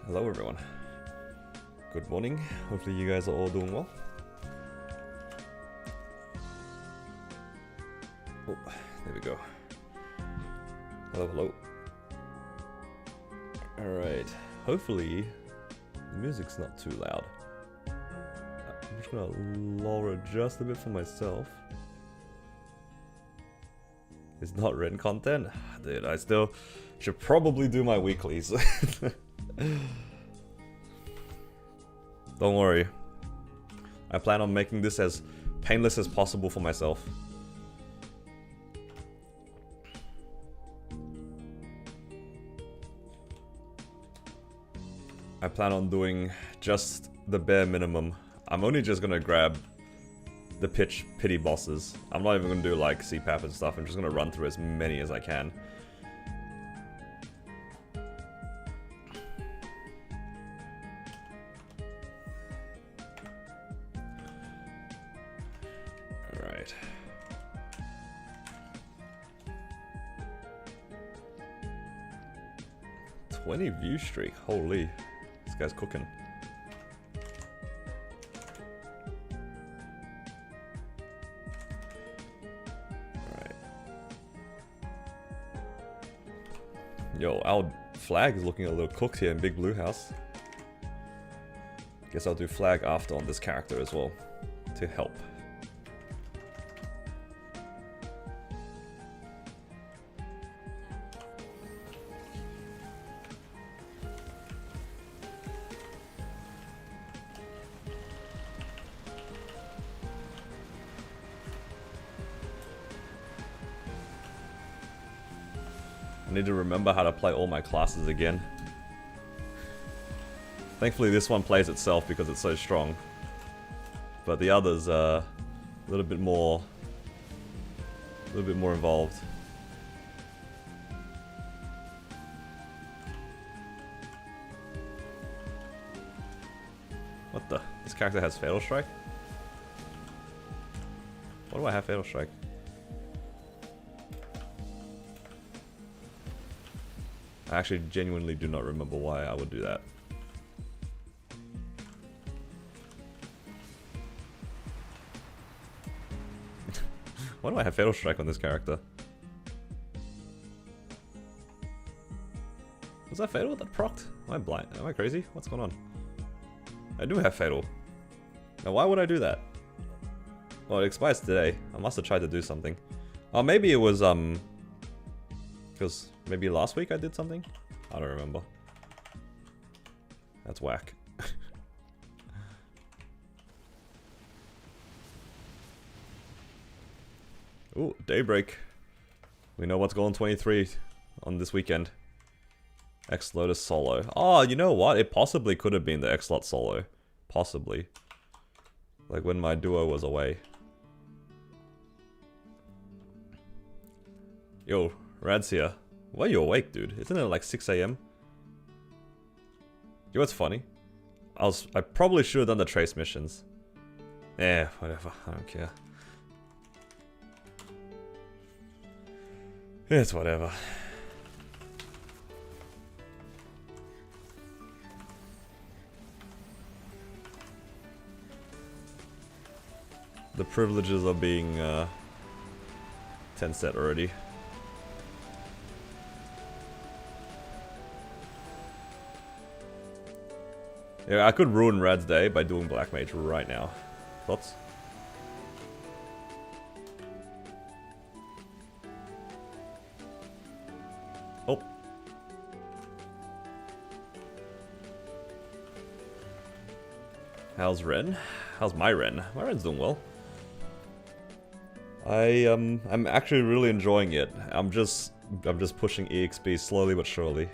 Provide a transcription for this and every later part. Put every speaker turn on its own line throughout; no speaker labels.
Hello everyone. Good morning. Hopefully you guys are all doing well. Oh, there we go. Hello, hello. Alright. Hopefully the music's not too loud. I'm just gonna lower it just a bit for myself. It's not written content? Dude, I still should probably do my weeklies. Don't worry. I plan on making this as painless as possible for myself. I plan on doing just the bare minimum. I'm only just gonna grab the pity bosses. I'm not even gonna do like CPAP and stuff. I'm just gonna run through as many as I can. Alright. $20 view streak. Holy. This guy's cooking. Yo, our flag is looking a little cooked here in Big Blue House. Guess I'll do flag after on this character as well, to help. I need to remember how to play all my classes again. Thankfully this one plays itself because it's so strong. But the others are a little bit more involved. What the? This character has Fatal Strike? Why do I have Fatal Strike? I actually genuinely do not remember why I would do that. Why do I have Fatal Strike on this character? Was that Fatal that procced? Am I blind? Am I crazy? What's going on? I do have Fatal. Now why would I do that? Well, it expires today. I must have tried to do something. Oh, maybe it was, because maybe last week I did something? I don't remember. That's whack. Ooh, Daybreak. We know what's going 23 on this weekend. X-Lotus solo. Oh, you know what? It possibly could have been the X-Lot solo. Possibly. Like when my duo was away. Yo, Rad's here. Why are you awake, dude? Isn't it like 6 AM? You know what's funny? I probably should have done the trace missions. Eh, whatever. I don't care. It's whatever. The privileges of being 10 set already. Yeah, I could ruin Rad's day by doing Black Mage right now. Thoughts? Oh. How's Ren? How's my Ren? My Ren's doing well. I'm actually really enjoying it. I'm just pushing EXP slowly but surely.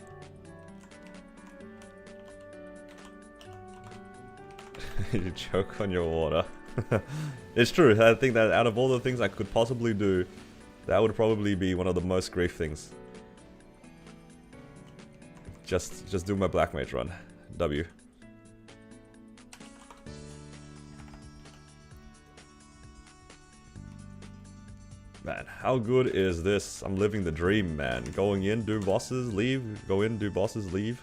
You choke on your water. It's true. I think that out of all the things I could possibly do, that would probably be one of the most grief things. Just do my Black Mage run. W. Man, how good is this? I'm living the dream, man. Going in, do bosses, leave. Go in, do bosses, leave.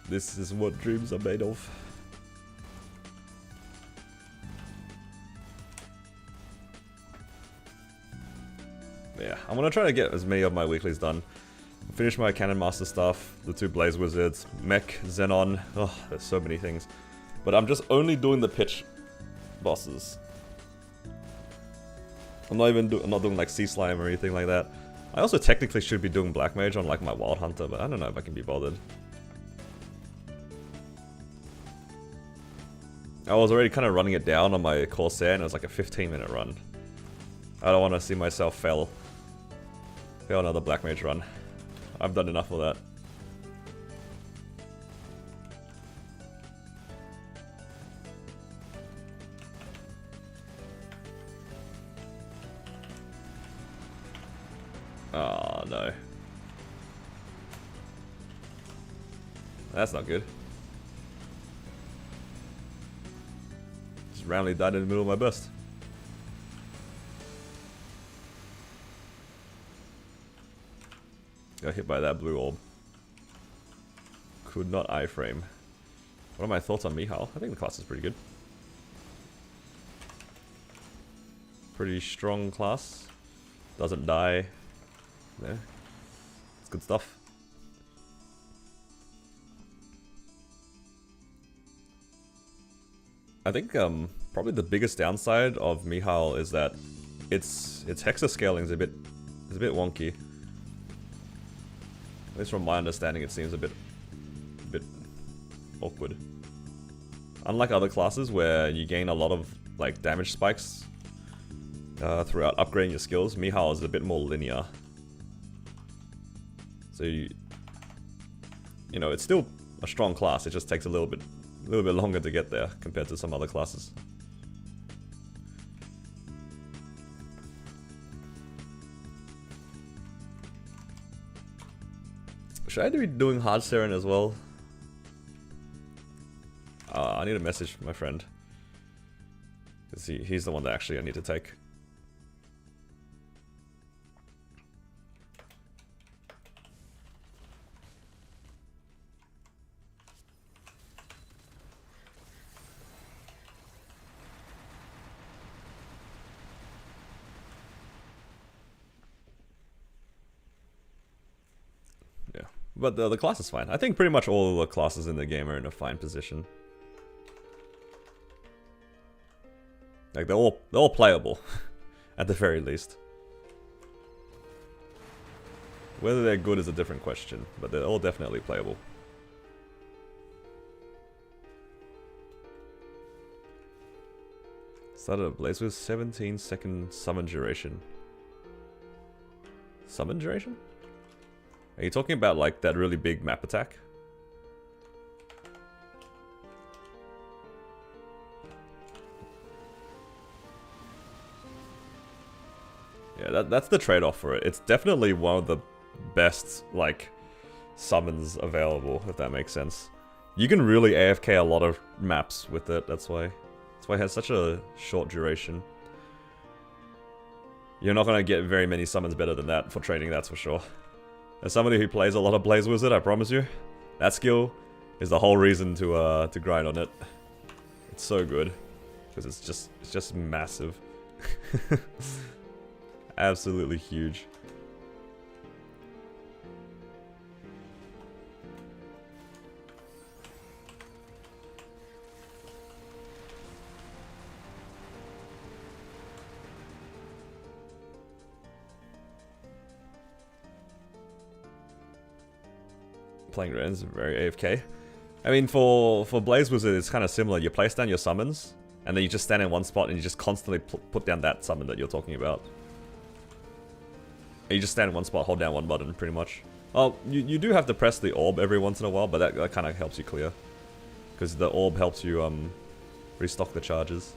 This is what dreams are made of. Yeah, I'm gonna try to get as many of my weeklies done. Finish my Cannon Master stuff, the 2 Blaze Wizards, Mech, Xenon. Oh, there's so many things. But I'm just only doing the pitch bosses. I'm not doing like Sea Slime or anything like that. I also technically should be doing Black Mage on like my Wild Hunter, but I don't know if I can be bothered. I was already kind of running it down on my Corsair and it was like a 15-minute run. I don't want to see myself fail another Black Mage run. I've done enough of that. Oh no. That's not good. Just randomly died in the middle of my burst. Got hit by that blue orb. Could not iframe. What are my thoughts on Mihal? I think the class is pretty good. Pretty strong class. Doesn't die. Yeah. It's good stuff. I think probably the biggest downside of Mihal is that its hexascaling is a bit wonky. At least from my understanding, it seems a bit awkward. Unlike other classes where you gain a lot of like damage spikes throughout upgrading your skills, Mihal is a bit more linear. So you know, it's still a strong class. It just takes a little bit longer to get there compared to some other classes. Should I be doing Hard Saren as well? I need a message from my friend. Because he's the one that actually I need to take. But the class is fine. I think pretty much all the classes in the game are in a fine position. Like they're all playable, at the very least. Whether they're good is a different question, but they're all definitely playable. Started a Blaze with 17-second summon duration. Summon duration? Are you talking about like that really big map attack? Yeah, that's the trade-off for it. It's definitely one of the best like summons available, if that makes sense. You can really AFK a lot of maps with it. That's why it has such a short duration. You're not gonna get very many summons better than that for trading, that's for sure. As somebody who plays a lot of Blaze Wizard, I promise you, that skill is the whole reason to grind on it. It's so good because it's just massive, absolutely huge. Playing Rens very AFK. I mean, for Blaze Wizard, it's kind of similar. You place down your summons, and then you just stand in one spot, and you just constantly put down that summon that you're talking about. And you just stand in one spot, hold down one button, pretty much. Oh, you do have to press the orb every once in a while, but that kind of helps you clear. Because the orb helps you restock the charges.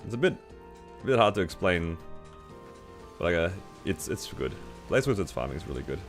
It's a bit hard to explain. But like, it's good. Blaze Wizard's farming is really good.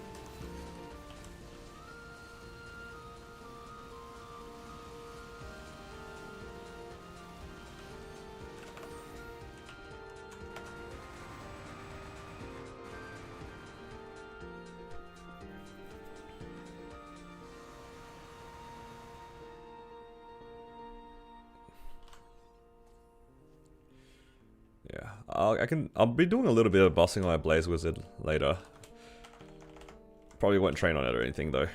I'll be doing a little bit of bossing on my Blaze Wizard later. Probably won't train on it or anything though.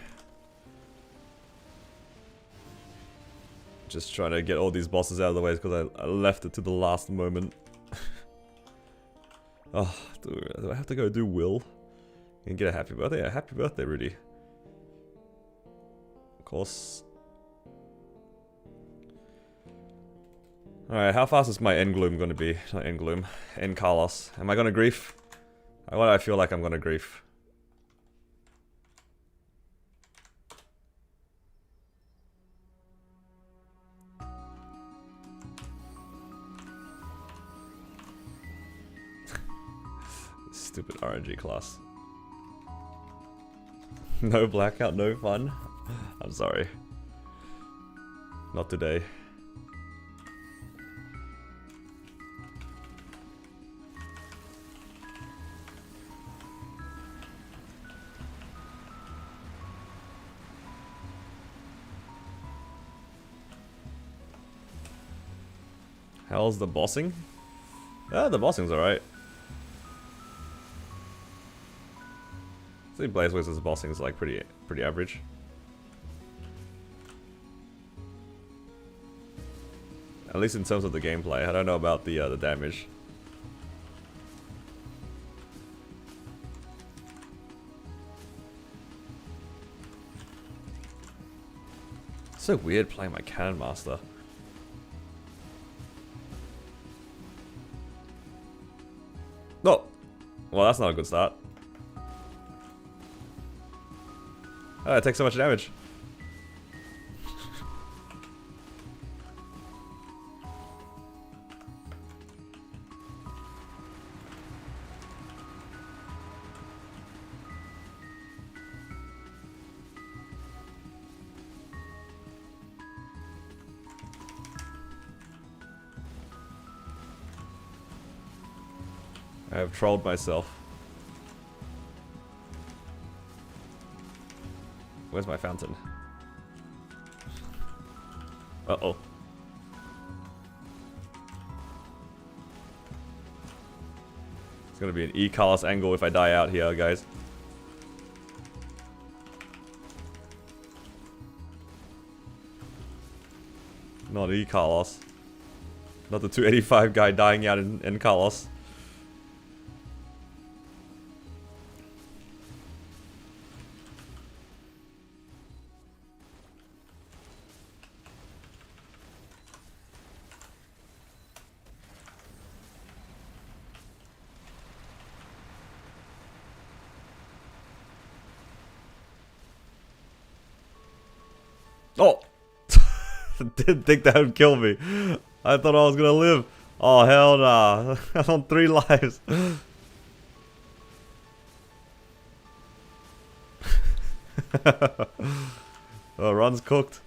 Just trying to get all these bosses out of the way because I left it to the last moment. Oh, do I have to go do Will? And get a happy birthday? Yeah, happy birthday, Rudy. Of course. Alright, how fast is my End Gloom gonna be? Not End Gloom. End Carlos. Am I gonna grief? Why do I feel like I'm gonna grief? Stupid RNG class. No blackout, no fun. I'm sorry. Not today. How's the bossing? Yeah, the bossing's alright. I think Blaze Wizard's bossing is like pretty average. At least in terms of the gameplay. I don't know about the damage. It's so weird playing my Cannon Master. No! Well, that's not a good start. Oh, it takes so much damage. I have trolled myself. Where's my fountain? Uh-oh. It's gonna be an E-Carlos angle if I die out here, guys. Not E-Carlos. Not the 285 guy dying out in Carlos. Oh! Didn't think that would kill me. I thought I was gonna live. Oh, hell nah. I'm on 3 lives. Oh, run's cooked.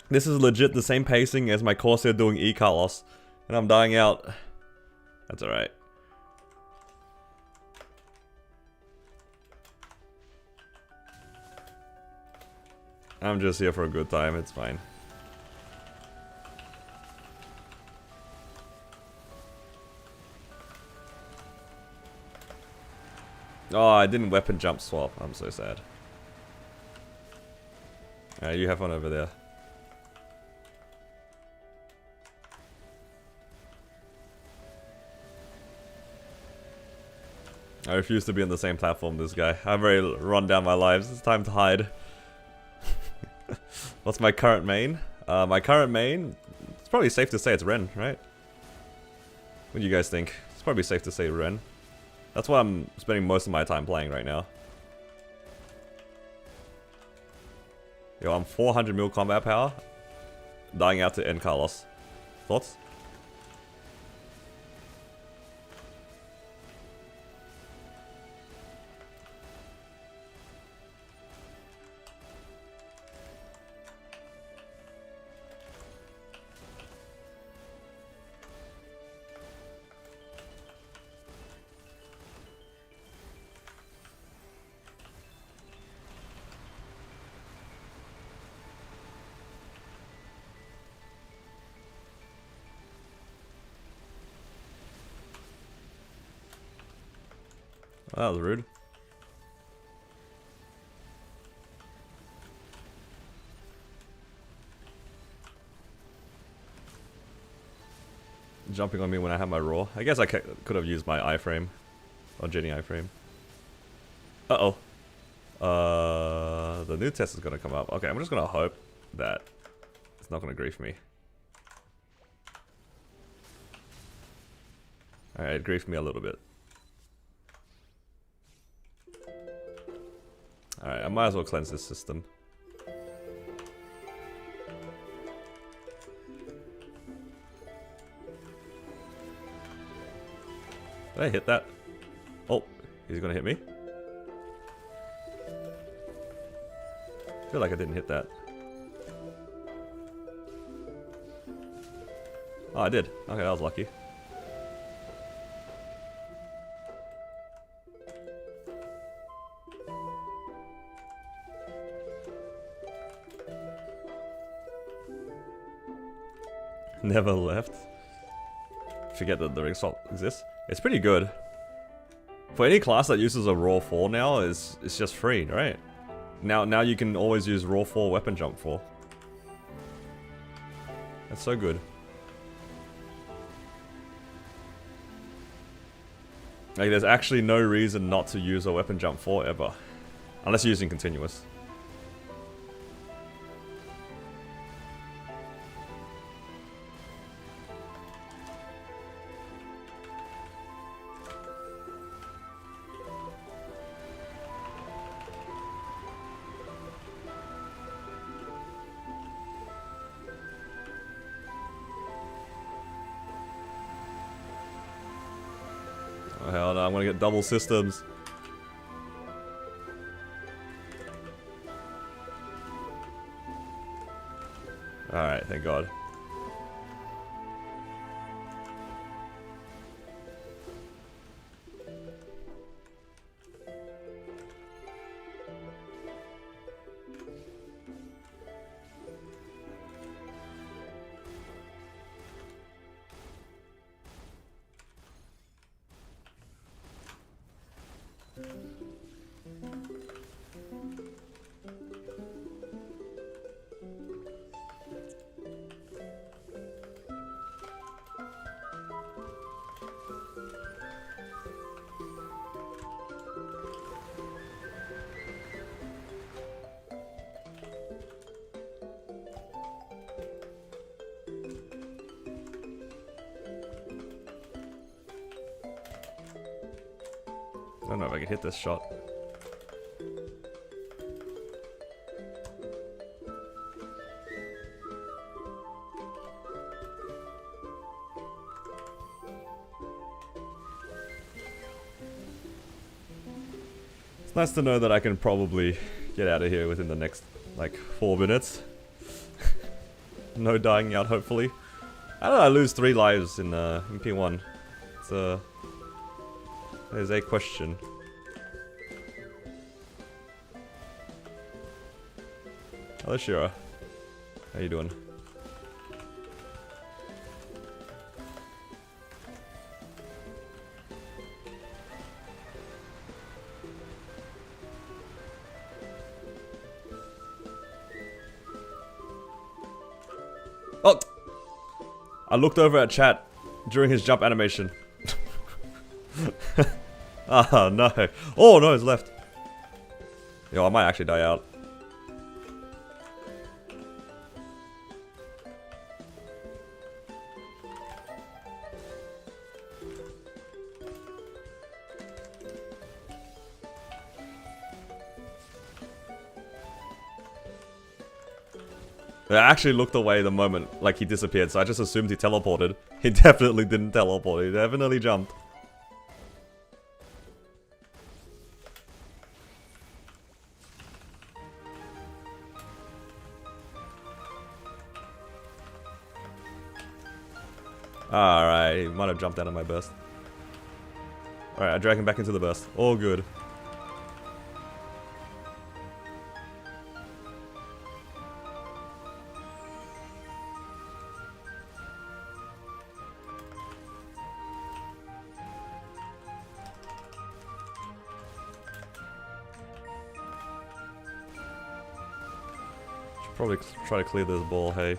This is legit the same pacing as my Corsair doing E-Carlos. And I'm dying out. That's alright. I'm just here for a good time, it's fine. Oh, I didn't weapon jump swap. I'm so sad. Alright, you have fun over there. I refuse to be on the same platform as this guy. I've already run down my lives. It's time to hide. What's my current main? My current main, it's probably safe to say it's Ren, right? What do you guys think? It's probably safe to say Ren. That's what I'm spending most of my time playing right now. Yo, I'm 400 mil combat power. Dying out to end Carlos. Thoughts? That was rude. Jumping on me when I have my raw. I guess I could have used my iframe. Or Jenny iframe. Uh-oh. The new test is gonna come up. Okay, I'm just gonna hope that it's not gonna grief me. Alright, it griefed me a little bit. Alright, I might as well cleanse this system. Did I hit that? Oh, he's gonna hit me? I feel like I didn't hit that. Oh, I did. Okay, that was lucky. Never left. Forget that the ring swap exists. It's pretty good. For any class that uses a raw 4 now, it's just free, right? Now you can always use raw 4 weapon jump 4. That's so good. Like, there's actually no reason not to use a weapon jump 4 ever. Unless you're using continuous. Oh hell no, I'm gonna get double systems. Alright, thank God. I don't know if I can hit this shot. It's nice to know that I can probably get out of here within the next, like, 4 minutes. No dying out, hopefully. How did I lose 3 lives in P1? It's there's a question. Hello, Shira. How you doing? Oh! I looked over at chat during his jump animation. Ah, no. Oh, no, it's left. Yo, I might actually die out. I actually looked away the moment, like, he disappeared, so I just assumed he teleported. He definitely didn't teleport, he definitely jumped. Alright, he might have jumped out of my burst. Alright, I drag him back into the burst. All good. Probably try to clear this ball, hey.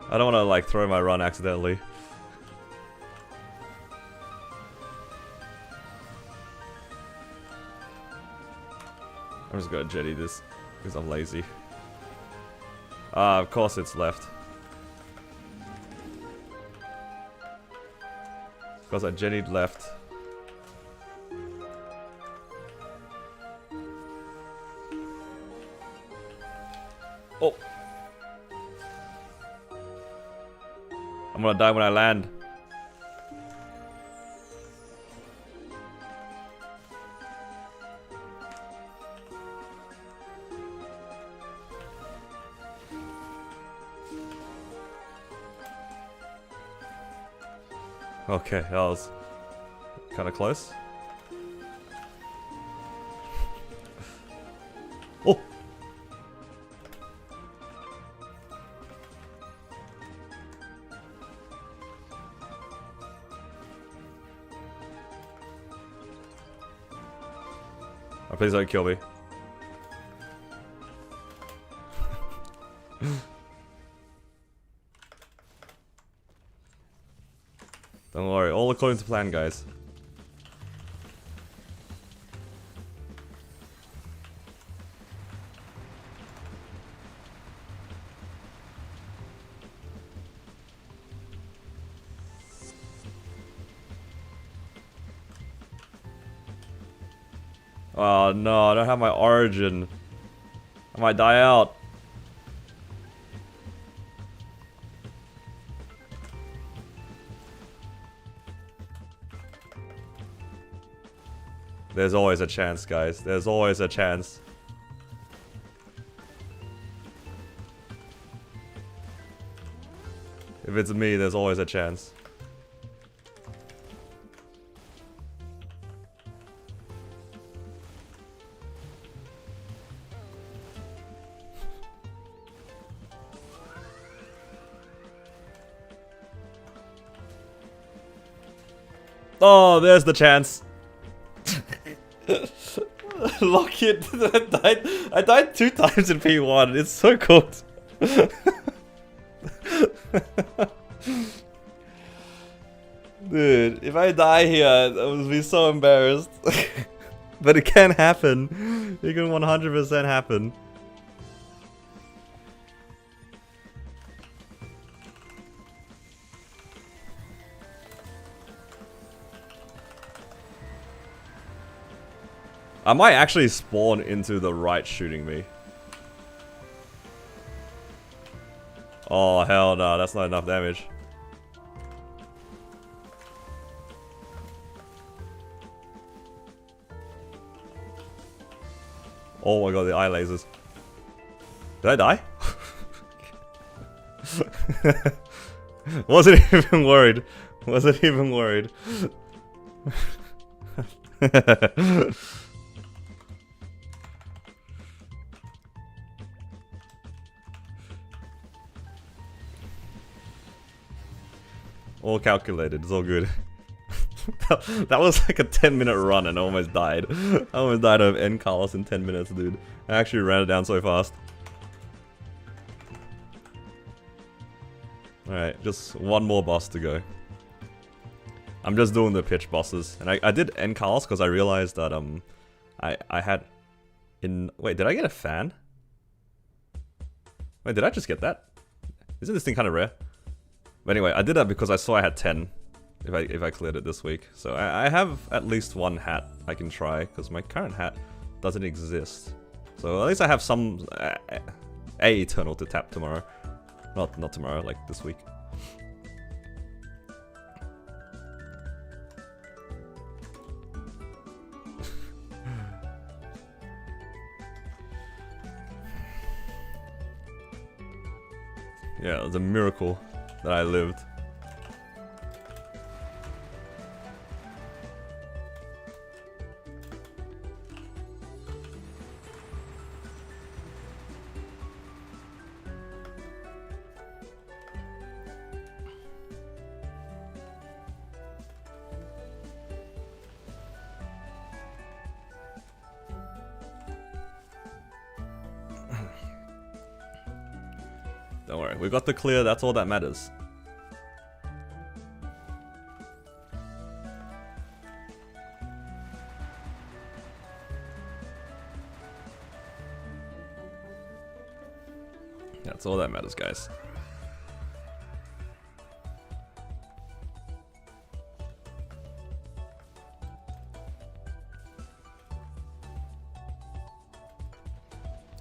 I don't want to like throw my run accidentally. I'm just gonna jetty this because I'm lazy. Of course it's left. Because I jettied left. Oh! I'm gonna die when I land. Okay, that was kind of close. Oh! Oh, please don't kill me. Don't worry, all according to plan, guys. Oh no, I don't have my origin. I might die out. There's always a chance, guys. There's always a chance. If it's me, there's always a chance. Oh, there's the chance. Lock it. I died 2 times in P1. It's so cooked. Dude, if I die here, I would be so embarrassed. But it can happen. It can 100% happen. I might actually spawn into the right shooting me. Oh hell no, that's not enough damage. Oh my god, the eye lasers. Did I die? Wasn't even worried. Wasn't even worried. All calculated, it's all good. That was like a 10-minute run and I almost died. I almost died of N Carlos in 10 minutes, dude. I actually ran it down so fast. Alright, just one more boss to go. I'm just doing the pitch bosses. And I did N Carlos because I realized that I had in wait, did I get a fan? Wait, did I just get that? Isn't this thing kind of rare? But anyway, I did that because I saw I had 10 if I cleared it this week. So I have at least one hat I can try because my current hat doesn't exist. So at least I have some a Eternal to tap tomorrow. Not tomorrow, like this week. Yeah, it was a miracle that I lived. Don't worry, we got the clear, that's all that matters. That's all that matters, guys.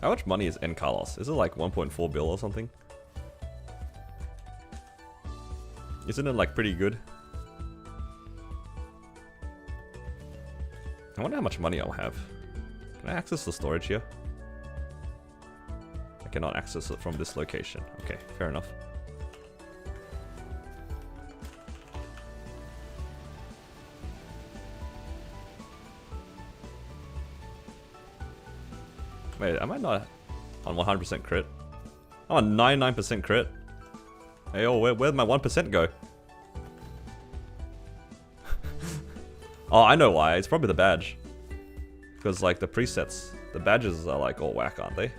How much money is N Carlos? Is it like 1.4 bill or something? Isn't it like pretty good? I wonder how much money I'll have. Can I access the storage here? I cannot access it from this location. Okay, fair enough. Wait, am I not on 100% crit? I'm on 99% crit. Hey, oh, where'd my 1% go? Oh, I know why. It's probably the badge. Because, like, the presets, the badges are, like, all whack, aren't they?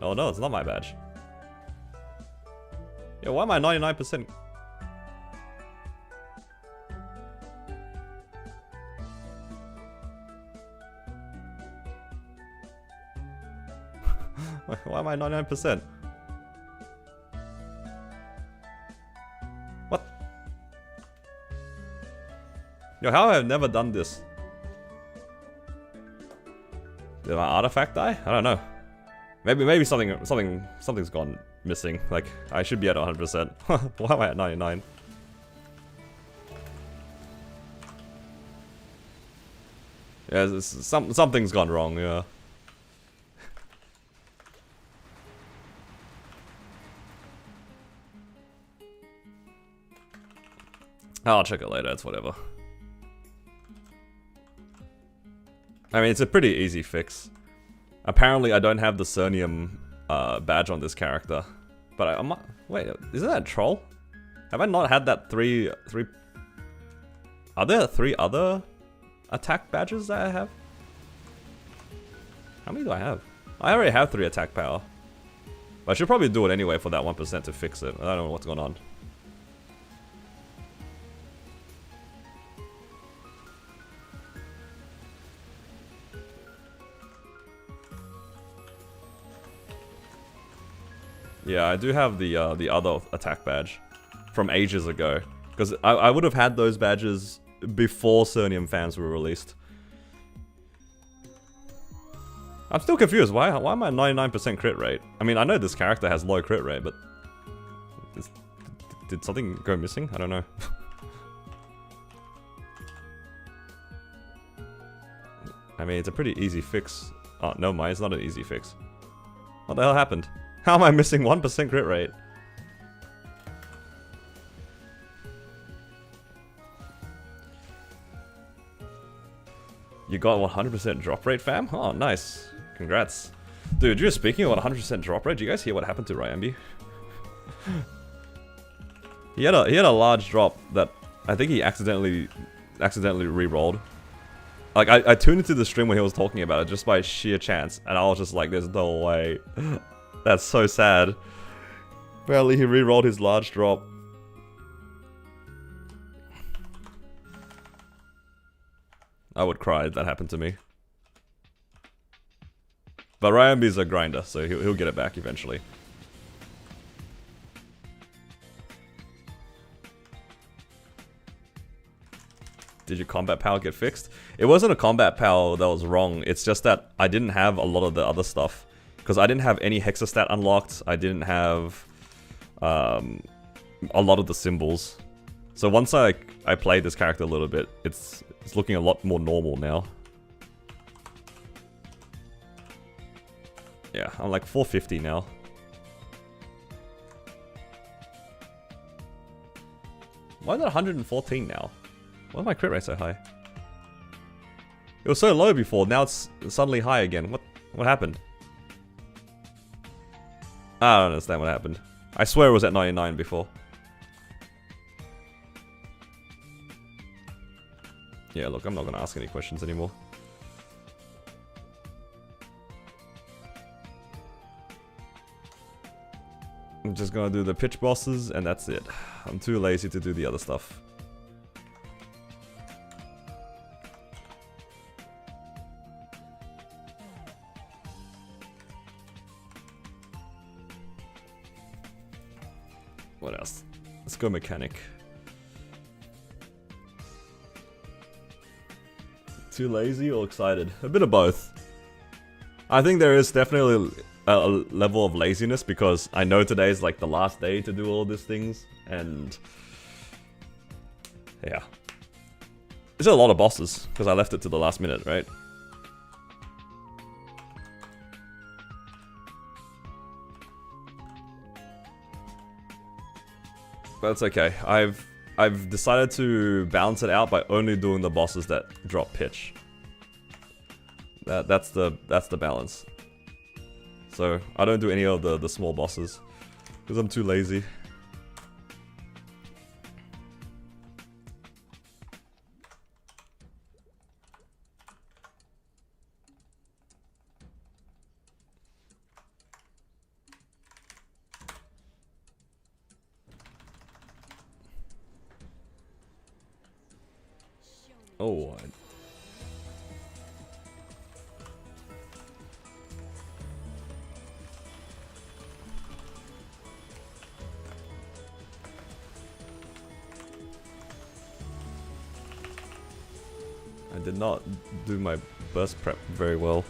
Oh, no, it's not my badge. Yeah, why am I 99%? Why am I 99%? What? Yo, how have I never done this? Did my artifact die? I don't know. Maybe something's gone missing. Like, I should be at 100%. Why am I at 99? Yeah, something's gone wrong, yeah. I'll check it later, it's whatever. I mean, it's a pretty easy fix. Apparently, I don't have the Cernium badge on this character. But I'm not... Wait, isn't that a troll? Have I not had that three... Are there 3 other attack badges that I have? How many do I have? I already have 3 attack power. But I should probably do it anyway for that 1% to fix it. I don't know what's going on. Yeah, I do have the other attack badge from ages ago. Because I would have had those badges before Cernium fans were released. I'm still confused. Why am I 99% crit rate? I mean, I know this character has low crit rate, but... Did something go missing? I don't know. I mean, it's a pretty easy fix. Oh, no, mine. It's not an easy fix. What the hell happened? How am I missing 1% crit rate? You got 100% drop rate, fam? Oh, nice. Congrats. Dude, you're speaking of 100% drop rate. Do you guys hear what happened to Ryambi? He had a large drop that I think he accidentally re-rolled. Like, I tuned into the stream when he was talking about it just by sheer chance, and I was just like, there's no way. That's so sad. Apparently he re-rolled his large drop. I would cry if that happened to me. But Ryambi's a grinder, so he'll get it back eventually. Did your combat power get fixed? It wasn't a combat power that was wrong, it's just that I didn't have a lot of the other stuff. Because I didn't have any hexastat unlocked, I didn't have a lot of the symbols. So once I played this character a little bit, it's looking a lot more normal now. Yeah, I'm like 450 now. Why is it 114 now? Why is my crit rate so high? It was so low before, now it's suddenly high again. What happened? I don't understand what happened. I swear it was at 99 before. Yeah, look, I'm not gonna ask any questions anymore. I'm just gonna do the pitch bosses and that's it. I'm too lazy to do the other stuff. What else? Let's go mechanic. Too lazy or excited? A bit of both. I think there is definitely a level of laziness because I know today is like the last day to do all these things and yeah. There's a lot of bosses because I left it to the last minute, right? But it's okay. I've decided to balance it out by only doing the bosses that drop pitch. That's the balance. So I don't do any of the small bosses because I'm too lazy. Oh, I did not do my burst prep very well.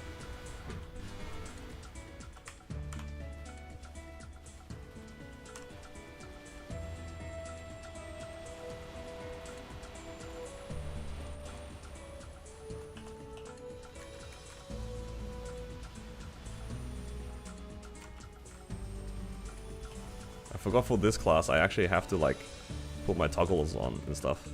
I forgot for this class I actually have to like put my toggles on and stuff.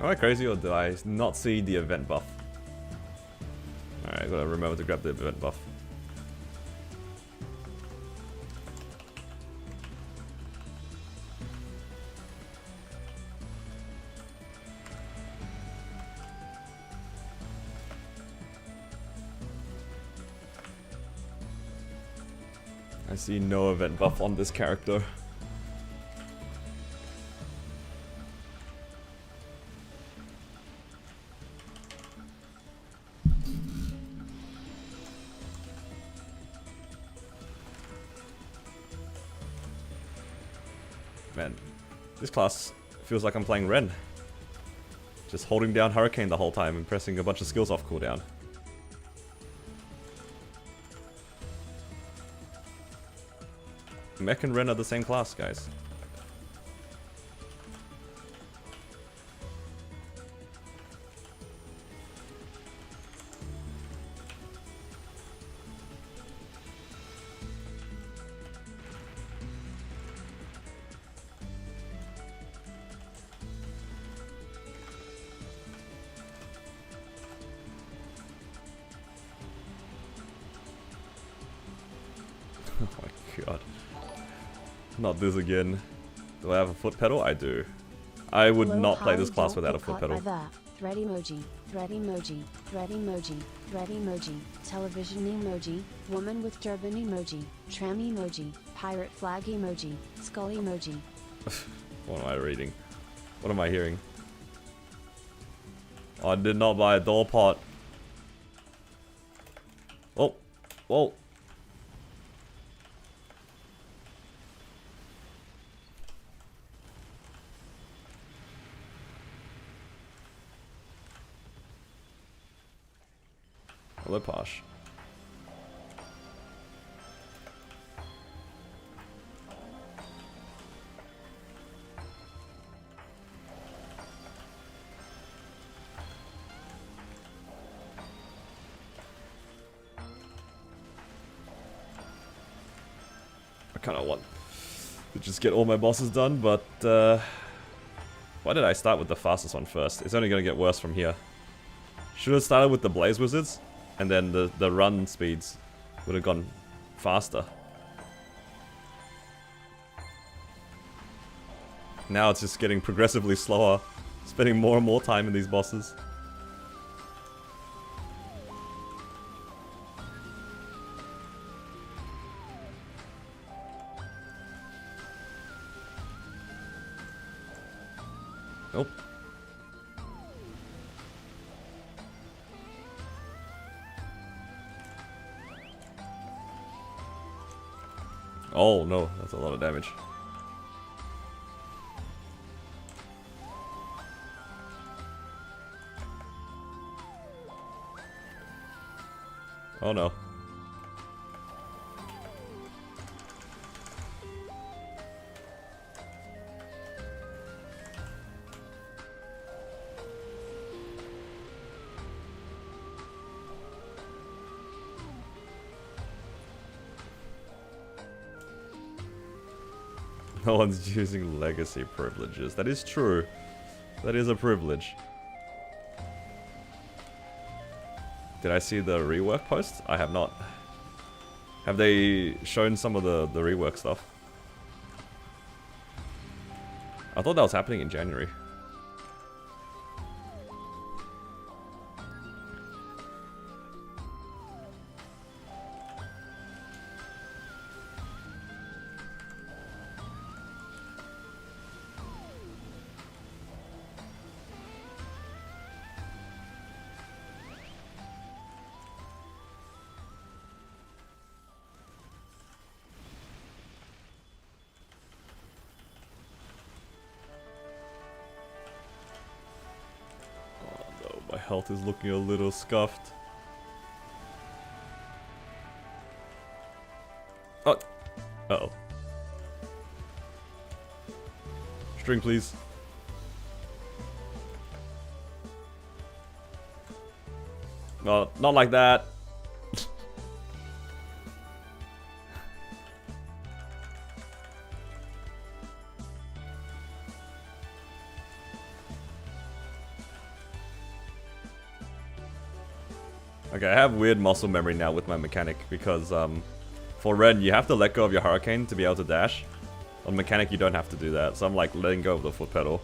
Am I crazy or did I not see the event buff? Alright, I gotta remember to grab the event buff. I see no event buff on this character. Man, this class feels like I'm playing Ren. Just holding down Hurricane the whole time and pressing a bunch of skills off cooldown. Mech and Ren are the same class, guys. Oh my god. Not this again. Do I have a foot pedal? I do. I would not play this class without a foot pedal.
Thread emoji, thread emoji, thread emoji, thread emoji, television emoji, woman with turban emoji, tram emoji, pirate flag emoji, skull emoji.
What am I reading? What am I hearing? I did not buy a doll pot. Oh, whoa. Hello, Posh. I kind of want to just get all my bosses done, but why did I start with the fastest one first? It's only going to get worse from here. Should have started with the Blaze Wizards, and then the run speeds would have gone faster. Now it's just getting progressively slower. Spending more and more time in these bosses. Nope. Oh no, that's a lot of damage. Oh no. No one's using legacy privileges. That is true. That is a privilege. Did I see the rework post? I have not. Have they shown some of the rework stuff? I thought that was happening in January. My health is looking a little scuffed. Oh. Uh-oh. String, please. No, not like that. Okay, I have weird muscle memory now with my mechanic because for Ren you have to let go of your hurricane to be able to dash. On mechanic you don't have to do that, so I'm like letting go of the foot pedal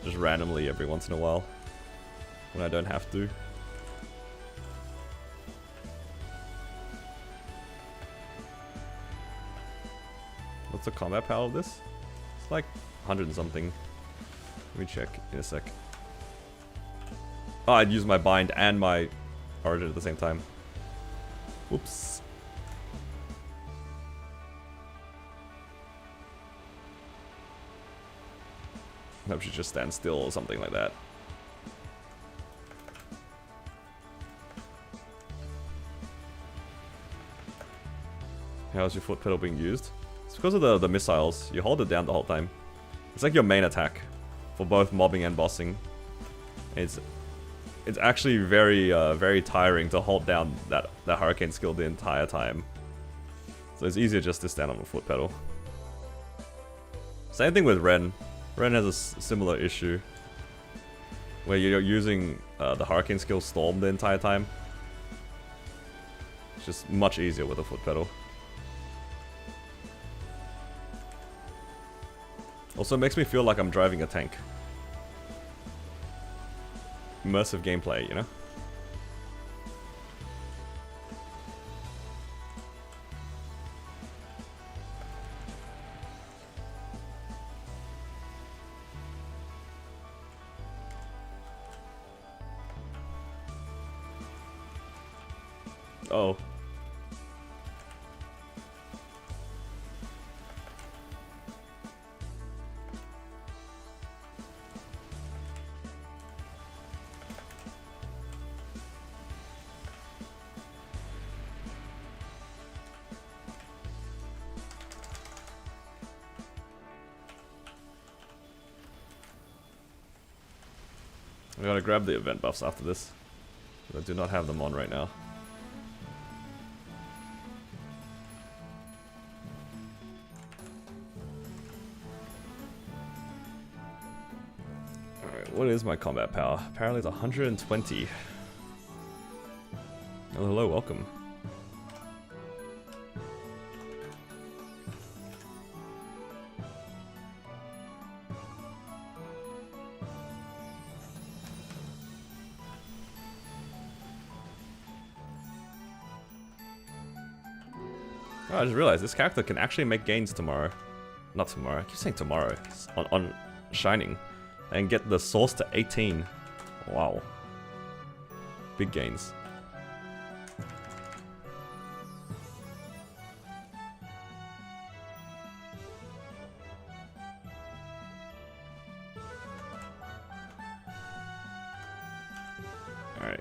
just randomly every once in a while when I don't have to. What's the combat power of this? It's like 100 and something. Let me check in a sec. Oh, I'd use my bind and my origin at the same time. Whoops. I hope she just stands still or something like that. How's your foot pedal being used? It's because of the missiles. You hold it down the whole time. It's like your main attack for both mobbing and bossing. It's actually very very tiring to hold down that hurricane skill the entire time. So it's easier just to stand on the foot pedal. Same thing with Ren. Ren has a similar issue where you're using the hurricane skill Storm the entire time. It's just much easier with a foot pedal. Also makes me feel like I'm driving a tank. Immersive gameplay, you know? Oh. I gotta grab the event buffs after this. I do not have them on right now. Alright, what is my combat power? Apparently it's 120. Oh, hello, welcome. Oh, I just realized this character can actually make gains tomorrow. Not tomorrow, I keep saying tomorrow. On Shining. And get the source to 18. Wow. Big gains. Alright.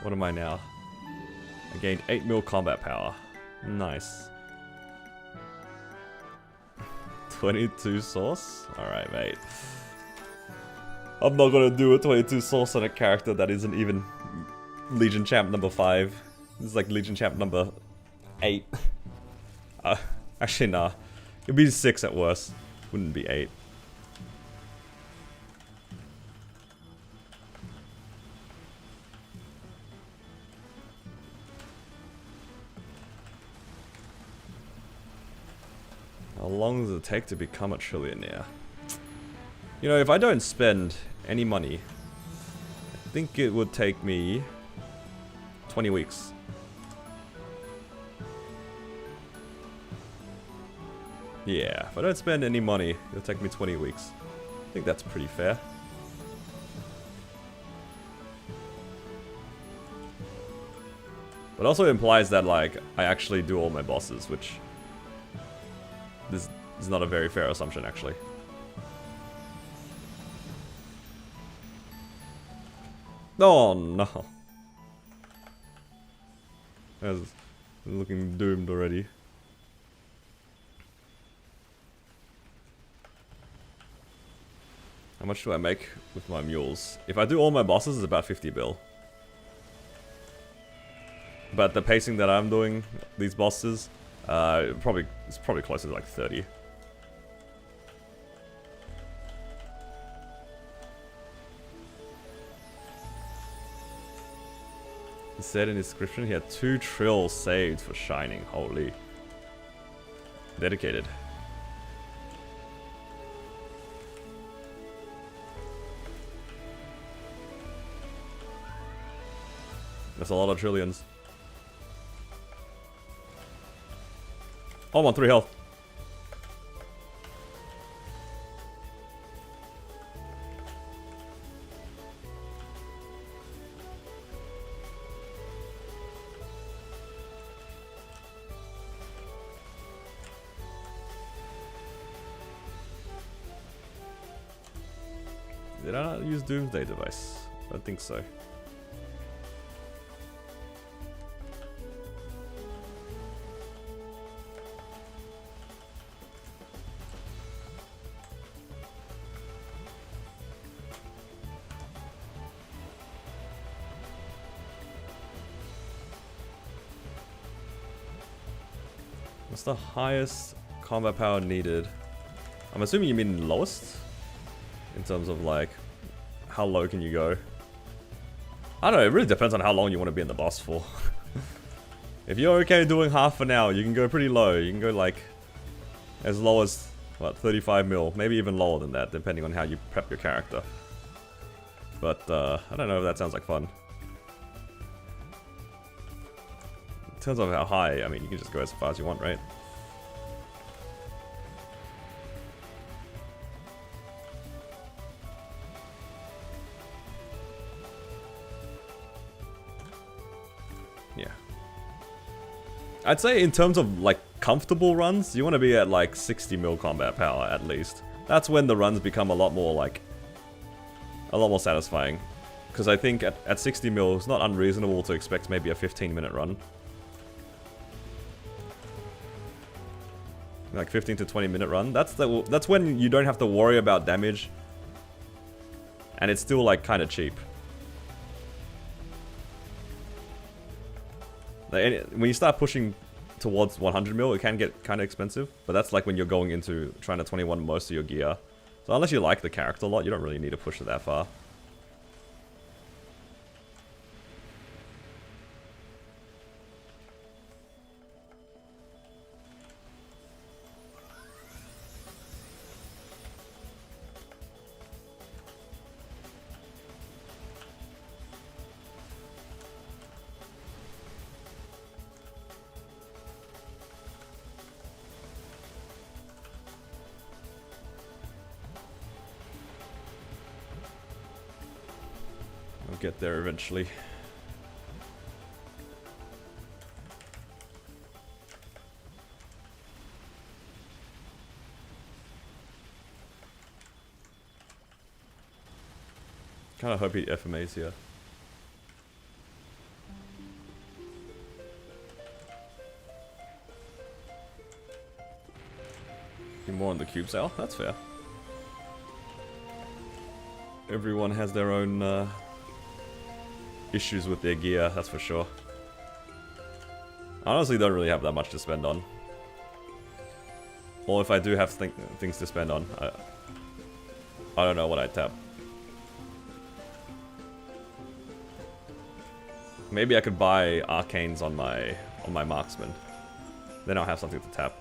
What am I now? I gained 8 mil combat power. Nice. 22 source? Alright, mate. I'm not gonna do a 22 source on a character that isn't even Legion Champ number 5. This is like Legion Champ number 8. Actually, nah. It'd be 6 at worst. Wouldn't be 8. How long does it take to become a trillionaire? You know, if I don't spend any money, I think it would take me 20 weeks. Yeah, if I don't spend any money, it'll take me 20 weeks. I think that's pretty fair. But also implies that, like, I actually do all my bosses, which this is not a very fair assumption, actually. Oh no. That's looking doomed already. How much do I make with my mules? If I do all my bosses, it's about 50 bill. But the pacing that I'm doing these bosses, it's probably closer to like 30. He said in his description he had 2 trills saved for Shining. Holy. Dedicated. That's a lot of trillions. Oh, I'm on 3 health. Did I not use Doomsday Device? I don't think so. What's the highest combat power needed? I'm assuming you mean lowest? In terms of like, how low can you go? I don't know, it really depends on how long you want to be in the boss for. If you're okay doing half an hour, you can go pretty low. You can go like, as low as, what, 35 mil, maybe even lower than that, depending on how you prep your character. But, I don't know if that sounds like fun. In terms of how high, I mean, you can just go as far as you want, right? Yeah. I'd say in terms of, like, comfortable runs, you want to be at, like, 60 mil combat power, at least. That's when the runs become a lot more, like, a lot more satisfying. Because I think at 60 mil, it's not unreasonable to expect maybe a 15-minute run. Like 15 to 20-minute run. That's when you don't have to worry about damage. And it's still, like, kind of cheap. When you start pushing towards 100 mil, it can get kind of expensive. But that's like when you're going into trying to 21 most of your gear. So unless you like the character a lot, you don't really need to push it that far. I'll get there eventually. Kinda hope he FMAs here. You're more on the cube sale? That's fair. Everyone has their own issues with their gear, that's for sure. I honestly don't really have that much to spend on. Or if I do have things to spend on, I don't know what I'd tap. Maybe I could buy arcanes on my marksman. Then I'll have something to tap.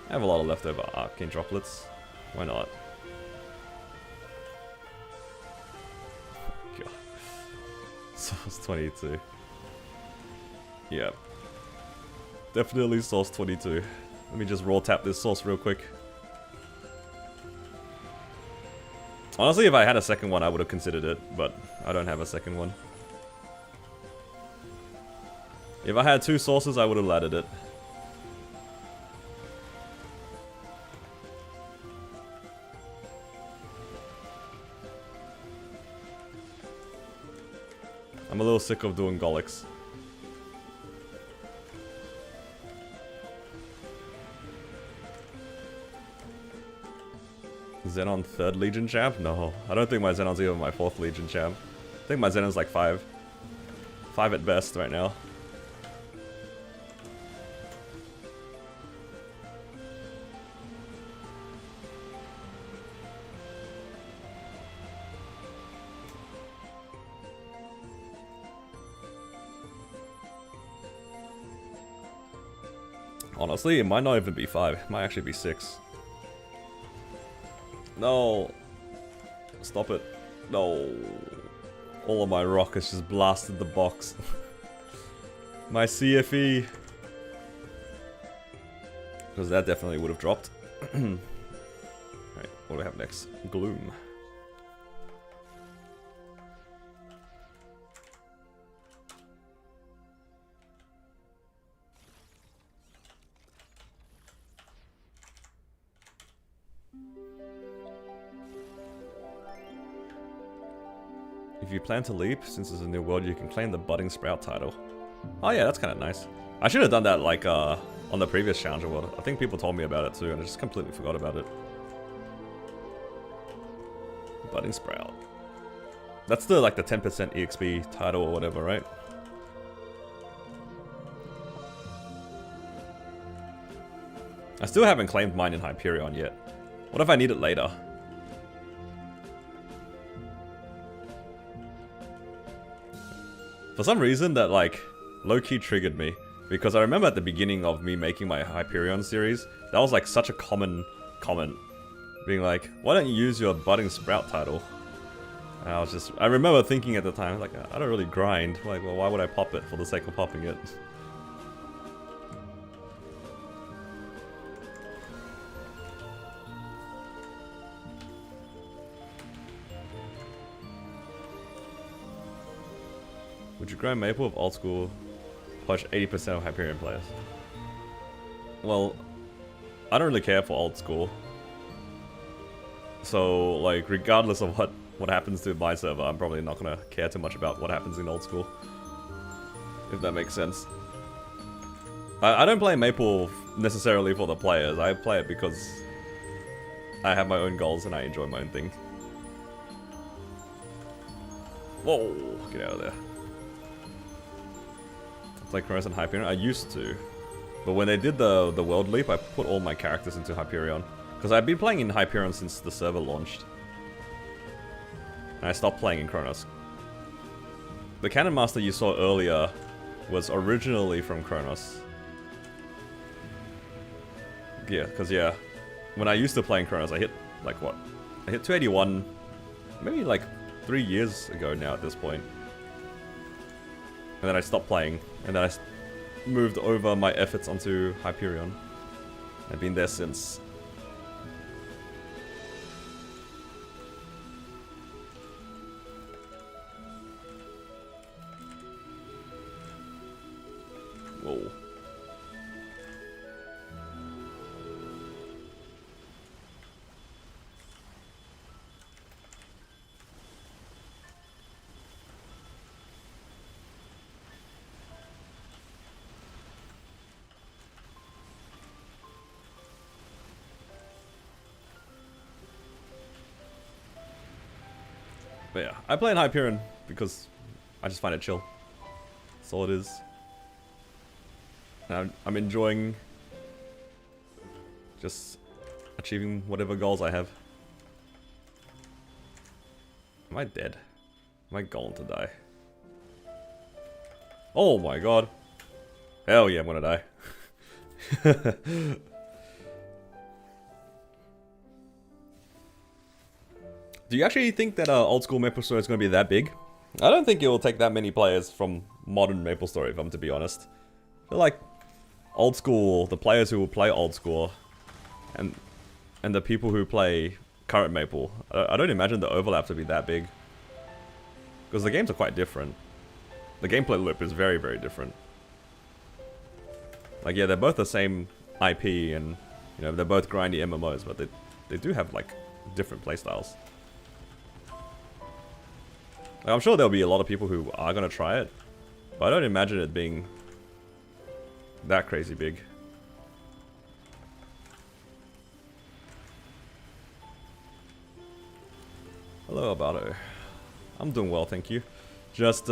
I have a lot of leftover arcane droplets. Why not? God. Source 22. Yep. Definitely source 22. Let me just raw tap this source real quick. Honestly, if I had a second one, I would have considered it, but I don't have a second one. If I had two sources, I would have laddered it. I'm a little sick of doing Golics. Xenon 3rd Legion champ? No, I don't think my Xenon's even my 4th Legion champ. I think my Xenon's like 5. 5 at best right now. Honestly, it might not even be 5. It might actually be 6. No. Stop it. No. All of my rockets just blasted the box. My CFE. Because that definitely would have dropped. Alright, what do we have next? Gloom. If you plan to leap, since it's a new world, you can claim the Budding Sprout title. Oh yeah, that's kind of nice. I should have done that like on the previous Challenger world. I think people told me about it too, and I just completely forgot about it. Budding Sprout. That's the like the 10% EXP title or whatever, right? I still haven't claimed mine in Hyperion yet. What if I need it later? For some reason that like low-key triggered me, because I remember at the beginning of me making my Hyperion series, that was like such a common comment, being like, why don't you use your Budding Sprout title? And I remember thinking at the time, like, I don't really grind, like, well, why would I pop it for the sake of popping it? Would you grind Maple with old school, push 80% of Hyperion players? Well, I don't really care for old school. So, like, regardless of what happens to my server, I'm probably not gonna care too much about what happens in old school. If that makes sense. I don't play Maple necessarily for the players, I play it because I have my own goals and I enjoy my own thing. Whoa, get out of there. Like Chronos and Hyperion, I used to, but when they did the world leap, I put all my characters into Hyperion because I've been playing in Hyperion since the server launched, and I stopped playing in Chronos. The Cannon Master you saw earlier was originally from Chronos. Yeah, because yeah, when I used to play in Chronos, I hit like what? I hit 281, maybe like 3 years ago now at this point. And then I stopped playing, and then I moved over my efforts onto Hyperion. I've been there since. Whoa. But yeah, I play in Hyperion because I just find it chill. That's all it is. And I'm enjoying just achieving whatever goals I have. Am I dead? Am I going to die? Oh my god. Hell yeah, I'm gonna die. Do you actually think that old school MapleStory is going to be that big? I don't think it will take that many players from modern MapleStory, if I'm to be honest. I feel like old school, the players who will play old school, and the people who play current Maple, I don't imagine the overlap to be that big. Because the games are quite different. The gameplay loop is very, very different. Like, yeah, they're both the same IP, and you know, they're both grindy MMOs, but they do have like different playstyles. Like, I'm sure there'll be a lot of people who are gonna try it, but I don't imagine it being that crazy big. Hello, Abato. I'm doing well, thank you. Just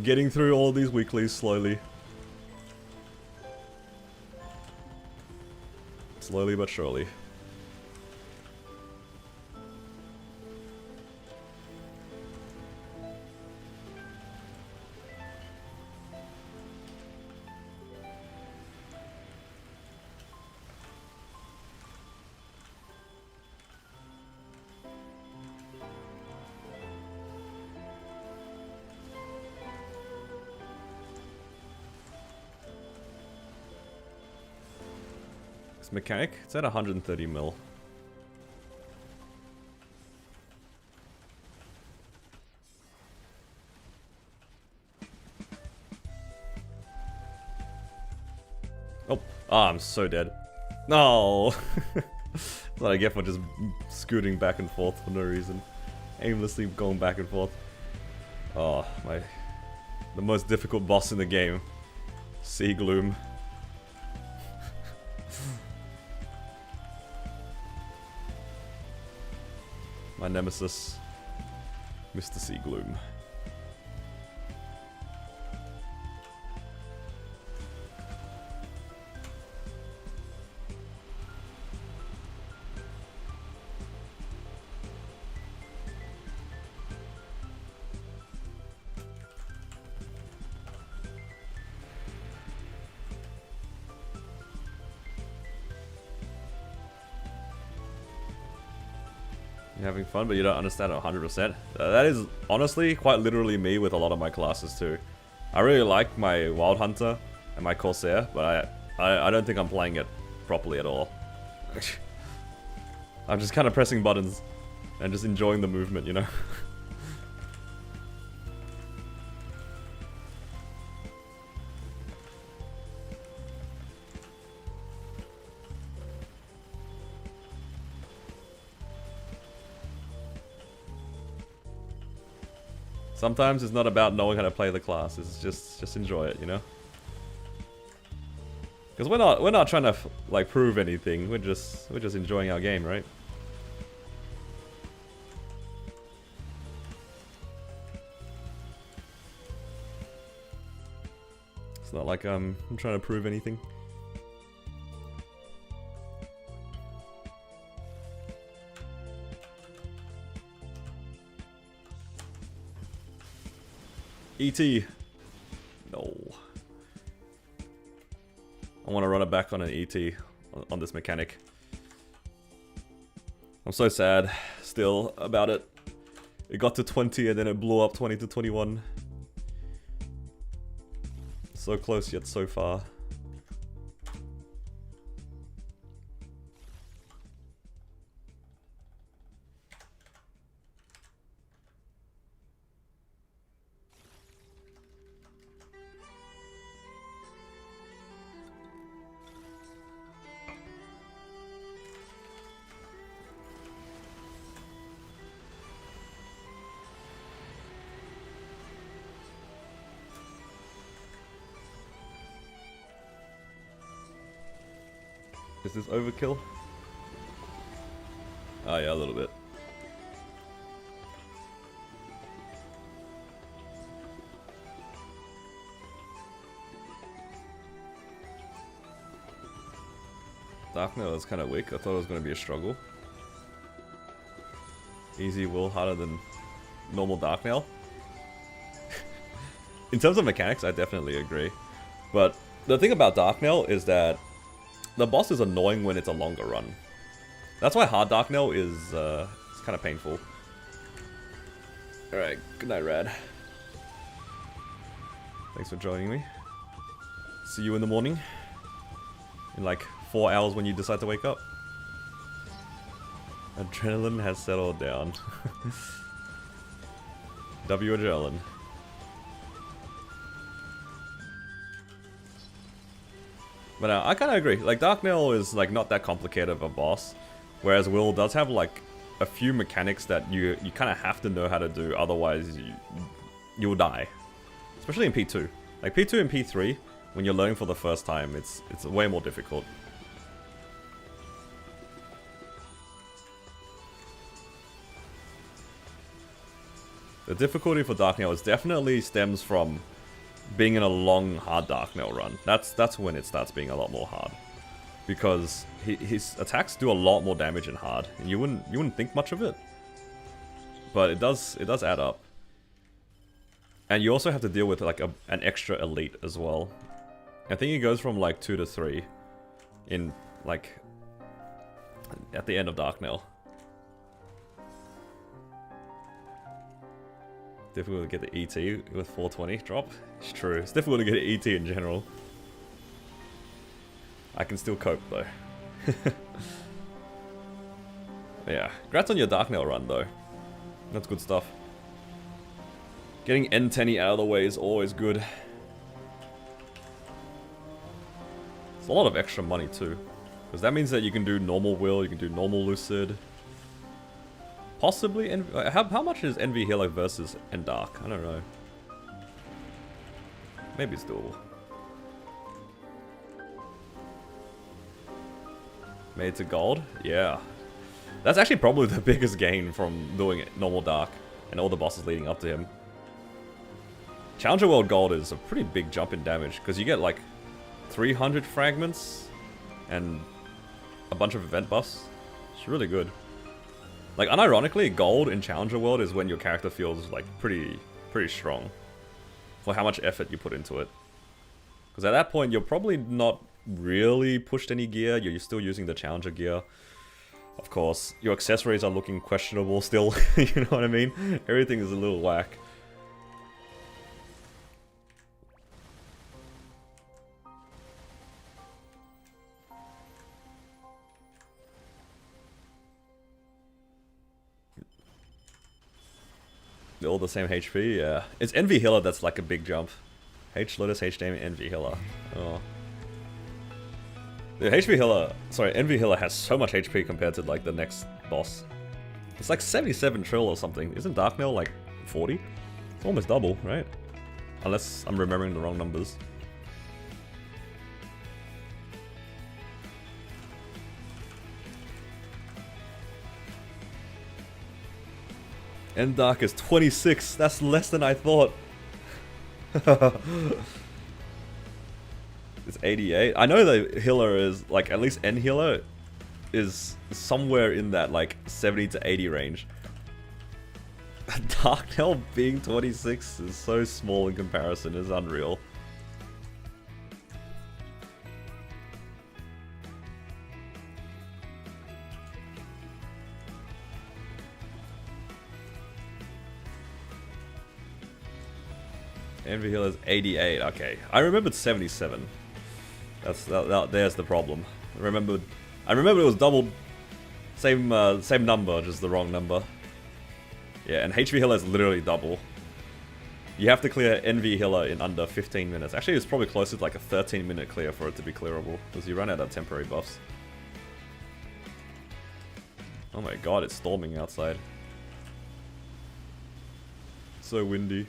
getting through all of these weeklies slowly. Slowly but surely. This mechanic, it's at 130 mil. Oh, I'm so dead. No! That's what I get for just scooting back and forth for no reason. Aimlessly going back and forth. Oh, the most difficult boss in the game. Sea Gloom. My nemesis, Mr. Sea Gloom. You're having fun, but you don't understand it 100%. That is honestly quite literally me with a lot of my classes too. I really like my Wild Hunter and my Corsair, but I don't think I'm playing it properly at all. I'm just kind of pressing buttons and just enjoying the movement, you know? Sometimes it's not about knowing how to play the class, it's just enjoy it, you know? Because we're not trying to like prove anything, we're just enjoying our game, right? It's not like I'm trying to prove anything. ET. No. I want to run it back on an ET on this mechanic. I'm so sad still about it. It got to 20 and then it blew up 20 to 21. So close yet so far. Is this overkill? Oh yeah, a little bit. Darknail is kind of weak. I thought it was going to be a struggle. Easy will harder than normal Darknail. In terms of mechanics, I definitely agree. But the thing about Darknail is that the boss is annoying when it's a longer run. That's why hard Darknail is it's kind of painful. Alright, good night, Rad. Thanks for joining me. See you in the morning. In like 4 hours when you decide to wake up. Adrenaline has settled down. W adrenaline. But I kind of agree. Like Darknail is like not that complicated of a boss, whereas Will does have like a few mechanics that you kind of have to know how to do, otherwise you will die. Especially in P2. Like P2 and P3, when you're learning for the first time, it's way more difficult. The difficulty for Darknail is definitely stems from being in a long, hard Darknail run. That's when it starts being a lot more hard. Because his attacks do a lot more damage in hard. And you wouldn't think much of it. But it does add up. And you also have to deal with like an extra elite as well. I think it goes from like 2 to 3 in like at the end of Darknail. Difficult to get the ET with 420 drop. It's true. It's difficult to get an ET in general. I can still cope though. Yeah. Congrats on your Darknail run though. That's good stuff. Getting N10 out of the way is always good. It's a lot of extra money too. Because that means that you can do normal Will, you can do normal Lucid. Possibly, how much is Envy Healer versus Endark? I don't know. Maybe it's doable. Made to gold? Yeah. That's actually probably the biggest gain from doing it normal Dark and all the bosses leading up to him. Challenger World Gold is a pretty big jump in damage because you get like 300 fragments and a bunch of event buffs. It's really good. Like, unironically, gold in Challenger World is when your character feels, like, pretty strong. For how much effort you put into it. Because at that point, you're probably not really pushed any gear. You're still using the Challenger gear. Of course, your accessories are looking questionable still. You know what I mean? Everything is a little whack. All the same HP, yeah. It's Envy Healer that's like a big jump. H Lotus, H Damage, Envy Healer. Oh. The HP Healer, sorry, Envy Healer has so much HP compared to like the next boss. It's like 77 trill or something. Isn't Darknail like 40? It's almost double, right? Unless I'm remembering the wrong numbers. Endark is 26. That's less than I thought. It's 88. I know the healer is like at least N healer is somewhere in that like 70 to 80 range. Darknail being 26 is so small in comparison. It's unreal. Envy Healer is 88. Okay, I remembered 77. There's the problem. I remembered it was doubled. Same number, just the wrong number. Yeah, and HP Healer is literally double. You have to clear Envy Healer in under 15 minutes. Actually, it's probably closer to like a 13-minute clear for it to be clearable, because you run out of temporary buffs. Oh my god, it's storming outside. So windy.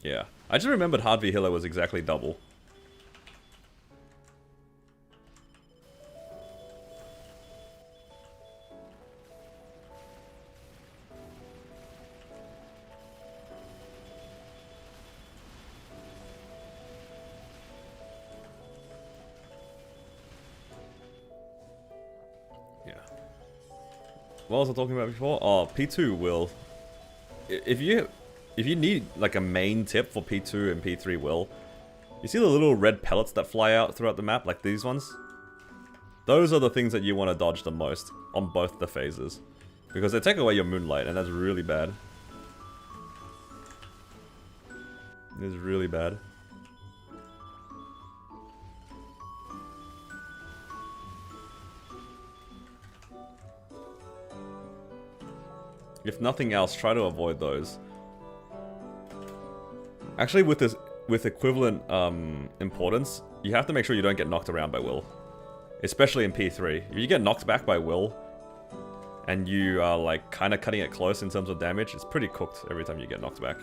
Yeah, I just remembered hard v healer was exactly double. Yeah. What was I talking about before? Oh, P2 will... If you need like a main tip for P2 and P3 will, you see the little red pellets that fly out throughout the map, like these ones? Those are the things that you want to dodge the most on both the phases. Because they take away your moonlight, and that's really bad. It is really bad. If nothing else, try to avoid those. Actually, with equivalent importance, you have to make sure you don't get knocked around by Will. Especially in P3. If you get knocked back by Will, and you are like kind of cutting it close in terms of damage, it's pretty cooked every time you get knocked back.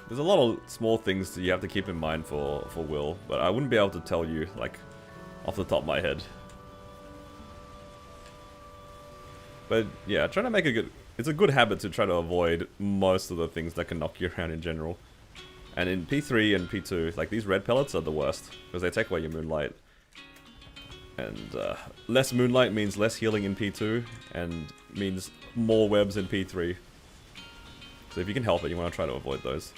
There's a lot of small things that you have to keep in mind for Will, but I wouldn't be able to tell you, like, off the top of my head. But yeah, try to make a good... It's a good habit to try to avoid most of the things that can knock you around in general. And in P3 and P2, like, these red pellets are the worst, because they take away your moonlight. And less moonlight means less healing in P2, and means more webs in P3. So if you can help it, you want to try to avoid those.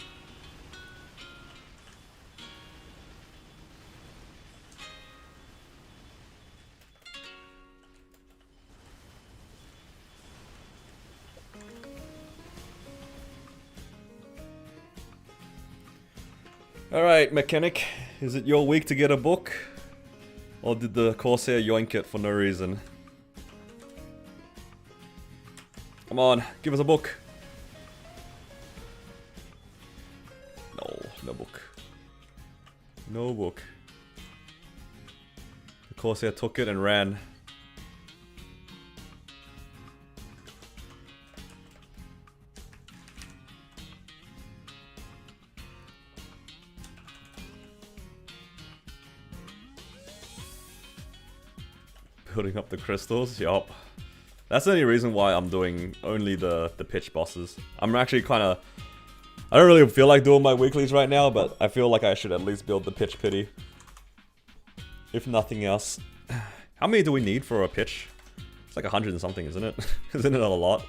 Alright, mechanic. Is it your week to get a book? Or did the Corsair yoink it for no reason? Come on, give us a book. No, no book. No book. The Corsair took it and ran. Building up the crystals, yup. That's the only reason why I'm doing only the pitch bosses. I'm actually kind of... I don't really feel like doing my weeklies right now, but I feel like I should at least build the pitch pity. If nothing else. How many do we need for a pitch? It's like 100 and something, isn't it? Isn't it a lot?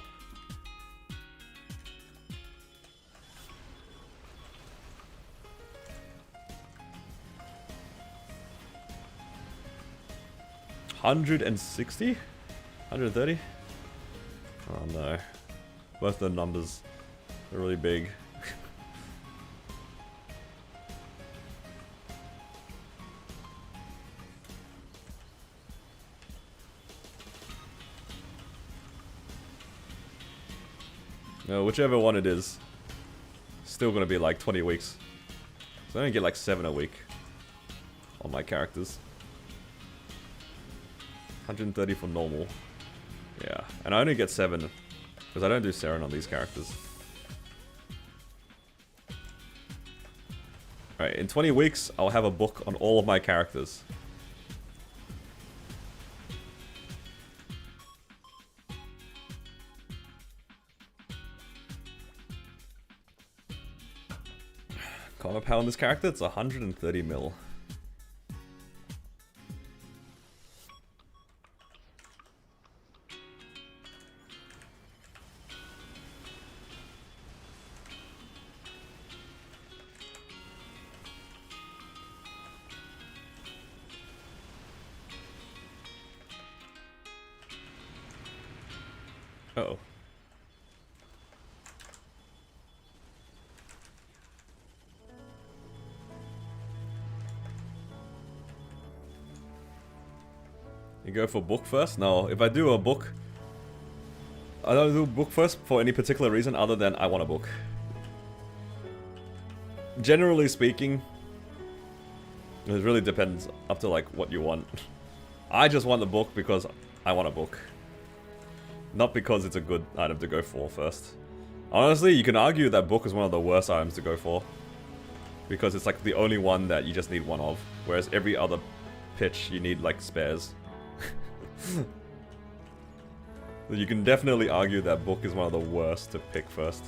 $160? 130? Oh no. Both the numbers are really big. No, whichever one it is, still gonna be like 20 weeks. So I only get like 7 a week on my characters. 130 for normal. Yeah, and I only get 7 because I don't do Seren on these characters. Alright, in 20 weeks, I'll have a book on all of my characters. Karma power on this character, it's 130 mil. Uh-oh. You go for book first? No, if I do a book... I don't do book first for any particular reason other than I want a book. Generally speaking, it really depends up to like what you want. I just want the book because I want a book. Not because it's a good item to go for first. Honestly, you can argue that book is one of the worst items to go for. Because it's like the only one that you just need one of. Whereas every other pitch you need like spares. You can definitely argue that book is one of the worst to pick first.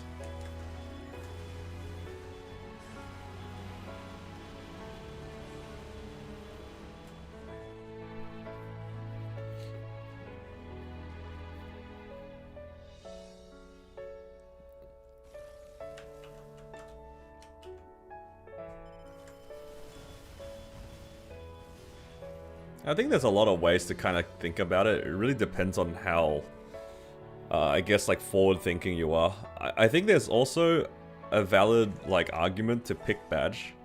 I think there's a lot of ways to kind of think about it. It really depends on how, I guess, like, forward-thinking you are. I think there's also a valid, like, argument to pick badge.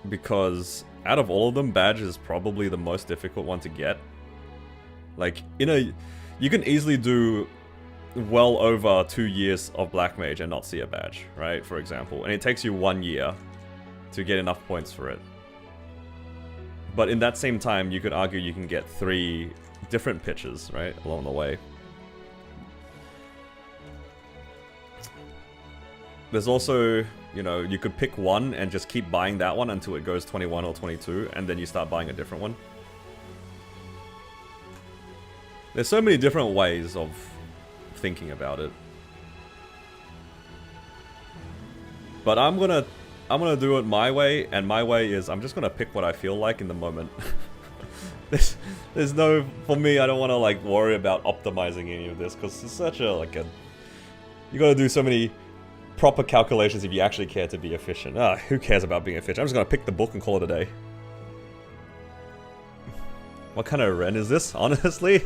Because out of all of them, badge is probably the most difficult one to get. Like, you can easily do well over 2 years of Black Mage and not see a badge, right? For example. And it takes you 1 year to get enough points for it. But in that same time, you could argue you can get 3 different pitches, right, along the way. There's also, you know, you could pick one and just keep buying that one until it goes 21 or 22, and then you start buying a different one. There's so many different ways of thinking about it. But I'm gonna do it my way, and my way is I'm just gonna pick what I feel like in the moment. There's no, for me, I don't want to like worry about optimizing any of this because it's such a you gotta do so many proper calculations if you actually care to be efficient. Who cares about being efficient? I'm just gonna pick the book and call it a day. What kind of Ren is this? Honestly,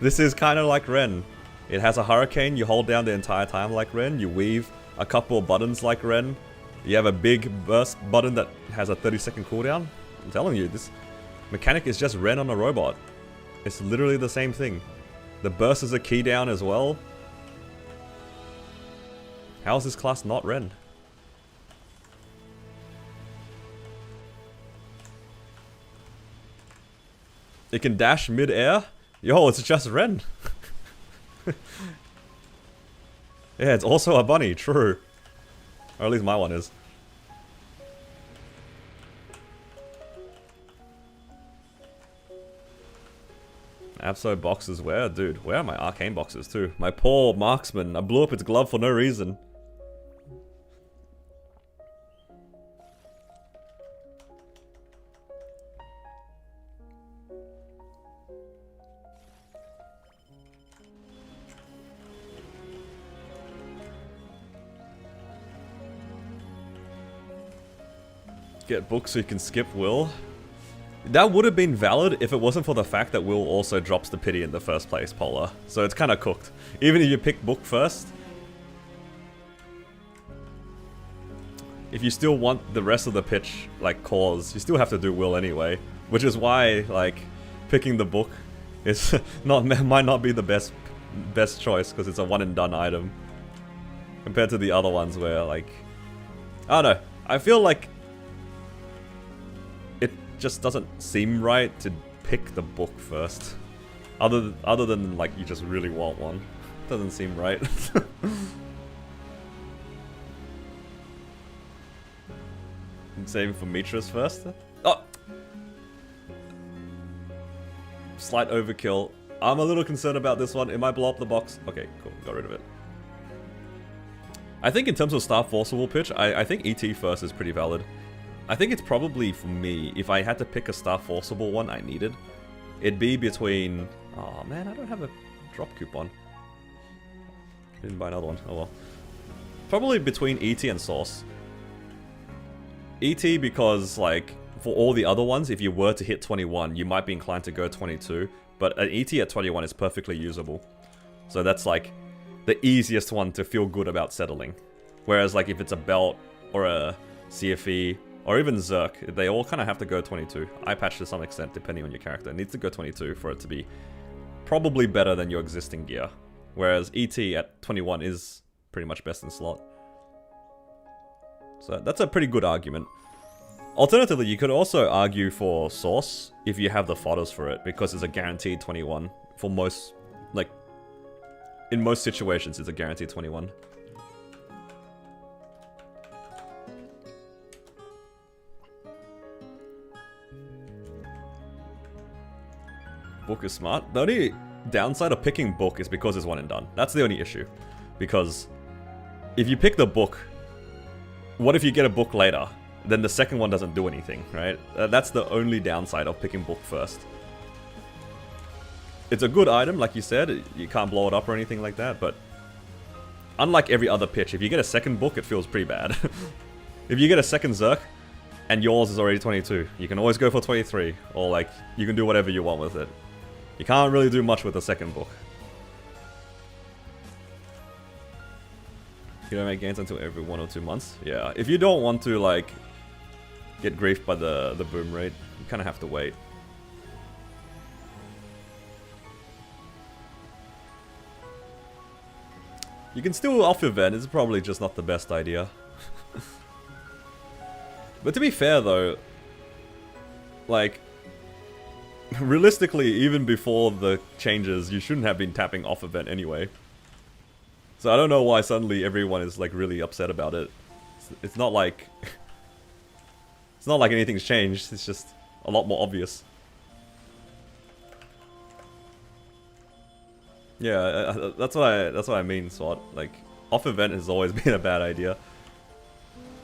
this is kind of like Ren. It has a hurricane, you hold down the entire time like Ren, you weave a couple of buttons like Ren. You have a big burst button that has a 30-second cooldown. I'm telling you, this mechanic is just Ren on a robot. It's literally the same thing. The burst is a key down as well. How is this class not Ren? It can dash mid-air? Yo, it's just Ren. Yeah, it's also a bunny, true. Or at least my one is. Abso boxes where? Dude, where are my arcane boxes too? My poor marksman. I blew up its glove for no reason. Get books so you can skip Will. That would have been valid if it wasn't for the fact that Will also drops the pity in the first place, Polar. So it's kind of cooked. Even if you pick book first, if you still want the rest of the pitch, like, cause, you still have to do Will anyway. Which is why, like, picking the book is might not be the best choice, because it's a one and done item. Compared to the other ones where, like, I don't know. I feel like it just doesn't seem right to pick the book first. Other than, like, you just really want one. Doesn't seem right. Saving for Mitras first. Oh! Slight overkill. I'm a little concerned about this one. It might blow up the box. Okay, cool. Got rid of it. I think in terms of Star Forceable pitch, I think ET first is pretty valid. I think it's probably, for me, if I had to pick a Star Forceable one I needed, it'd be between... Oh man, I don't have a drop coupon. Didn't buy another one. Oh well. Probably between ET and Source. ET because, like, for all the other ones, if you were to hit 21, you might be inclined to go 22, but an ET at 21 is perfectly usable. So that's like the easiest one to feel good about settling. Whereas like if it's a belt or a CFE or even Zerk, they all kind of have to go 22. Eye patch to some extent depending on your character. It needs to go 22 for it to be probably better than your existing gear. Whereas ET at 21 is pretty much best in slot. So that's a pretty good argument. Alternatively, you could also argue for Source if you have the fodders for it, because it's a guaranteed 21 for most, like, in most situations it's a guaranteed 21. Book is smart. The only downside of picking book is because it's one and done. That's the only issue. Because if you pick the book, what if you get a book later? Then the second one doesn't do anything, right? That's the only downside of picking book first. It's a good item, like you said. You can't blow it up or anything like that, but unlike every other pitch, if you get a second book, it feels pretty bad. If you get a second Zerk, and yours is already 22, you can always go for 23, or like, you can do whatever you want with it. You can't really do much with the second book. You don't make gains until every 1 or 2 months? Yeah, if you don't want to, like, get griefed by the boom rate, you kind of have to wait. You can still off event, it's probably just not the best idea. But to be fair though, like, realistically, even before the changes, you shouldn't have been tapping off event anyway. So I don't know why suddenly everyone is like really upset about it. It's not like it's not like anything's changed. It's just a lot more obvious. Yeah, that's what I mean, Swat. Like, off event has always been a bad idea.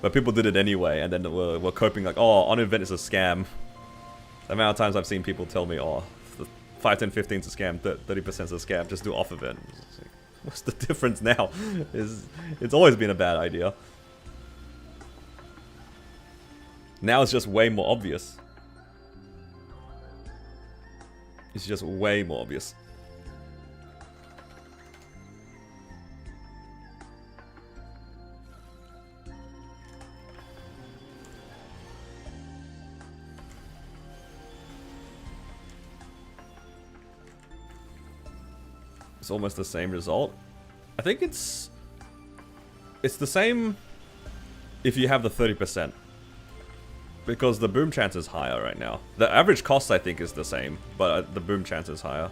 But people did it anyway, and then we're coping like, oh, on event is a scam. The amount of times I've seen people tell me, oh, 5, 10, 15 is a scam, 30% is a scam, just do off event. What's the difference now? It's always been a bad idea. Now it's just way more obvious. It's just way more obvious. It's almost the same result. I think it's the same if you have the 30%. Because the boom chance is higher right now. The average cost I think is the same, but the boom chance is higher.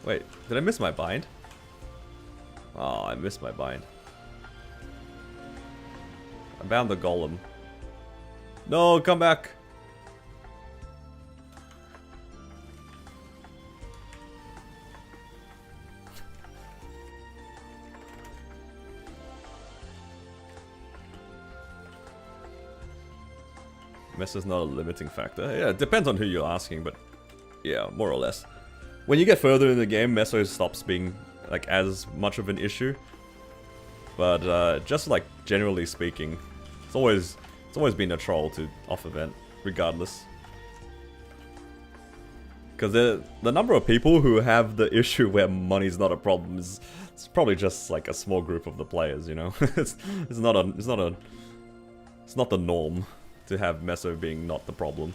Wait, did I miss my bind? Oh, I missed my bind. I bound the golem. No, come back! Mess is not a limiting factor. Yeah, it depends on who you're asking, but yeah, more or less. When you get further in the game, Meso stops being like as much of an issue. But just like generally speaking, it's always been a troll to off event, regardless. Because the number of people who have the issue where money's not a problem is it's probably just like a small group of the players, you know. it's not the norm to have Meso being not the problem.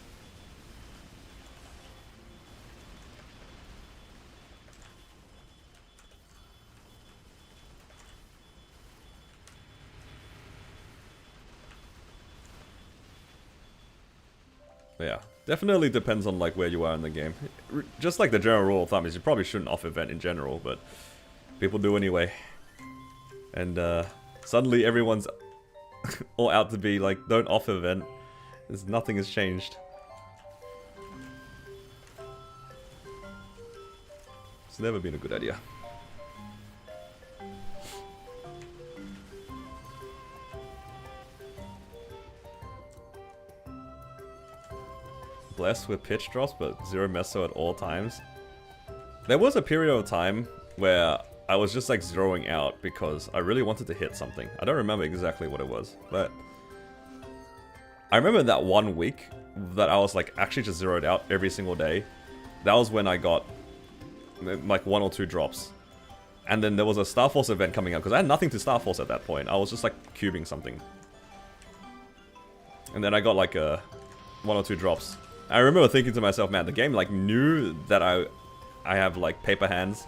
But yeah, definitely depends on like where you are in the game. Just like the general rule of thumb is you probably shouldn't off event in general, but people do anyway. And suddenly everyone's all out to be like, don't off event. Nothing has changed. It's never been a good idea. Blessed with pitch drops, but 0 meso at all times. There was a period of time where I was just like zeroing out because I really wanted to hit something. I don't remember exactly what it was, but I remember that 1 week that I was like actually just zeroed out every single day. That was when I got like 1 or 2 drops. And then there was a Star Force event coming up, because I had nothing to Star Force at that point. I was just like cubing something. And then I got like 1 or 2 drops. I remember thinking to myself, man, the game like knew that I have like paper hands.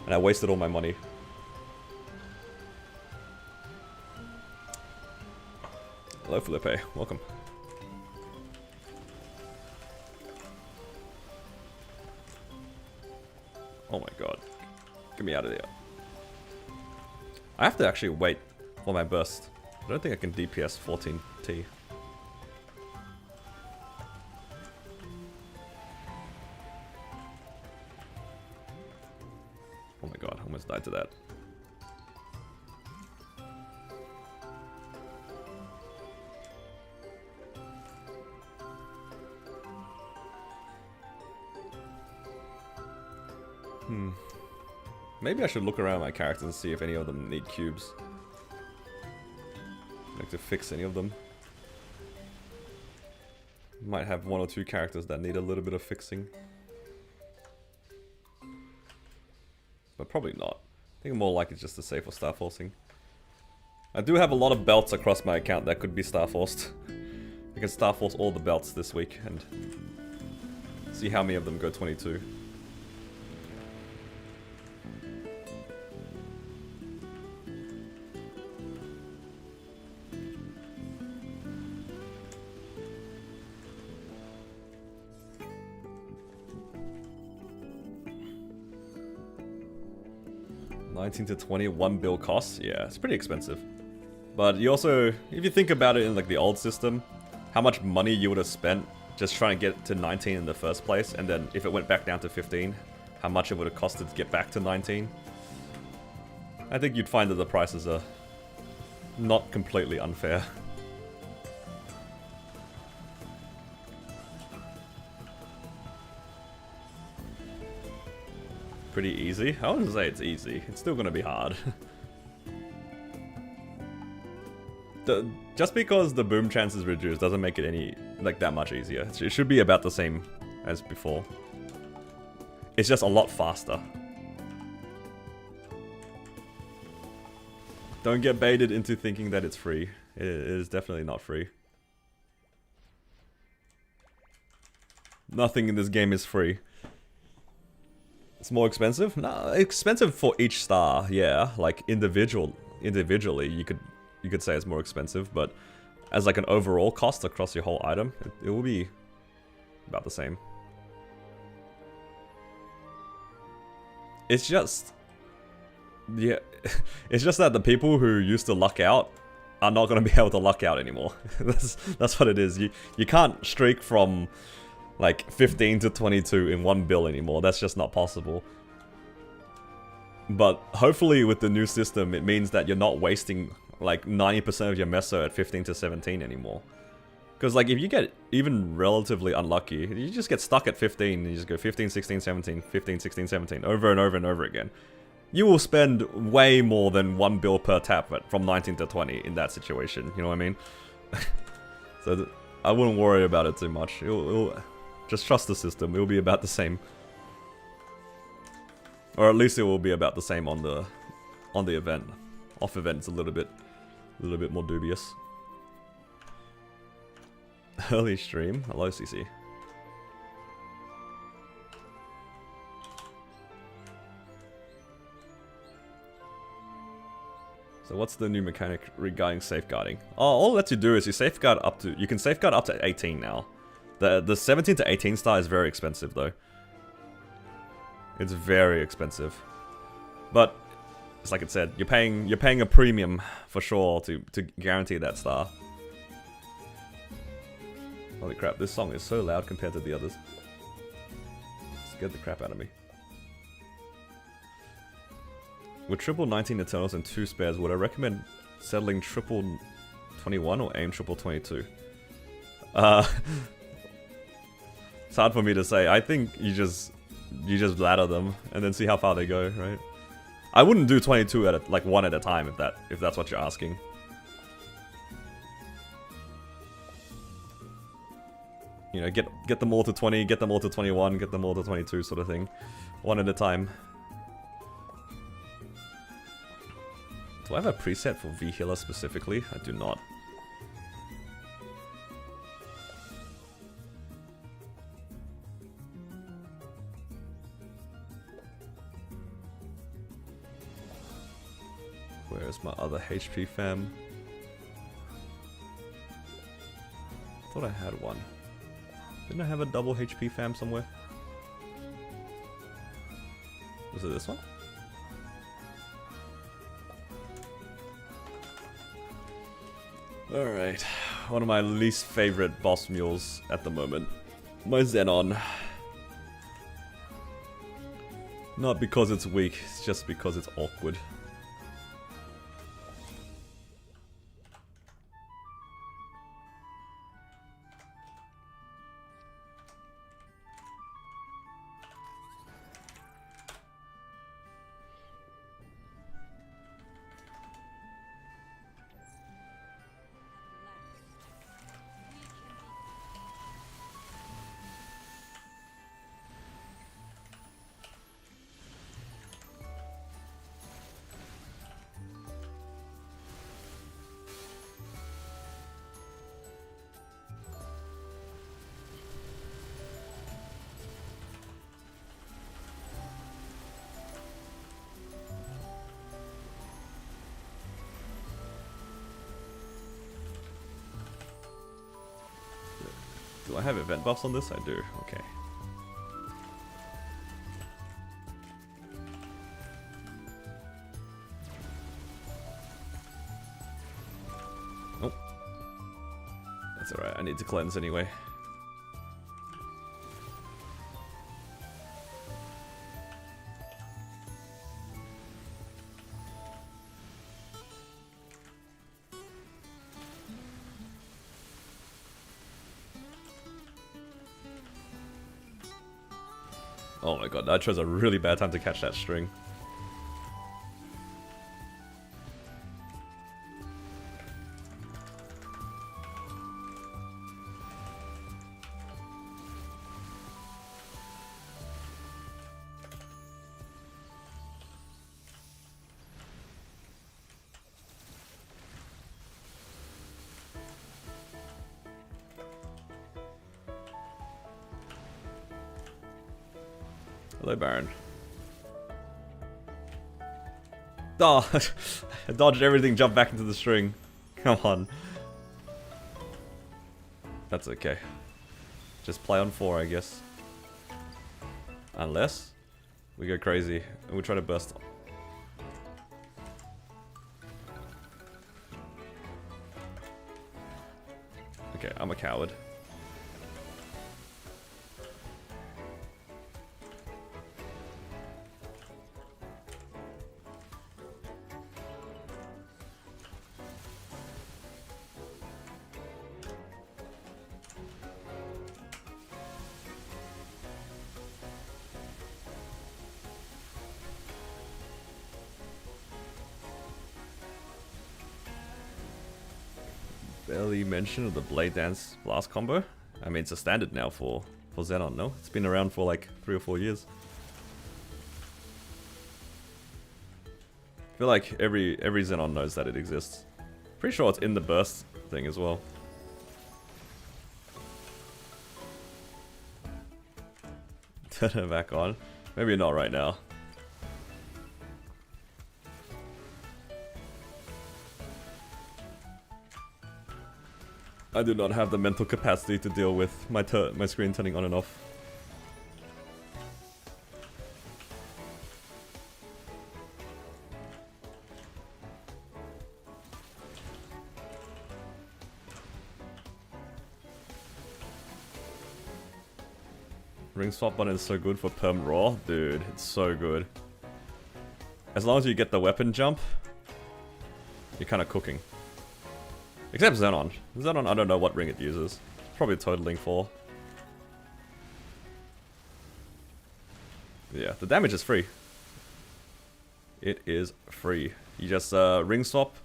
And I wasted all my money. Hello Felipe, welcome. Oh my god. Get me out of there. I have to actually wait for my burst. I don't think I can DPS 14T. Oh my god, I almost died to that. Maybe I should look around my characters and see if any of them need cubes. Like to fix any of them. Might have 1 or 2 characters that need a little bit of fixing. But probably not. I think I'm more likely just to save for Star Forcing. I do have a lot of belts across my account that could be Star Forced. I can Star Force all the belts this week and see how many of them go 22. $19 to $20, 1 bill costs. Yeah, it's pretty expensive. But you also, if you think about it in like the old system, how much money you would have spent just trying to get to 19 in the first place, and then if it went back down to 15, how much it would have costed to get back to 19. I think you'd find that the prices are not completely unfair. Pretty easy. I wouldn't say it's easy. It's still gonna be hard. Just because the boom chance is reduced doesn't make it any, like, that much easier. It should be about the same as before. It's just a lot faster. Don't get baited into thinking that it's free. It is definitely not free. Nothing in this game is free. It's more expensive? No, expensive for each star, yeah. Like individually, you could say it's more expensive, but as like an overall cost across your whole item, it will be about the same. It's just, yeah, it's just that the people who used to luck out are not going to be able to luck out anymore. That's what it is. You can't streak from like 15 to 22 in 1 bill anymore. That's just not possible. But hopefully with the new system, it means that you're not wasting like 90% of your meso at 15 to 17 anymore. Because like if you get even relatively unlucky, you just get stuck at 15 and you just go 15, 16, 17, 15, 16, 17 over and over and over again. You will spend way more than 1 bill per tap from 19 to 20 in that situation, you know what I mean? So I wouldn't worry about it too much. Just trust the system, it will be about the same. Or at least it will be about the same on the event. Off event's a little bit more dubious. Early stream. Hello, CC. So what's the new mechanic regarding safeguarding? Oh, all it lets you do is you can safeguard up to 18 now. The 17 to 18 star is very expensive though. It's very expensive. But it's like it said, you're paying a premium for sure to guarantee that star. Holy crap, this song is so loud compared to the others. Scared the crap out of me. With triple 19 Eternals and 2 spares, would I recommend settling triple 21 or aim triple 22? It's hard for me to say. I think you just ladder them and then see how far they go, right? I wouldn't do 22 at like one at a time if that's what you're asking. You know, get them all to 20, get them all to 21, get them all to 22 sort of thing. One at a time. Do I have a preset for V-Healer specifically? I do not. Where's my other HP fam? Thought I had one. Didn't I have a double HP fam somewhere? Was it this one? Alright, one of my least favorite boss mules at the moment. My Xenon. Not because it's weak, it's just because it's awkward. Do I have event buffs on this? I do. Okay. Oh. That's alright. I need to cleanse anyway. Oh my god, I chose a really bad time to catch that string. Hello, Baron. Oh, I dodged everything, jumped back into the string. Come on. That's okay. Just play on 4, I guess. Unless we go crazy and we try to burst. Okay, I'm a coward. Barely mention of the Blade Dance Blast combo. I mean, it's a standard now for Xenon, no? It's been around for like 3 or 4 years. I feel like every Xenon knows that it exists. Pretty sure it's in the burst thing as well. Turn it back on. Maybe not right now. I do not have the mental capacity to deal with my screen turning on and off. Ring swap button is so good for perm raw. Dude, it's so good. As long as you get the weapon jump, you're kind of cooking. Except Xenon. Xenon, I don't know what ring it uses. It's probably totaling 4. Yeah, the damage is free. It is free. You just ring swap,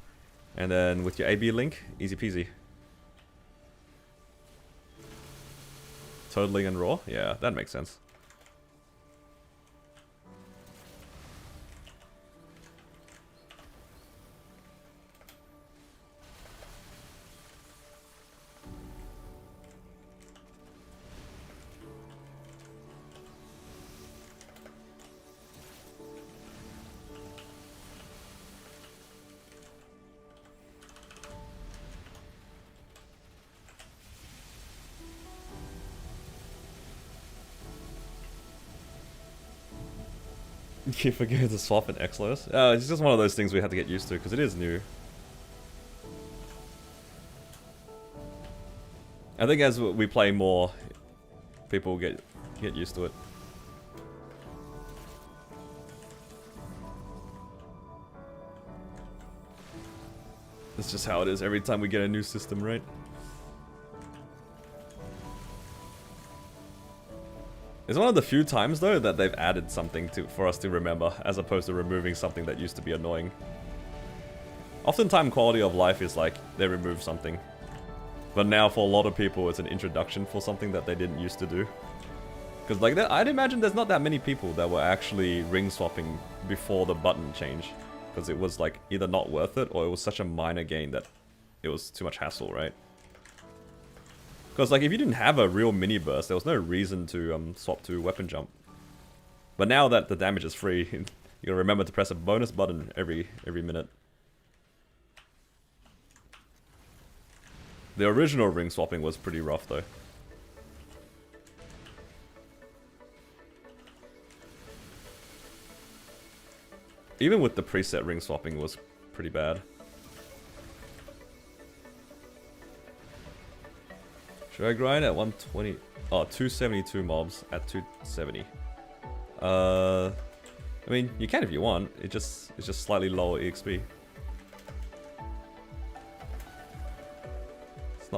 and then with your AB link, easy peasy. totaling and raw? Yeah, that makes sense. You forget to swap in X-Lotus? It's just one of those things we had to get used to, because it is new. I think as we play more, people get used to it. It's just how it is every time we get a new system, right? It's one of the few times, though, that they've added something for us to remember, as opposed to removing something that used to be annoying. Oftentimes, quality of life is like, they remove something. But now, for a lot of people, it's an introduction for something that they didn't used to do. Because, like, I'd imagine there's not that many people that were actually ring swapping before the button change. Because it was, like, either not worth it, or it was such a minor gain that it was too much hassle, right? Because, like, if you didn't have a real mini burst, there was no reason to swap to weapon jump. But now that the damage is free, you gotta remember to press a bonus button every minute. The original ring swapping was pretty rough, though. Even with the preset ring swapping was pretty bad. Should I grind at 120? Oh, 272 mobs at 270. I mean, you can if you want. It's just slightly lower EXP.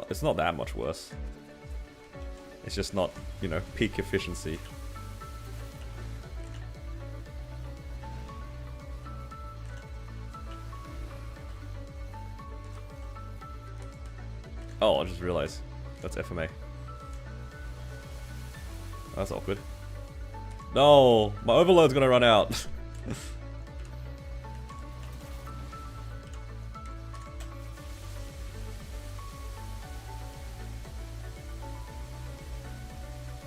It's not that much worse. It's just not, you know, peak efficiency. Oh, I just realized. That's FMA. That's awkward. No! My overload's gonna run out.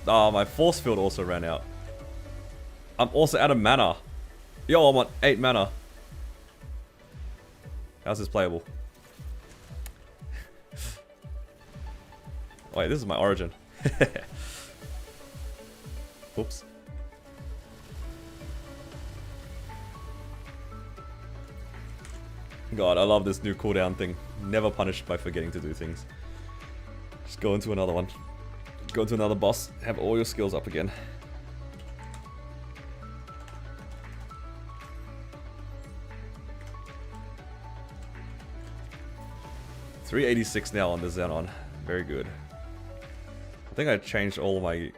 Oh, my force field also ran out. I'm also out of mana. Yo, I'm on 8 mana. How's this playable? Wait, this is my origin. Oops. God, I love this new cooldown thing. Never punished by forgetting to do things. Just go into another one. Go into another boss. Have all your skills up again. $386 now on the Xenon. Very good. I think I changed all my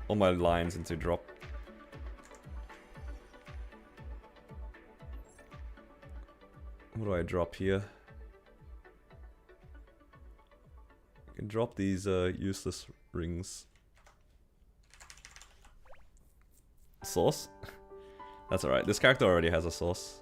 lines into drop. What do I drop here? I can drop these useless rings. Sauce? That's alright. This character already has a sauce.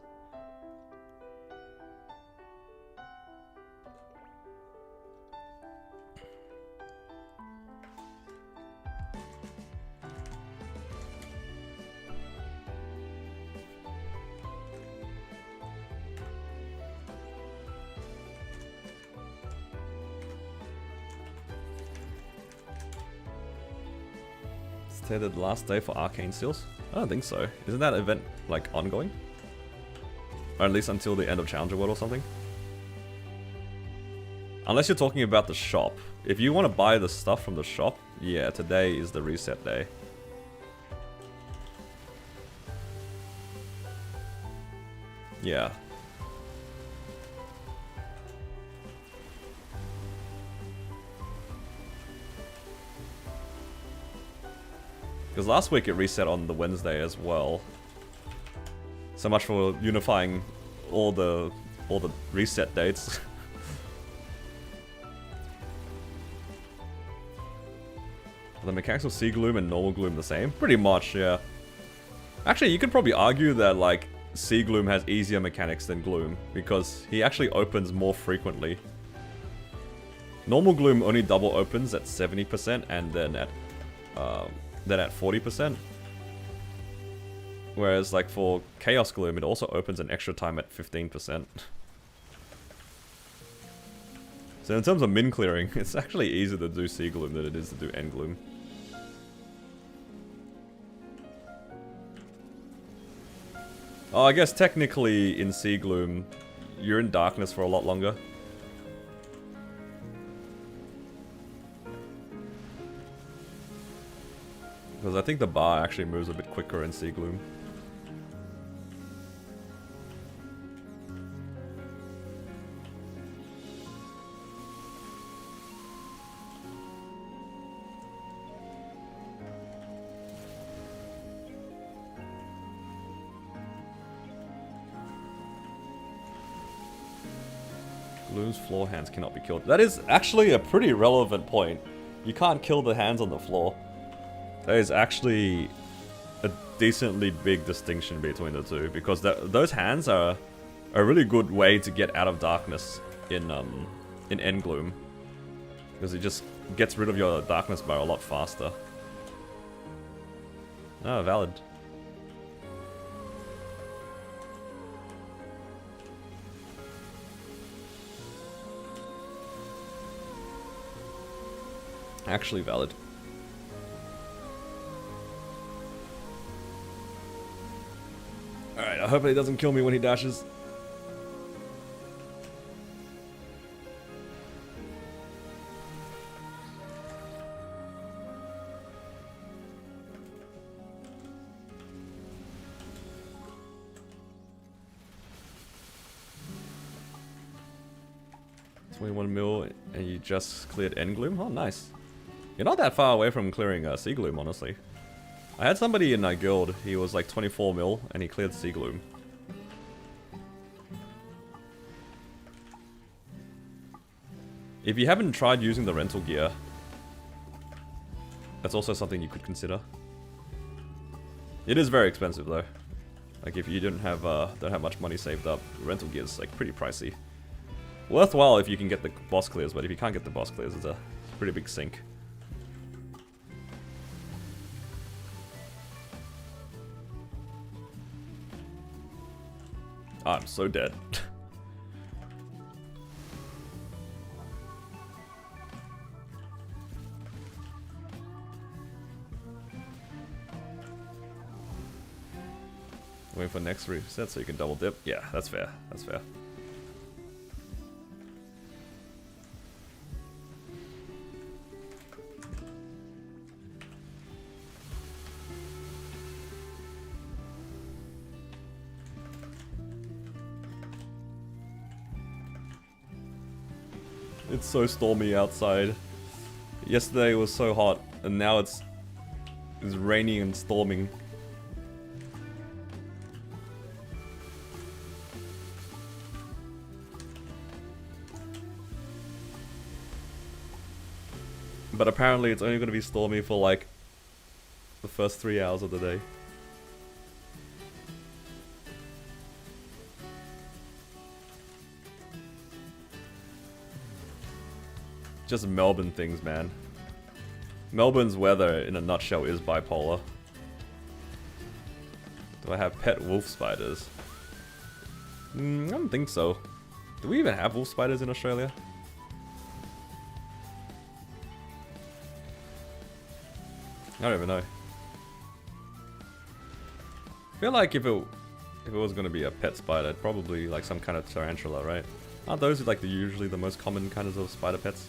The last day for arcane seals? I don't think so. Isn't that event like ongoing? Or at least until the end of Challenger World or something? Unless you're talking about the shop. If you want to buy the stuff from the shop, yeah, today is the reset day. Yeah. Because last week it reset on the Wednesday as well. So much for unifying all the reset dates. Are the mechanics of Sea Gloom and normal Gloom the same? Pretty much, yeah. Actually, you could probably argue that, like, Sea Gloom has easier mechanics than Gloom, because he actually opens more frequently. Normal Gloom only double opens at 70% and then at 40%. Whereas, like, for Chaos Gloom, it also opens an extra time at 15%. So in terms of min clearing, it's actually easier to do Sea Gloom than it is to do End Gloom. Oh, I guess technically in Sea Gloom, you're in darkness for a lot longer. Because I think the bar actually moves a bit quicker in Sea Gloom. Gloom's floor hands cannot be killed. That is actually a pretty relevant point. You can't kill the hands on the floor. That is actually a decently big distinction between the two, because those hands are a really good way to get out of darkness in End Gloom, because it just gets rid of your darkness bar a lot faster. Ah, valid. Actually valid. Alright, I hope he doesn't kill me when he dashes. $21 mil and you just cleared End Gloom? Oh, nice. You're not that far away from clearing Sea Gloom, honestly. I had somebody in my guild, he was like 24 mil, and he cleared Sea Gloom. If you haven't tried using the rental gear, that's also something you could consider. It is very expensive though. Like if you don't have much money saved up, rental gear is like pretty pricey. Worthwhile if you can get the boss clears, but if you can't get the boss clears, it's a pretty big sink. I'm so dead. Waiting for next reset so you can double dip. Yeah, that's fair. That's fair. It's so stormy outside. Yesterday it was so hot, and now it's raining and storming. But apparently it's only going to be stormy for like the first 3 hours of the day. Just Melbourne things, man. Melbourne's weather, in a nutshell, is bipolar. Do I have pet wolf spiders? I don't think so. Do we even have wolf spiders in Australia? I don't even know. I feel like if it was going to be a pet spider, it'd probably like some kind of tarantula, right? Aren't those like usually the most common kinds of spider pets?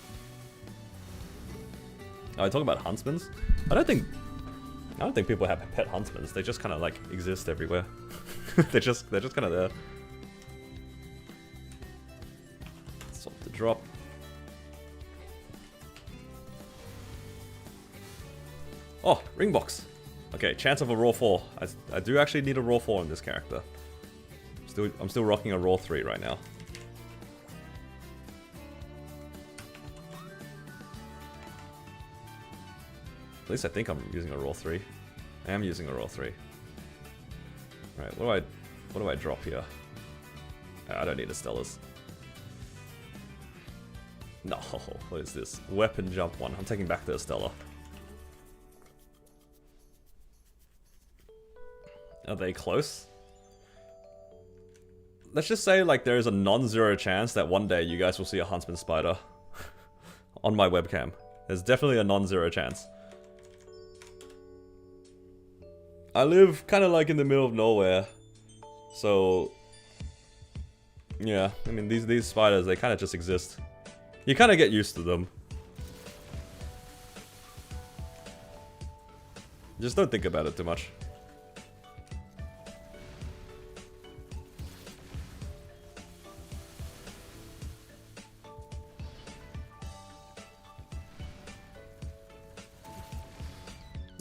Oh, I talk about huntsmans. I don't think people have pet huntsmans. They just kind of like exist everywhere. they're just kind of there. Stop the drop. Oh, ring box. Okay, chance of a raw 4. I do actually need a raw 4 in this character. I'm still rocking a raw 3 right now. At least I think I'm using a raw 3. I am using a raw 3. Alright, what do I drop here? I don't need a Stellas. No, what is this? Weapon jump 1. I'm taking back the Estella. Are they close? Let's just say, like, there is a non-zero chance that one day you guys will see a Huntsman Spider on my webcam. There's definitely a non-zero chance. I live kind of like in the middle of nowhere, so yeah. I mean, these spiders, they kind of just exist. You kind of get used to them. Just don't think about it too much.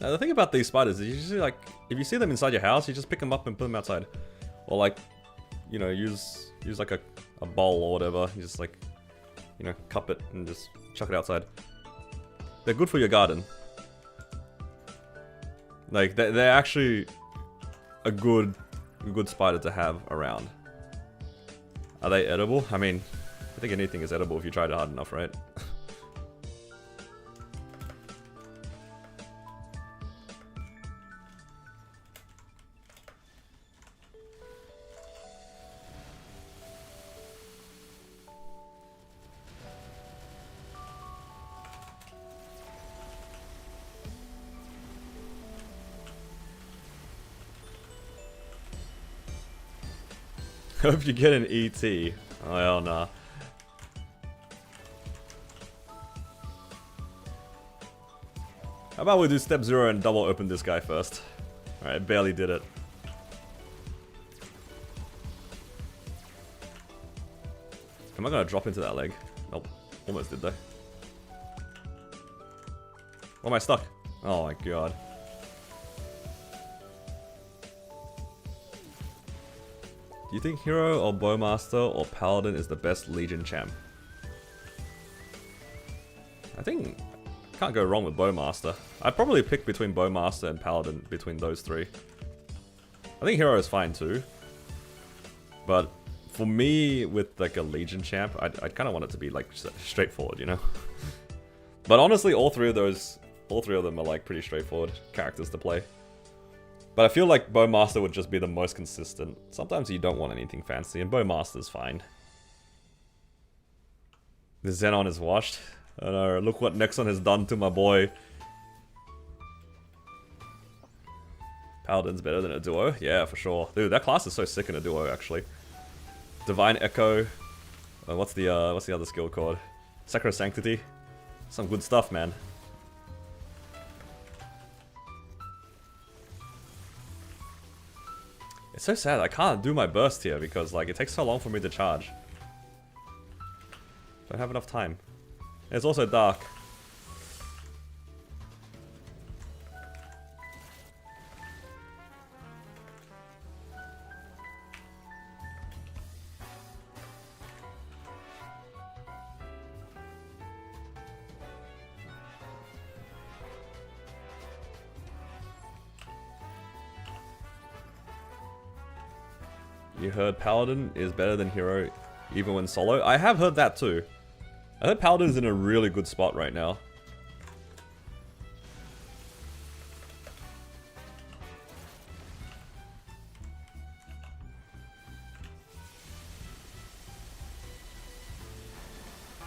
Now, the thing about these spiders is you just, like, if you see them inside your house, you just pick them up and put them outside. Or, like, you know, use like a bowl or whatever. You just, like, you know, cup it and just chuck it outside. They're good for your garden. Like, they're actually a good spider to have around. Are they edible? I mean, I think anything is edible if you try it hard enough, right? Hope you get an ET. Oh, hell nah. How about we do step 0 and double open this guy first? Alright, barely did it. Am I gonna drop into that leg? Nope. Almost did though. Why am I stuck? Oh my god. Do you think Hero or Bowmaster or Paladin is the best Legion champ? I think can't go wrong with Bowmaster. I'd probably pick between Bowmaster and Paladin between those three. I think Hero is fine too. But for me, with like a Legion champ, I'd kind of want it to be like straightforward, you know? But honestly, all three of them are like pretty straightforward characters to play. But I feel like Bowmaster would just be the most consistent. Sometimes you don't want anything fancy, and Bowmaster's fine. The Xenon is washed. Oh no, look what Nexon has done to my boy. Paladin's better than a duo? Yeah, for sure. Dude, that class is so sick in a duo, actually. Divine Echo. What's the other skill called? Sacrosanctity. Some good stuff, man. It's so sad, I can't do my burst here because like it takes so long for me to charge. Don't have enough time. It's also dark. You heard Paladin is better than Hero even when solo? I have heard that too. I heard Paladin's in a really good spot right now.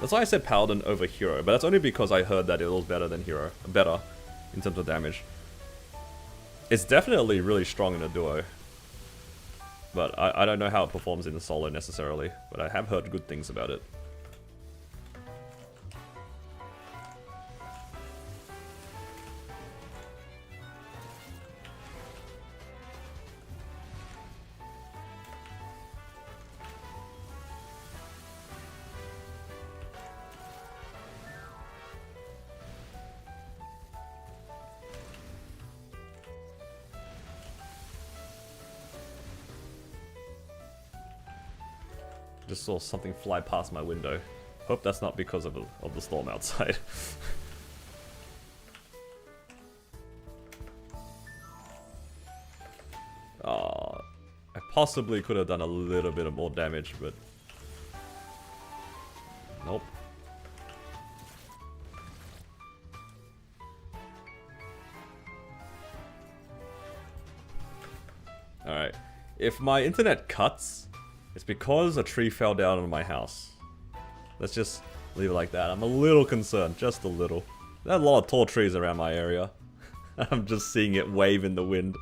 That's why I said Paladin over Hero, but that's only because I heard that it was better than Hero. Better in terms of damage. It's definitely really strong in a duo. But I don't know how it performs in the solo necessarily, but I have heard good things about it. Just saw something fly past my window. Hope that's not because of the storm outside. possibly could have done a little bit of more damage, but nope. Alright. If my internet cuts, it's because a tree fell down on my house. Let's just leave it like that. I'm a little concerned, just a little. There are a lot of tall trees around my area. I'm just seeing it wave in the wind.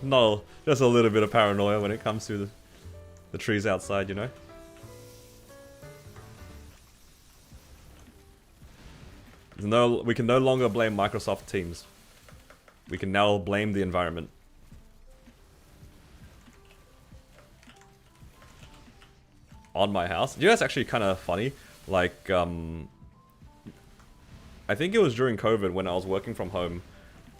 No, just a little bit of paranoia when it comes to the trees outside, you know? No, we can no longer blame Microsoft Teams. We can now blame the environment. On my house. You know, that's actually kind of funny. Like, I think it was during COVID when I was working from home.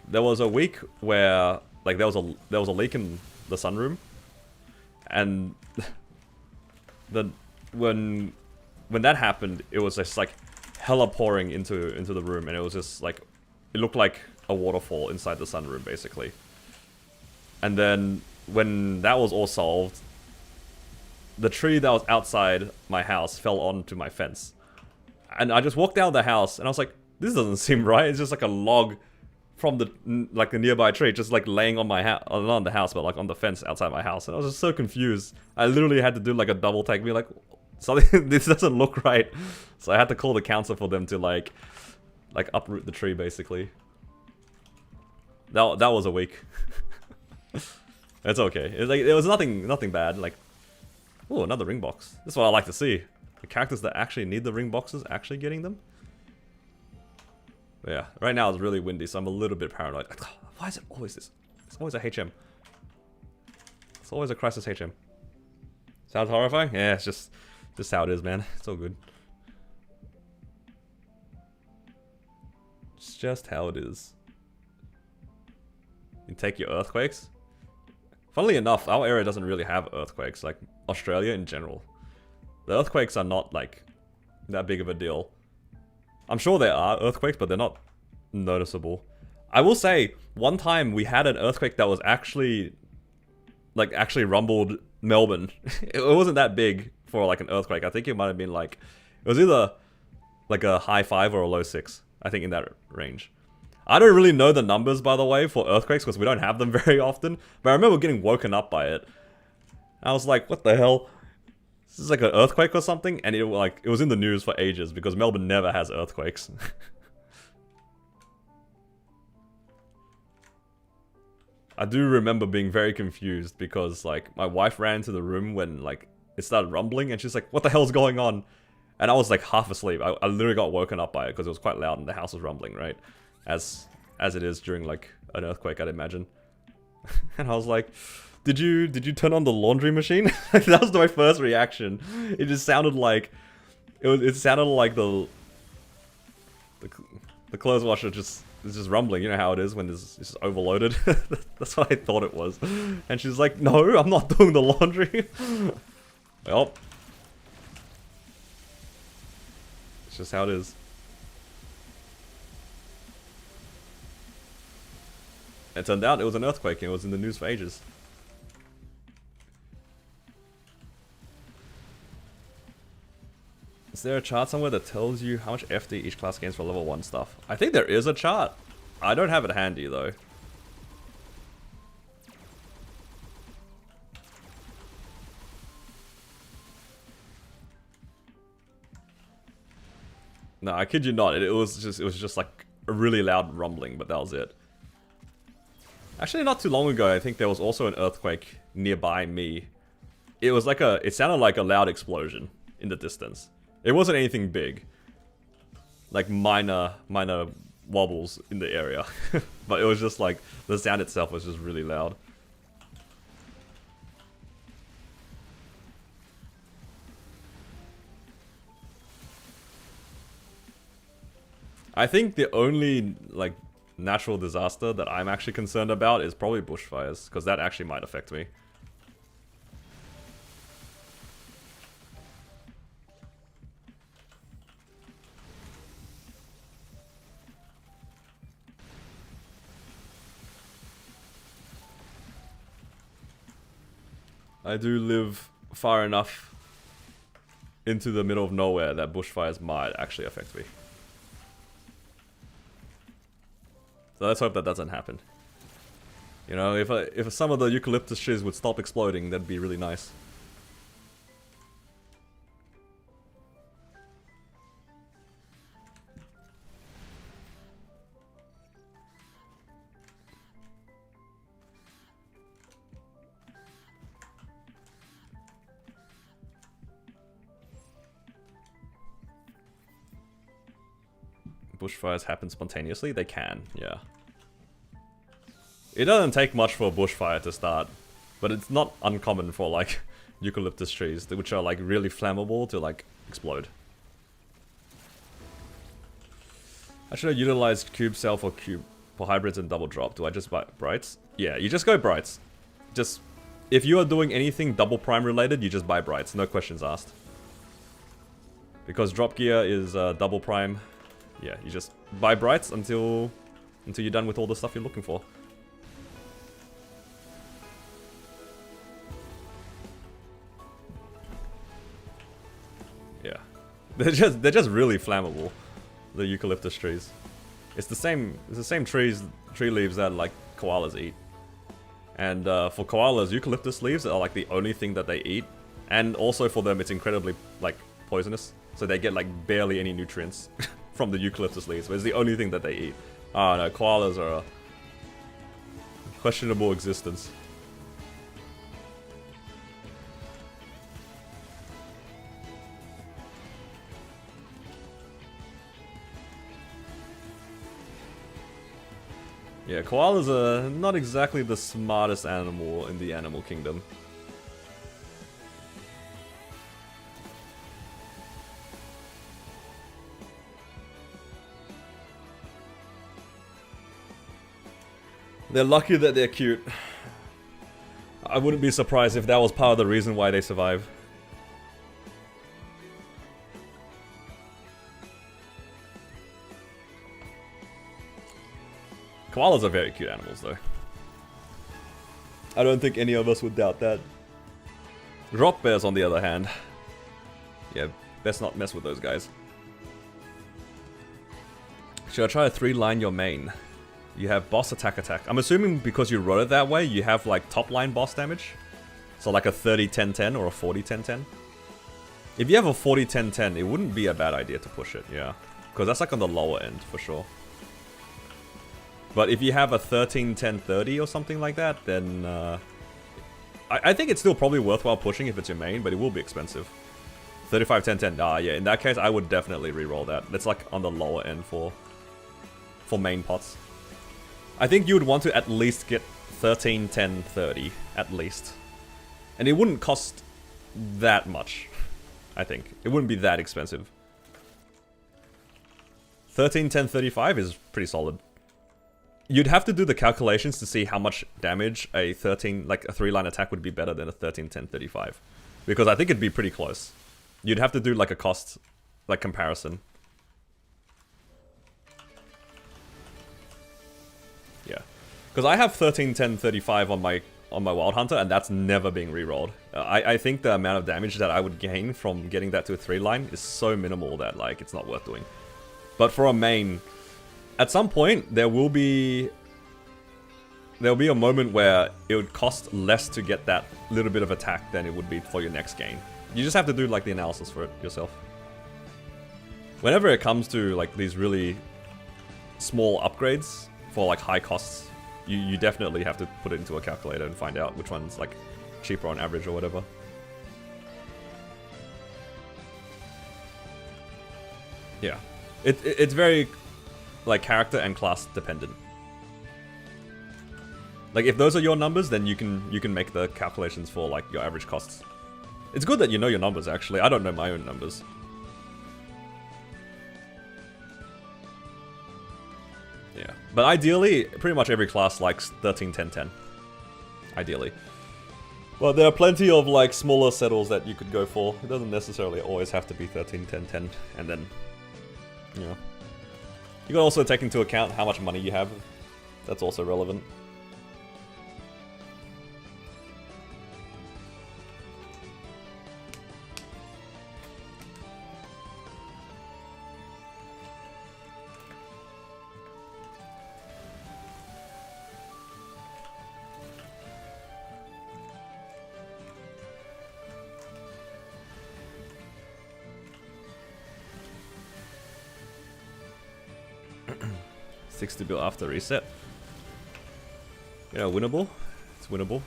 There was a week where, like, there was a leak in the sunroom, and when that happened, it was just like hella pouring into the room, and it was just like it looked like a waterfall inside the sunroom, basically. And then when that was all solved, the tree that was outside my house fell onto my fence. And I just walked down the house and I was like, this doesn't seem right. It's just like a log from the nearby tree, just like laying on my house, not on the house, but like on the fence outside my house. And I was just so confused. I literally had to do like a double take, be like, something, this doesn't look right. So I had to call the council for them to like uproot the tree, basically. That was a week. It's okay. It's like it was nothing bad. Like, oh, another ring box. That's what I like to see. The characters that actually need the ring boxes actually getting them. But yeah, right now it's really windy, so I'm a little bit paranoid. Why is it always this? It's always a HM. It's always a crisis HM. Sounds horrifying? Yeah, it's just how it is, man. It's all good. It's just how it is. You take your earthquakes. Funnily enough, our area doesn't really have earthquakes, like Australia in general. The earthquakes are not like that big of a deal. I'm sure there are earthquakes, but they're not noticeable. I will say, one time we had an earthquake that was actually rumbled Melbourne. It wasn't that big for like an earthquake. I think it might have been like, it was either like a high 5 or a low 6. I think in that range. I don't really know the numbers, by the way, for earthquakes because we don't have them very often. But I remember getting woken up by it. I was like, what the hell? This is like an earthquake or something? And it was in the news for ages because Melbourne never has earthquakes. I do remember being very confused because like my wife ran into the room when like it started rumbling and she's like, what the hell's going on? And I was like half asleep. I literally got woken up by it because it was quite loud and the house was rumbling, right? As it is during like an earthquake, I'd imagine. And I was like, did you turn on the laundry machine? That was my first reaction. It just sounded like it sounded like the clothes washer is just rumbling. You know how it is when it's just overloaded. That's what I thought it was. And she's like, no, I'm not doing the laundry. Well, it's just how it is. It turned out it was an earthquake and it was in the news for ages. Is there a chart somewhere that tells you how much FD each class gains for level 1 stuff? I think there is a chart. I don't have it handy though. No, I kid you not. It was just like a really loud rumbling, but that was it. Actually, not too long ago, I think there was also an earthquake nearby me. It was like it sounded like a loud explosion in the distance. It wasn't anything big. Like minor wobbles in the area. But it was just like, the sound itself was just really loud. I think the only, like, natural disaster that I'm actually concerned about is probably bushfires, because that actually might affect me. I do live far enough into the middle of nowhere that bushfires might actually affect me. So let's hope that doesn't happen. You know, if some of the eucalyptus trees would stop exploding, that'd be really nice. Bushfires happen spontaneously? They can, yeah. It doesn't take much for a bushfire to start, but it's not uncommon for like eucalyptus trees, which are like really flammable, to like explode. I should have utilized cube cell for hybrids and double drop. Do I just buy brights? Yeah, you just go brights. Just if you are doing anything double prime related, you just buy brights, no questions asked. Because drop gear is double prime. Yeah, you just buy brights until you're done with all the stuff you're looking for. Yeah, they're just really flammable, the eucalyptus trees. It's the same tree leaves that like koalas eat. And for koalas, eucalyptus leaves are like the only thing that they eat, and also for them it's incredibly like poisonous, so they get like barely any nutrients from the eucalyptus leaves, but it's the only thing that they eat. Oh no, koalas are a questionable existence. Yeah, koalas are not exactly the smartest animal in the animal kingdom. They're lucky that they're cute. I wouldn't be surprised if that was part of the reason why they survive. Koalas are very cute animals, though. I don't think any of us would doubt that. Drop bears, on the other hand. Yeah, best not mess with those guys. Should I try to 3-line your main? You have boss attack. I'm assuming because you wrote it that way, you have like top line boss damage. So like a 30-10-10 or a 40-10-10. If you have a 40-10-10, it wouldn't be a bad idea to push it, yeah. Because that's like on the lower end, for sure. But if you have a 13-10-30 or something like that, then I think it's still probably worthwhile pushing if it's your main, but it will be expensive. 35-10-10, yeah, in that case I would definitely reroll that. That's like on the lower end for main pots. I think you would want to at least get 13-10-30, at least. And it wouldn't cost that much, I think. It wouldn't be that expensive. 13-10-35 is pretty solid. You'd have to do the calculations to see how much damage a 3-line attack would be better than a 13-10-35. Because I think it'd be pretty close. You'd have to do like a cost comparison. Yeah. Because I have 13-10-35 on my Wild Hunter, and that's never being rerolled. I think the amount of damage that I would gain from getting that to a 3-line is so minimal that like it's not worth doing. But for a main, at some point there'll be a moment where it would cost less to get that little bit of attack than it would be for your next gain. You just have to do like the analysis for it yourself. Whenever it comes to like these really small upgrades for like high costs, you definitely have to put it into a calculator and find out which one's like cheaper on average or whatever. Yeah, it's very like character and class dependent. Like if those are your numbers, then you can make the calculations for like your average costs. It's good that you know your numbers actually. I don't know my own numbers. Yeah, but ideally, pretty much every class likes 13-10-10. Ideally. Well, there are plenty of like smaller settles that you could go for. It doesn't necessarily always have to be 13-10-10, and then, you know. You can also take into account how much money you have. That's also relevant. 60 bill after reset. You know, winnable. It's winnable.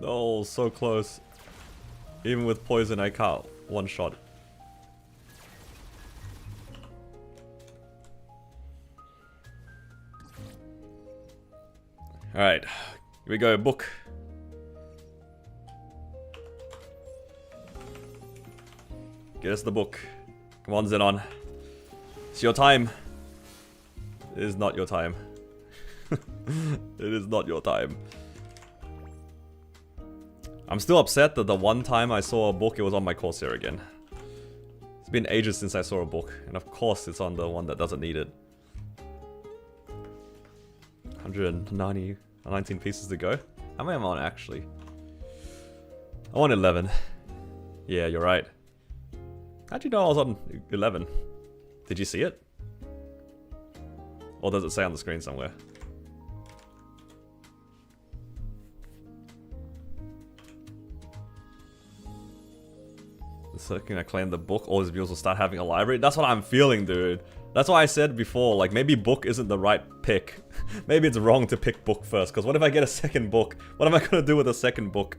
No, so close. Even with poison, I can't one shot. Alright, here we go, book. Get us the book. Come on, Xenon. It's your time. It is not your time. It is not your time. I'm still upset that the one time I saw a book, it was on my Corsair again. It's been ages since I saw a book, and of course it's on the one that doesn't need it. 119 pieces to go. How many am I on actually? I'm on 11. Yeah, you're right. How'd you know I was on 11? Did you see it? Or does it say on the screen somewhere? The second I claim the book, all these viewers will start having a library. That's what I'm feeling, dude. That's why I said before, like, maybe book isn't the right pick. Maybe it's wrong to pick book first, because what if I get a second book? What am I gonna do with a second book?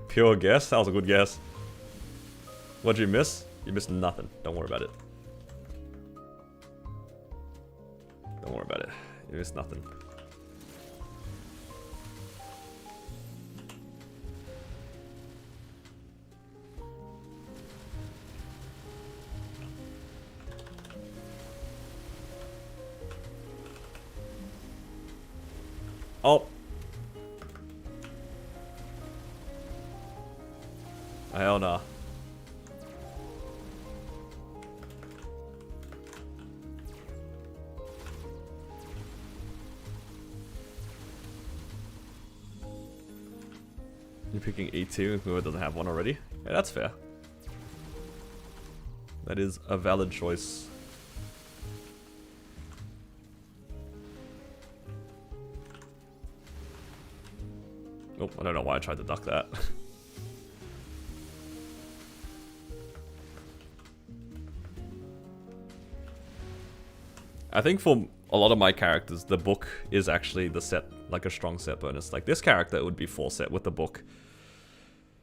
Pure guess? That was a good guess. What'd you miss? You missed nothing. Don't worry about it. Don't worry about it. You missed nothing. Oh. Hell nah. You're picking E2, whoever doesn't have one already. Yeah, that's fair. That is a valid choice. Oh, I don't know why I tried to duck that. I think for a lot of my characters, the book is actually the set, like a strong set bonus. Like this character, it would be 4 set with the book.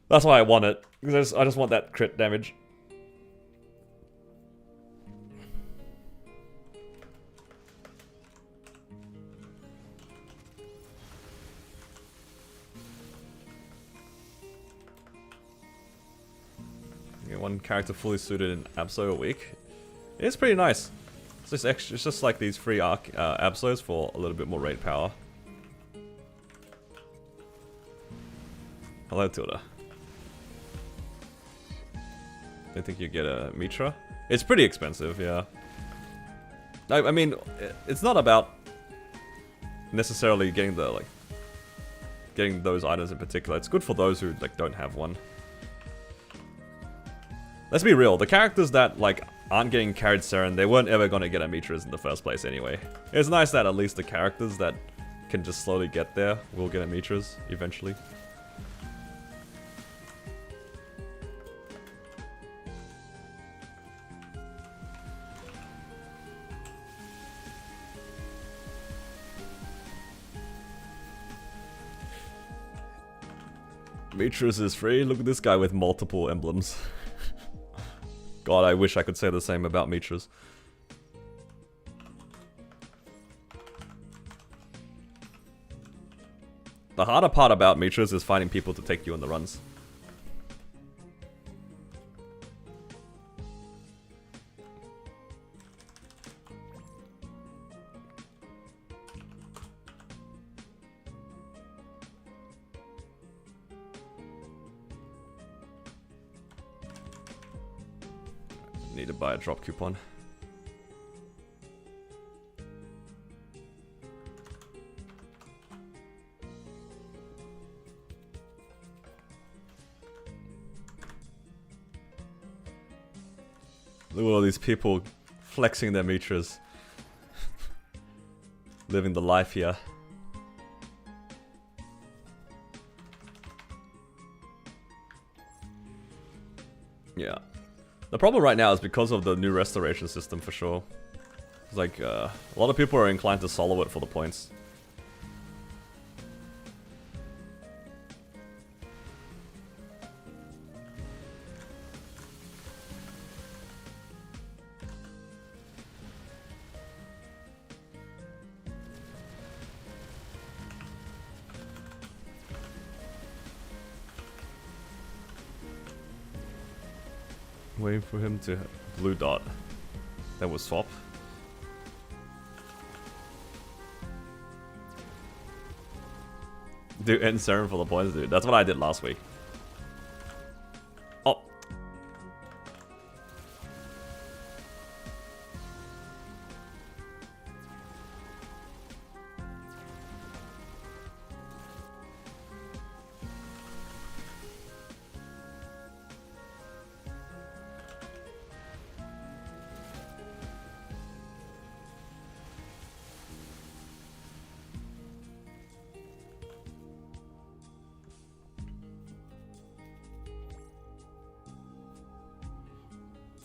That's why I want it, because I just want that crit damage. One character fully suited in Absol a week. It's pretty nice. It's just extra, it's just like these free arc Absols for a little bit more raid power. Hello, Tilda. Don't think you get a Mitra? It's pretty expensive, yeah. I mean, it's not about necessarily getting the getting those items in particular. It's good for those who don't have one. Let's be real, the characters that aren't getting carried Seren, they weren't ever gonna get Amitras in the first place anyway. It's nice that at least the characters that can just slowly get there will get Amitras eventually. Mitras is free, look at this guy with multiple emblems. God, I wish I could say the same about Mitras. The harder part about Mitras is finding people to take you on the runs. Need to buy a drop coupon. Look at all these people flexing their meters. Living the life here. Yeah. The problem right now is because of the new restoration system for sure. It's like, a lot of people are inclined to solo it for the points. Waiting for him to blue dot. Then we'll swap. Do end serum for the points, dude. That's what I did last week. Oh.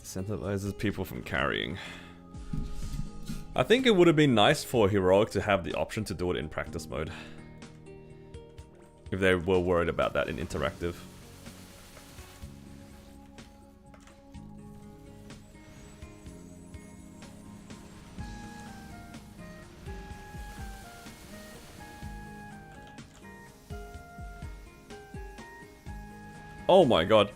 Incentivizes people from carrying. I think it would have been nice for Heroic to have the option to do it in practice mode. If they were worried about that in interactive. Oh my god.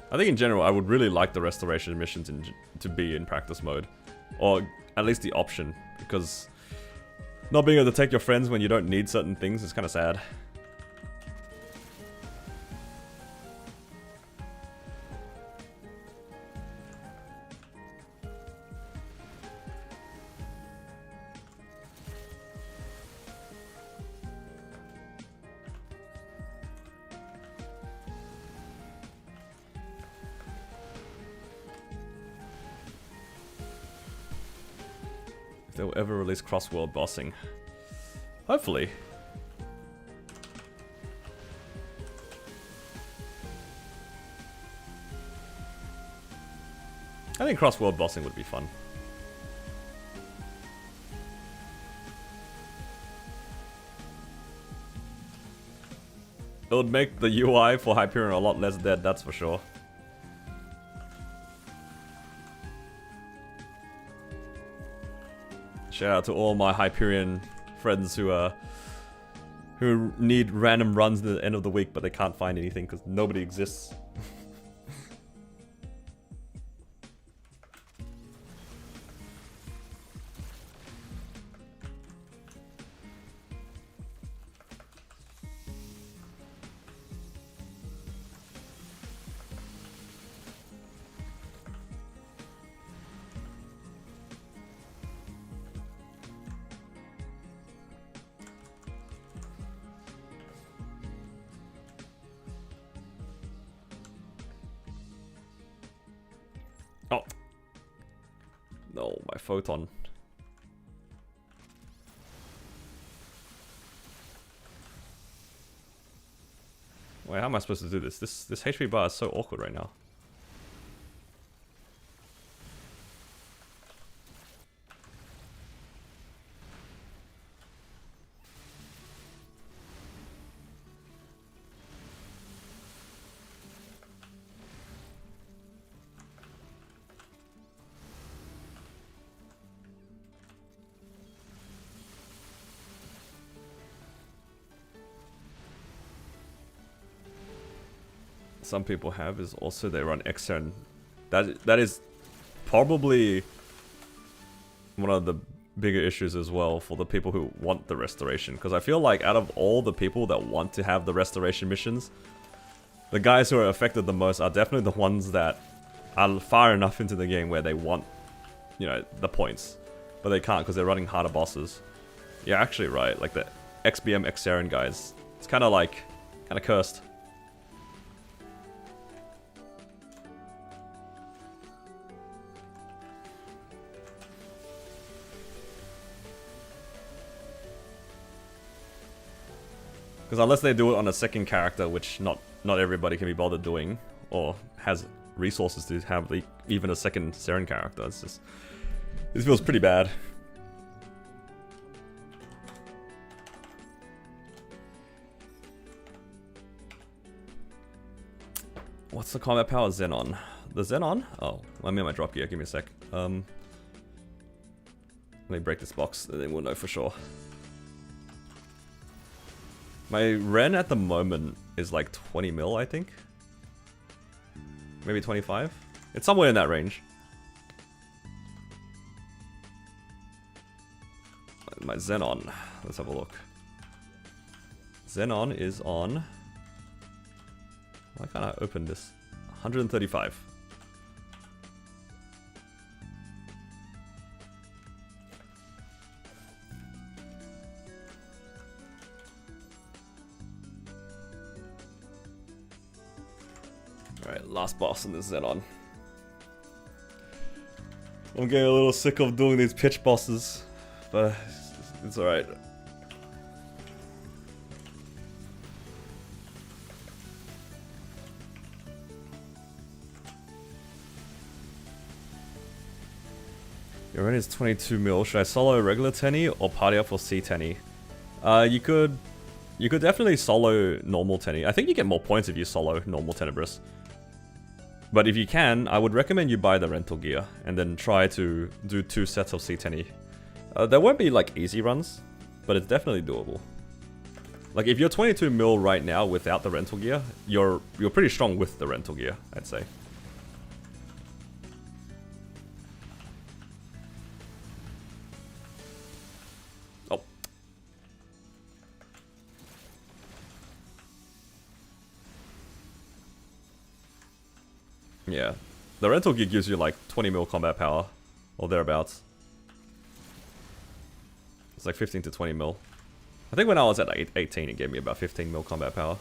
I think in general, I would really like the restoration missions to be in practice mode. Or at least the option, because not being able to take your friends when you don't need certain things is kind of sad. They'll ever release cross-world bossing. Hopefully. I think cross-world bossing would be fun. It would make the UI for Hyperion a lot less dead, that's for sure. Shout out to all my Hyperion friends who need random runs at the end of the week, but they can't find anything because nobody exists. Oh. No, my photon. Wait, how am I supposed to do this? This HP bar is so awkward right now. Some people have is also they run extern. That is probably one of the bigger issues as well for the people who want the restoration, because I feel like out of all the people that want to have the restoration missions, the guys who are affected the most are definitely the ones that are far enough into the game where they want, you know, the points, but they can't because they're running harder bosses. You're actually right, like the XBM Xaren guys. It's kind of cursed. Because unless they do it on a second character, which not everybody can be bothered doing, or has resources to have even a second Seren character, it's just... This feels pretty bad. What's the combat power? Xenon. The Xenon? Oh, I'm in my drop gear, give me a sec. Let me break this box, and then we'll know for sure. My Ren at the moment is like 20 mil, I think. Maybe 25? It's somewhere in that range. My Xenon. Let's have a look. Xenon is on... Why can't I open this? 135. Alright, last boss in this Xenon. I'm getting a little sick of doing these pitch bosses, but it's alright. Your run is 22 mil. Should I solo regular Tenny or party up for C Tenny? You could definitely solo normal Tenny. I think you get more points if you solo normal Tenebris. But if you can, I would recommend you buy the rental gear and then try to do 2 sets of C Tenny. There won't be like easy runs, but it's definitely doable. Like if you're 22 mil right now without the rental gear, you're pretty strong with the rental gear, I'd say. Oh. Yeah. The rental gear gives you like 20 mil combat power, or thereabouts. It's like 15 to 20 mil. I think when I was at 18, it gave me about 15 mil combat power.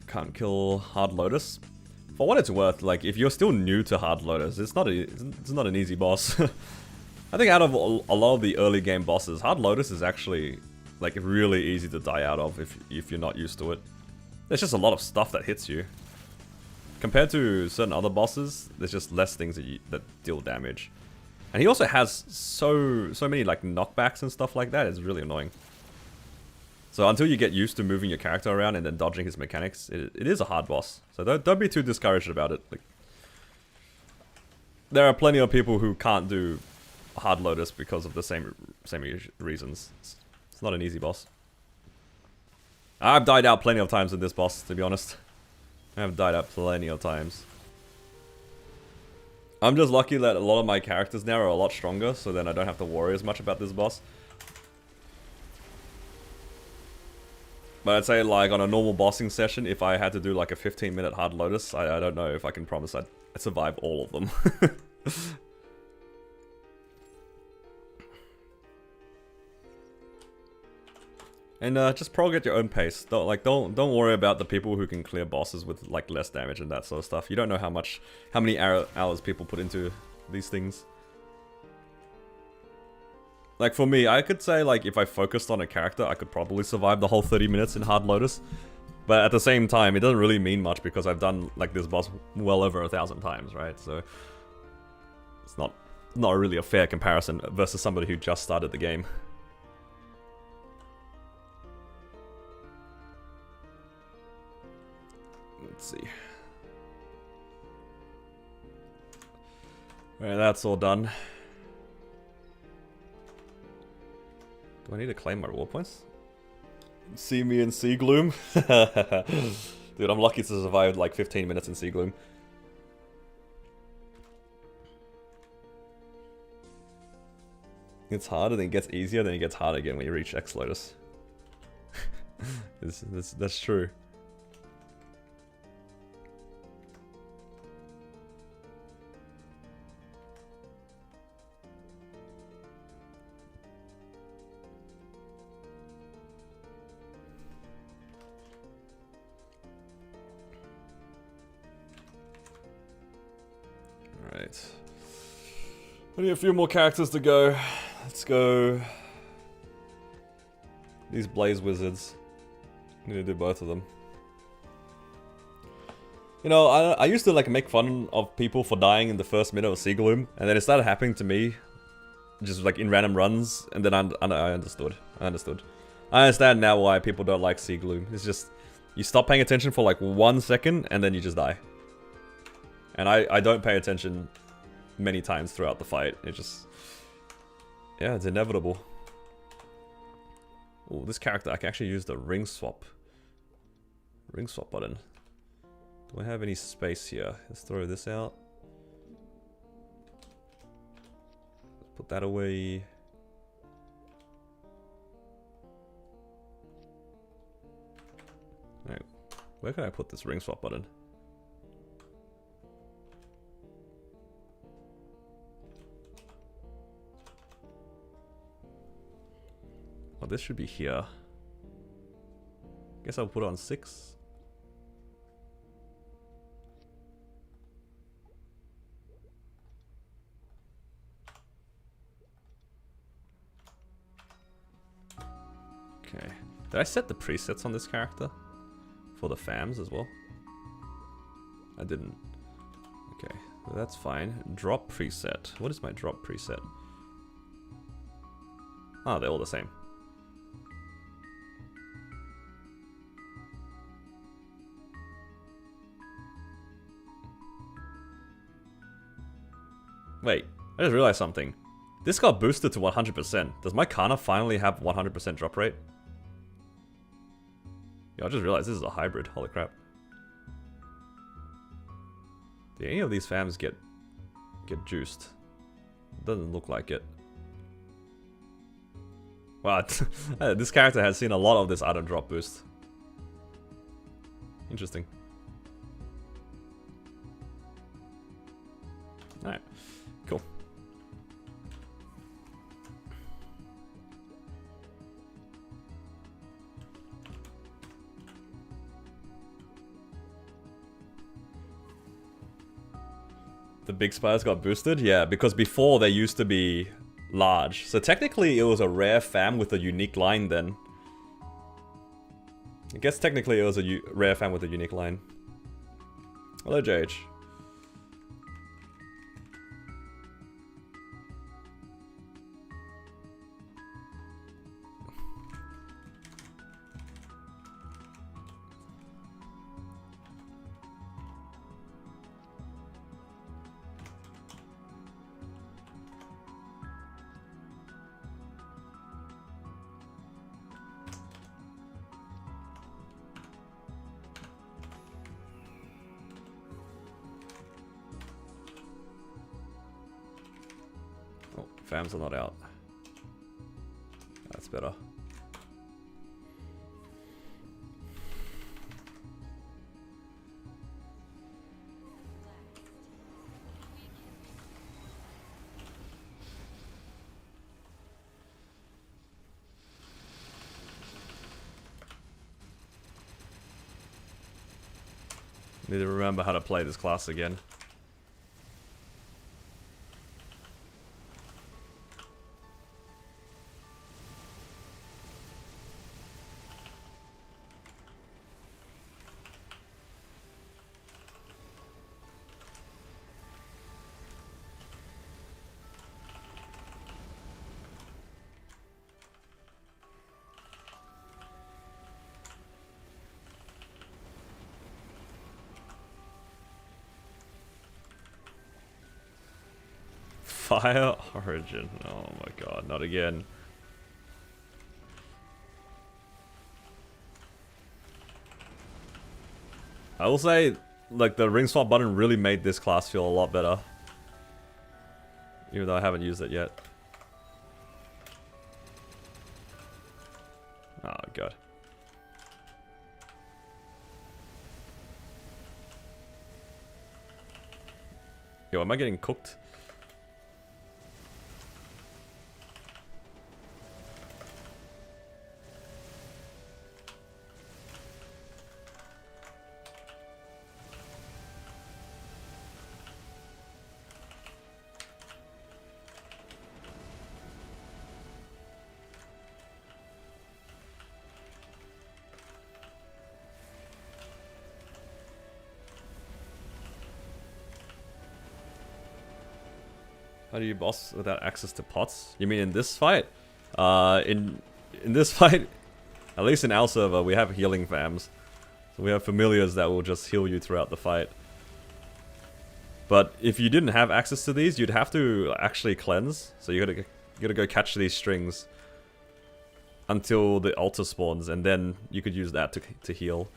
Can't kill Hard Lotus. For what it's worth, like if you're still new to Hard Lotus, it's not an easy boss. I think out of a lot of the early game bosses, Hard Lotus is actually like really easy to die out of if you're not used to it. There's just a lot of stuff that hits you. Compared to certain other bosses, there's just less things that deal damage. And he also has so many like knockbacks and stuff like that. It's really annoying. So until you get used to moving your character around and then dodging his mechanics, it is a hard boss. So don't be too discouraged about it. Like, there are plenty of people who can't do Hard Lotus because of the same reasons. It's not an easy boss. I've died out plenty of times with this boss, to be honest. I have died out plenty of times. I'm just lucky that a lot of my characters now are a lot stronger, so then I don't have to worry as much about this boss. But I'd say like on a normal bossing session, if I had to do like a 15-minute Hard Lotus, I don't know if I can promise I'd survive all of them. And just prog at your own pace. Don't worry about the people who can clear bosses with like less damage and that sort of stuff. You don't know how many hours people put into these things. Like for me, I could say like if I focused on a character, I could probably survive the whole 30 minutes in Hard Lotus. But at the same time, it doesn't really mean much because I've done like this boss well over 1,000 times, right? So it's not really a fair comparison versus somebody who just started the game. Let's see. Alright, that's all done. Do I need to claim my reward points? See me in Sea Gloom? Dude, I'm lucky to survive like 15 minutes in Sea Gloom. It's harder, then it gets easier, then it gets harder again when you reach X-Lotus. That's true. Alright. Only a few more characters to go. Let's go. These Blaze Wizards. I'm gonna do both of them. You know, I used to like make fun of people for dying in the first minute of Sea Gloom, and then it started happening to me, just like in random runs, and then I understood. I understand now why people don't like Sea Gloom. It's just, you stop paying attention for like 1 second, and then you just die. And I don't pay attention many times throughout the fight. It just... yeah, it's inevitable. Oh, this character, I can actually use the ring swap. Ring swap button. Do I have any space here? Let's throw this out. Put that away. Alright, where can I put this ring swap button? Oh, this should be here. Guess I'll put it on 6. Okay. Did I set the presets on this character? For the FAMs as well? I didn't. Okay, that's fine. Drop preset. What is my drop preset? Oh, they're all the same. Wait, I just realized something. This got boosted to 100%. Does my Kana finally have 100% drop rate? Yeah, I just realized this is a hybrid. Holy crap. Do any of these FAMs get juiced? Doesn't look like it. Wow, this character has seen a lot of this item drop boost. Interesting. Alright, cool. The big spiders got boosted? Yeah, because before they used to be large. So technically it was a rare fam with a unique line then. I guess technically it was a rare fam with a unique line. Hello, JH. Fams are not out. That's better. Need to remember how to play this class again. Fire Origin. Oh my god, not again. I will say, like, the ring swap button really made this class feel a lot better. Even though I haven't used it yet. Oh, God. Yo, am I getting cooked? How do you boss without access to pots? You mean in this fight? In this fight, at least in our server, we have healing fams. So we have familiars that will just heal you throughout the fight. But if you didn't have access to these, you'd have to actually cleanse. So you gotta go catch these strings until the altar spawns, and then you could use that to heal.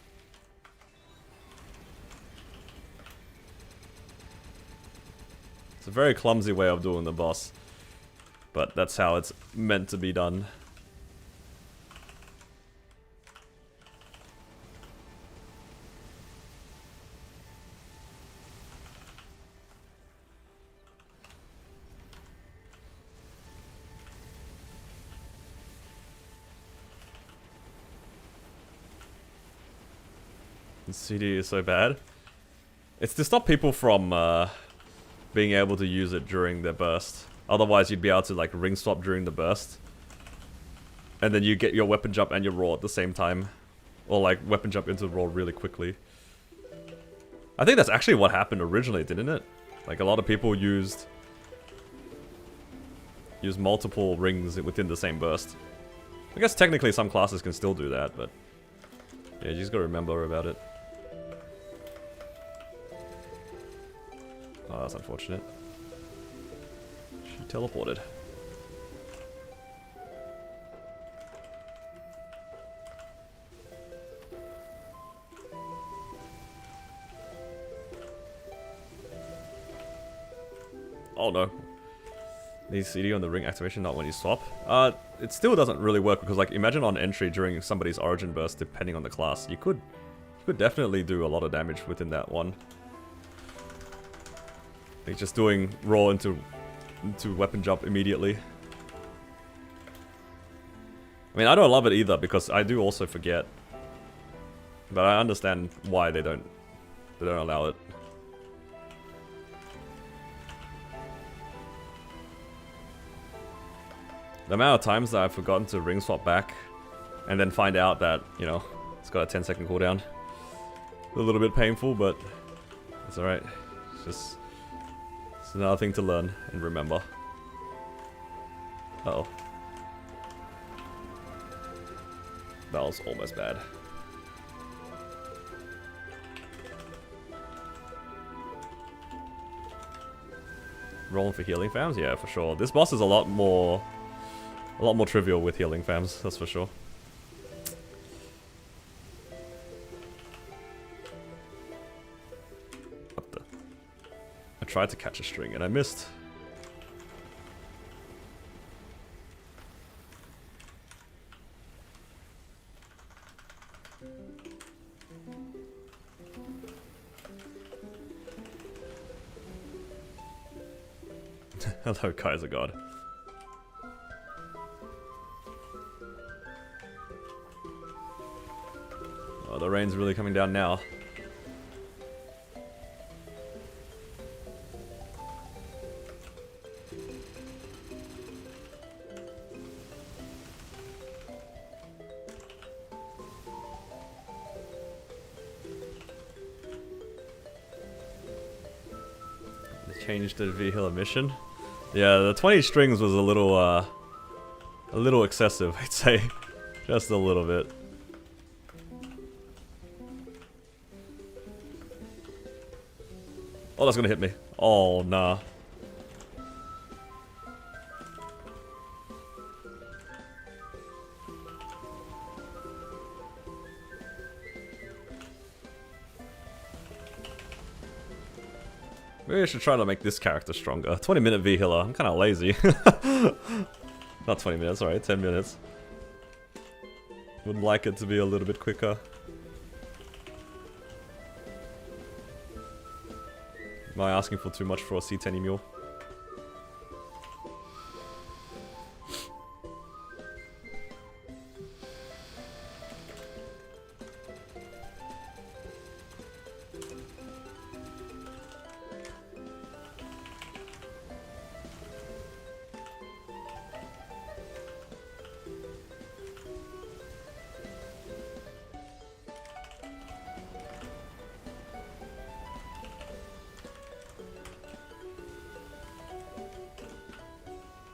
It's a very clumsy way of doing the boss, but that's how it's meant to be done. The CD is so bad. It's to stop people from being able to use it during their burst. Otherwise, you'd be able to like ring swap during the burst, and then you get your weapon jump and your raw at the same time, or like weapon jump into raw really quickly. I think that's actually what happened originally, didn't it? Like a lot of people used multiple rings within the same burst. I guess technically some classes can still do that, but yeah, you just gotta remember about it. Oh, that's unfortunate. She teleported. Oh no. Needs CD on the ring activation, not when you swap. It still doesn't really work because, like, imagine on entry during somebody's origin burst, depending on the class, you could definitely do a lot of damage within that one. Like just doing raw into weapon jump immediately. I mean, I don't love it either because I do also forget, but I understand why they don't allow it. The amount of times that I've forgotten to ring swap back and then find out that, you know, it's got a 10-second cooldown. A little bit painful, but it's alright. It's another thing to learn and remember. Uh-oh. That was almost bad. Rolling for healing fams? Yeah, for sure. This boss is a lot more trivial with healing fams, that's for sure. What the? I tried to catch a string and I missed. Hello, Kaiser God. Oh, the rain's really coming down now. Changed the vehicle mission. Yeah, the 20 strings was a little excessive, I'd say. Just a little bit. Oh, that's gonna hit me. Oh, nah. Maybe I should try to make this character stronger. 20-minute V healer. I'm kind of lazy. Not 20 minutes, sorry, 10 minutes. Would like it to be a little bit quicker. Am I asking for too much for a C10 mule?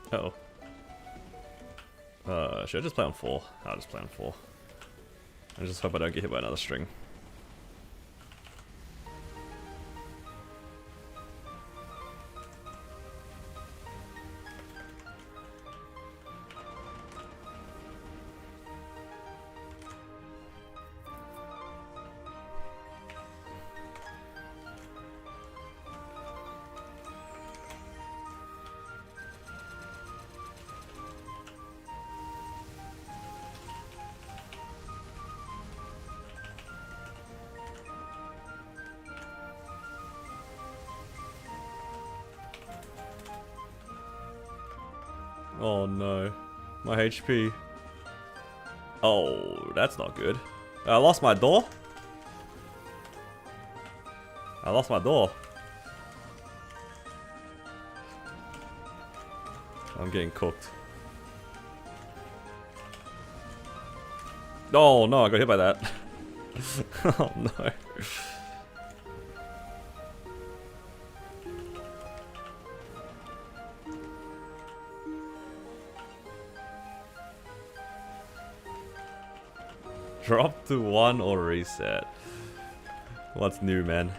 Uh-oh. Should I just play on 4? I'll just play on 4. I just hope I don't get hit by another string. Oh no, my HP. Oh, that's not good. I lost my door? I lost my door. I'm getting cooked. Oh no, I got hit by that. Oh no. Drop to 1 or reset. What's new, man?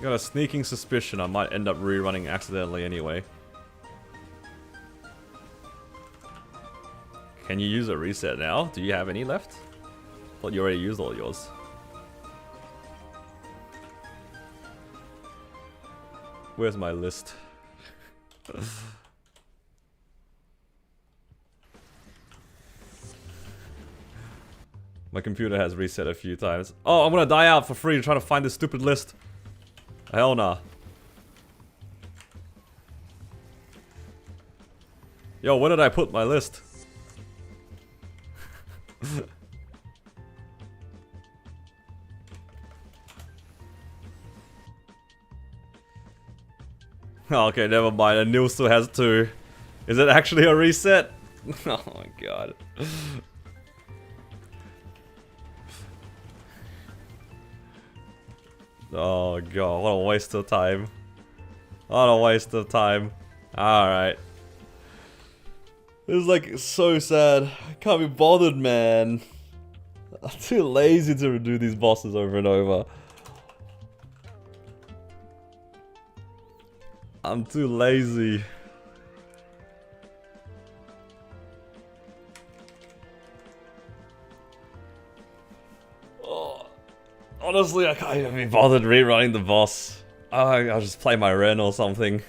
Got a sneaking suspicion I might end up rerunning accidentally anyway. Can you use a reset now? Do you have any left? Thought you already used all yours. Where's my list? My computer has reset a few times. Oh, I'm gonna die out for free trying to find this stupid list. Hell nah. Yo, where did I put my list? Oh, okay, never mind. And Neil still has 2. Is it actually a reset? Oh my god. Oh god, what a waste of time. What a waste of time. Alright. This is like so sad. I can't be bothered, man. I'm too lazy to do these bosses over and over. I'm too lazy. Oh, honestly, I can't even be bothered rerunning the boss. I'll just play my Ren or something.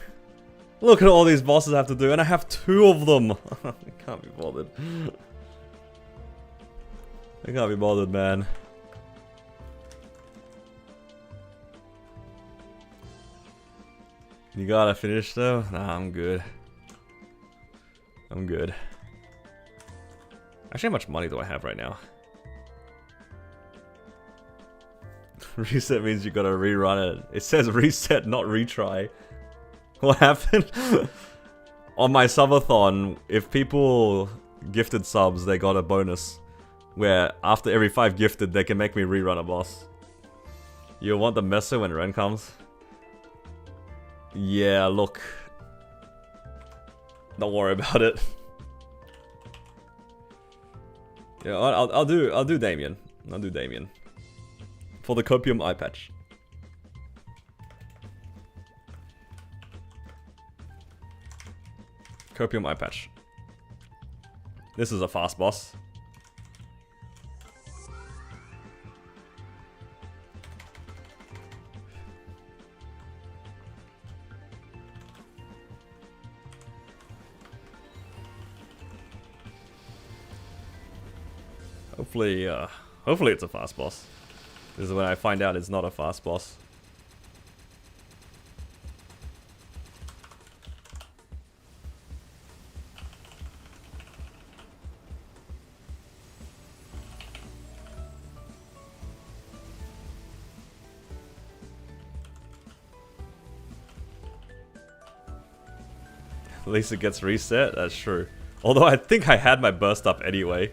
Look at all these bosses I have to do, and I have 2 of them. I can't be bothered. I can't be bothered, man. You gotta finish though? Nah, I'm good. I'm good. Actually, how much money do I have right now? Reset means you gotta rerun it. It says reset, not retry. What happened? On my subathon, if people gifted subs, they got a bonus. Where after every 5 gifted, they can make me rerun a boss. You want the messer when Ren comes? Yeah, look. Don't worry about it. Yeah, I'll do Damien. I'll do Damien. For the Copium eye patch. Copium eye patch. This is a fast boss. Hopefully it's a fast boss. This is when I find out it's not a fast boss. At least it gets reset, that's true. Although I think I had my burst up anyway.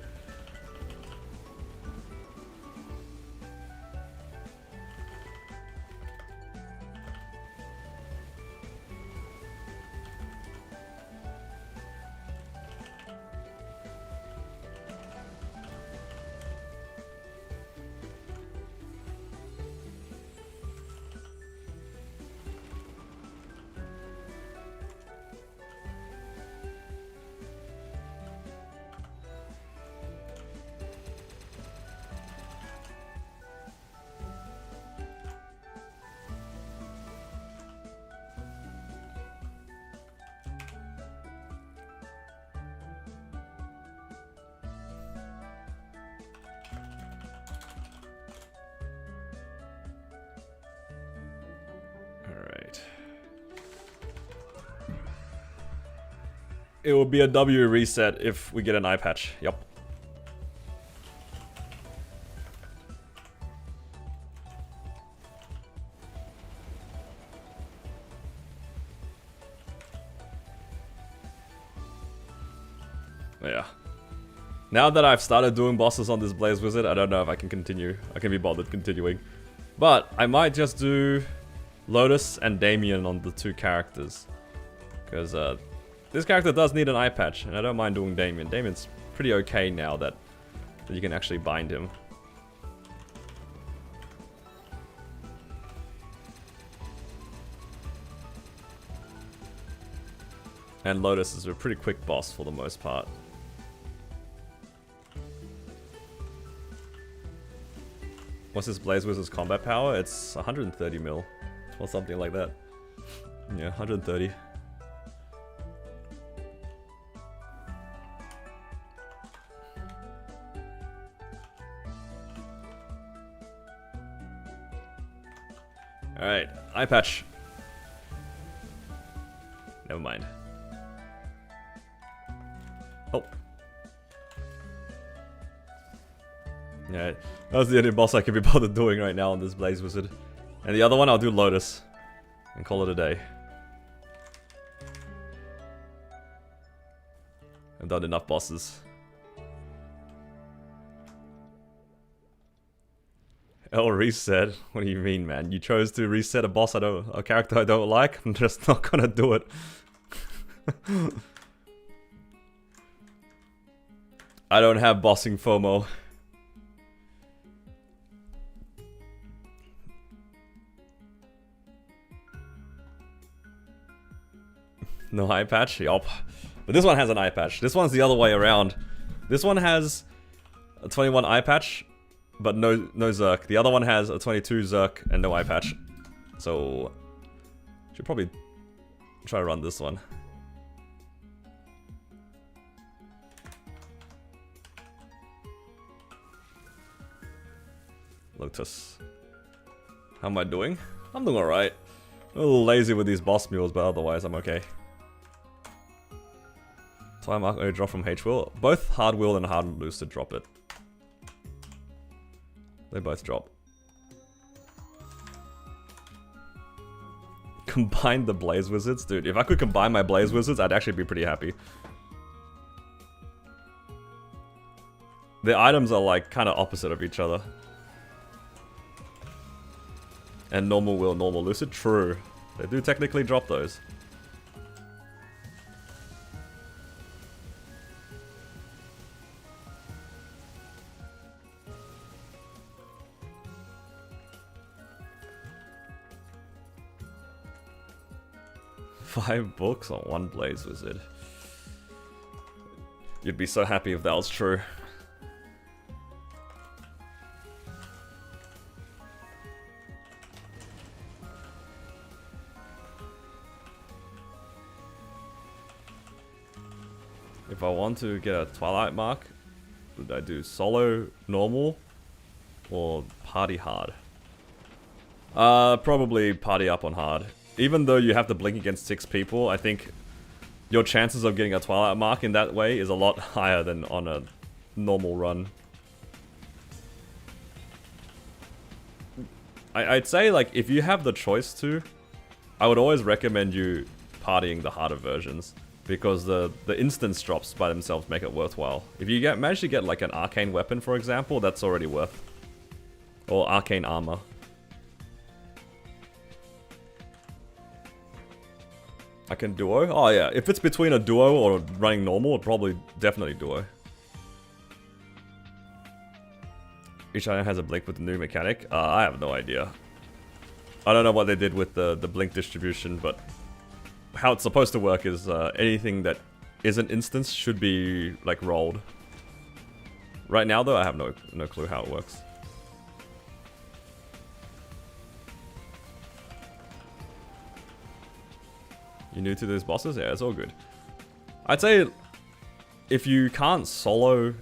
It will be a W reset if we get an eye patch. Yep. Yeah. Now that I've started doing bosses on this Blaze Wizard, I don't know if I can continue. I can be bothered continuing. But I might just do Lotus and Damien on the two characters. Because this character does need an eye patch, and I don't mind doing Damien. Damien's pretty okay now that you can actually bind him. And Lotus is a pretty quick boss for the most part. What's this Blaze Wizard's combat power? It's 130 mil. Or something like that. Yeah, 130. Alright, eye patch. Never mind. Oh. Yeah, that's the only boss I can be bothered doing right now on this Blaze Wizard. And the other one I'll do Lotus. And call it a day. I've done enough bosses. L reset? What do you mean, man? You chose to reset a character I don't like? I'm just not gonna do it. I don't have bossing FOMO. No eye patch? Yup. But this one has an eye patch. This one's the other way around. This one has a 21 eye patch, but no Zerk. The other one has a 22 Zerk and no eye patch. So, should probably try to run this one. Lotus. How am I doing? I'm doing alright. A little lazy with these boss mules, but otherwise I'm okay. Time arc only drop from H-Wheel. Both Hard Wheel and Hard Lucid drop it. They both drop. Combine the Blaze Wizards? Dude, if I could combine my Blaze Wizards, I'd actually be pretty happy. The items are like kind of opposite of each other. And normal Will, normal Lucid? True. They do technically drop those. 5 books on 1 Blaze Wizard. You'd be so happy if that was true. If I want to get a Twilight mark, would I do solo normal or party hard? Probably party up on hard. Even though you have to blink against 6 people, I think your chances of getting a Twilight mark in that way is a lot higher than on a normal run. I'd say, like, if you have the choice to, I would always recommend you partying the harder versions. Because the instance drops by themselves make it worthwhile. If you manage to get like an arcane weapon, for example, that's already worth. Or arcane armor. I can duo? Oh yeah, if it's between a duo or running normal, probably definitely duo. Each item has a blink with the new mechanic. I have no idea. I don't know what they did with the blink distribution, but how it's supposed to work is anything that isn't instance should be like rolled. Right now though, I have no clue how it works. You new to these bosses? Yeah, it's all good. I'd say if you can't solo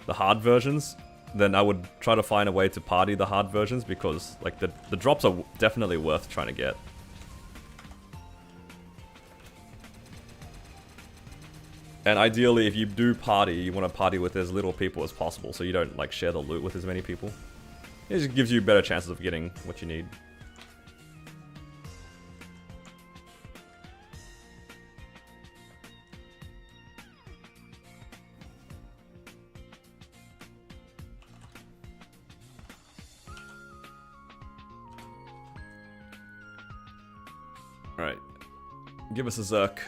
the hard versions, then I would try to find a way to party the hard versions because like the drops are definitely worth trying to get. And ideally, if you do party, you want to party with as little people as possible, so you don't like share the loot with as many people. It just gives you better chances of getting what you need. Alright. Give us a Zerk.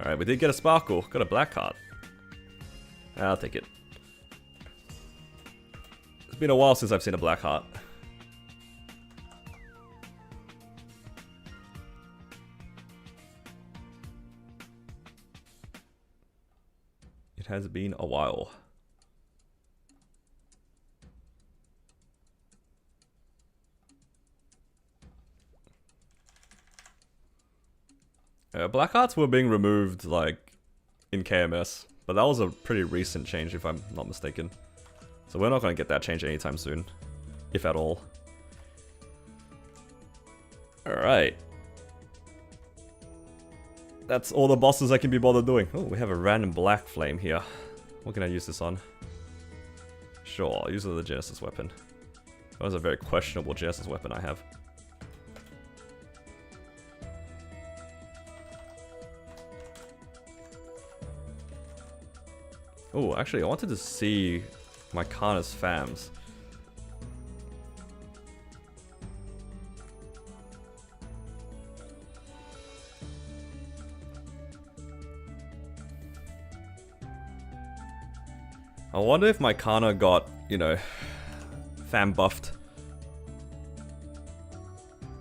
Alright, we did get a Sparkle. Got a black card. I'll take it. It's been a while since I've seen a black heart. It has been a while. Black hearts were being removed, like, in KMS, but that was a pretty recent change, if I'm not mistaken. So we're not going to get that change anytime soon, if at all. Alright. That's all the bosses I can be bothered doing. Oh, we have a random black flame here. What can I use this on? Sure, I'll use the Genesis weapon. That was a very questionable Genesis weapon I have. Oh, actually, I wanted to see my Karna's fams. I wonder if my Karna got, you know, fam buffed.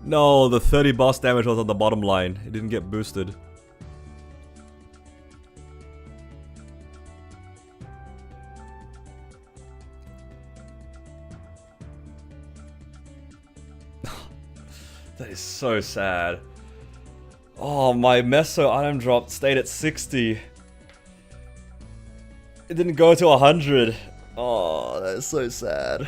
No, the 30 boss damage was on the bottom line. It didn't get boosted. That is so sad. Oh, my Meso item drop stayed at 60. It didn't go to 100. Oh, that is so sad.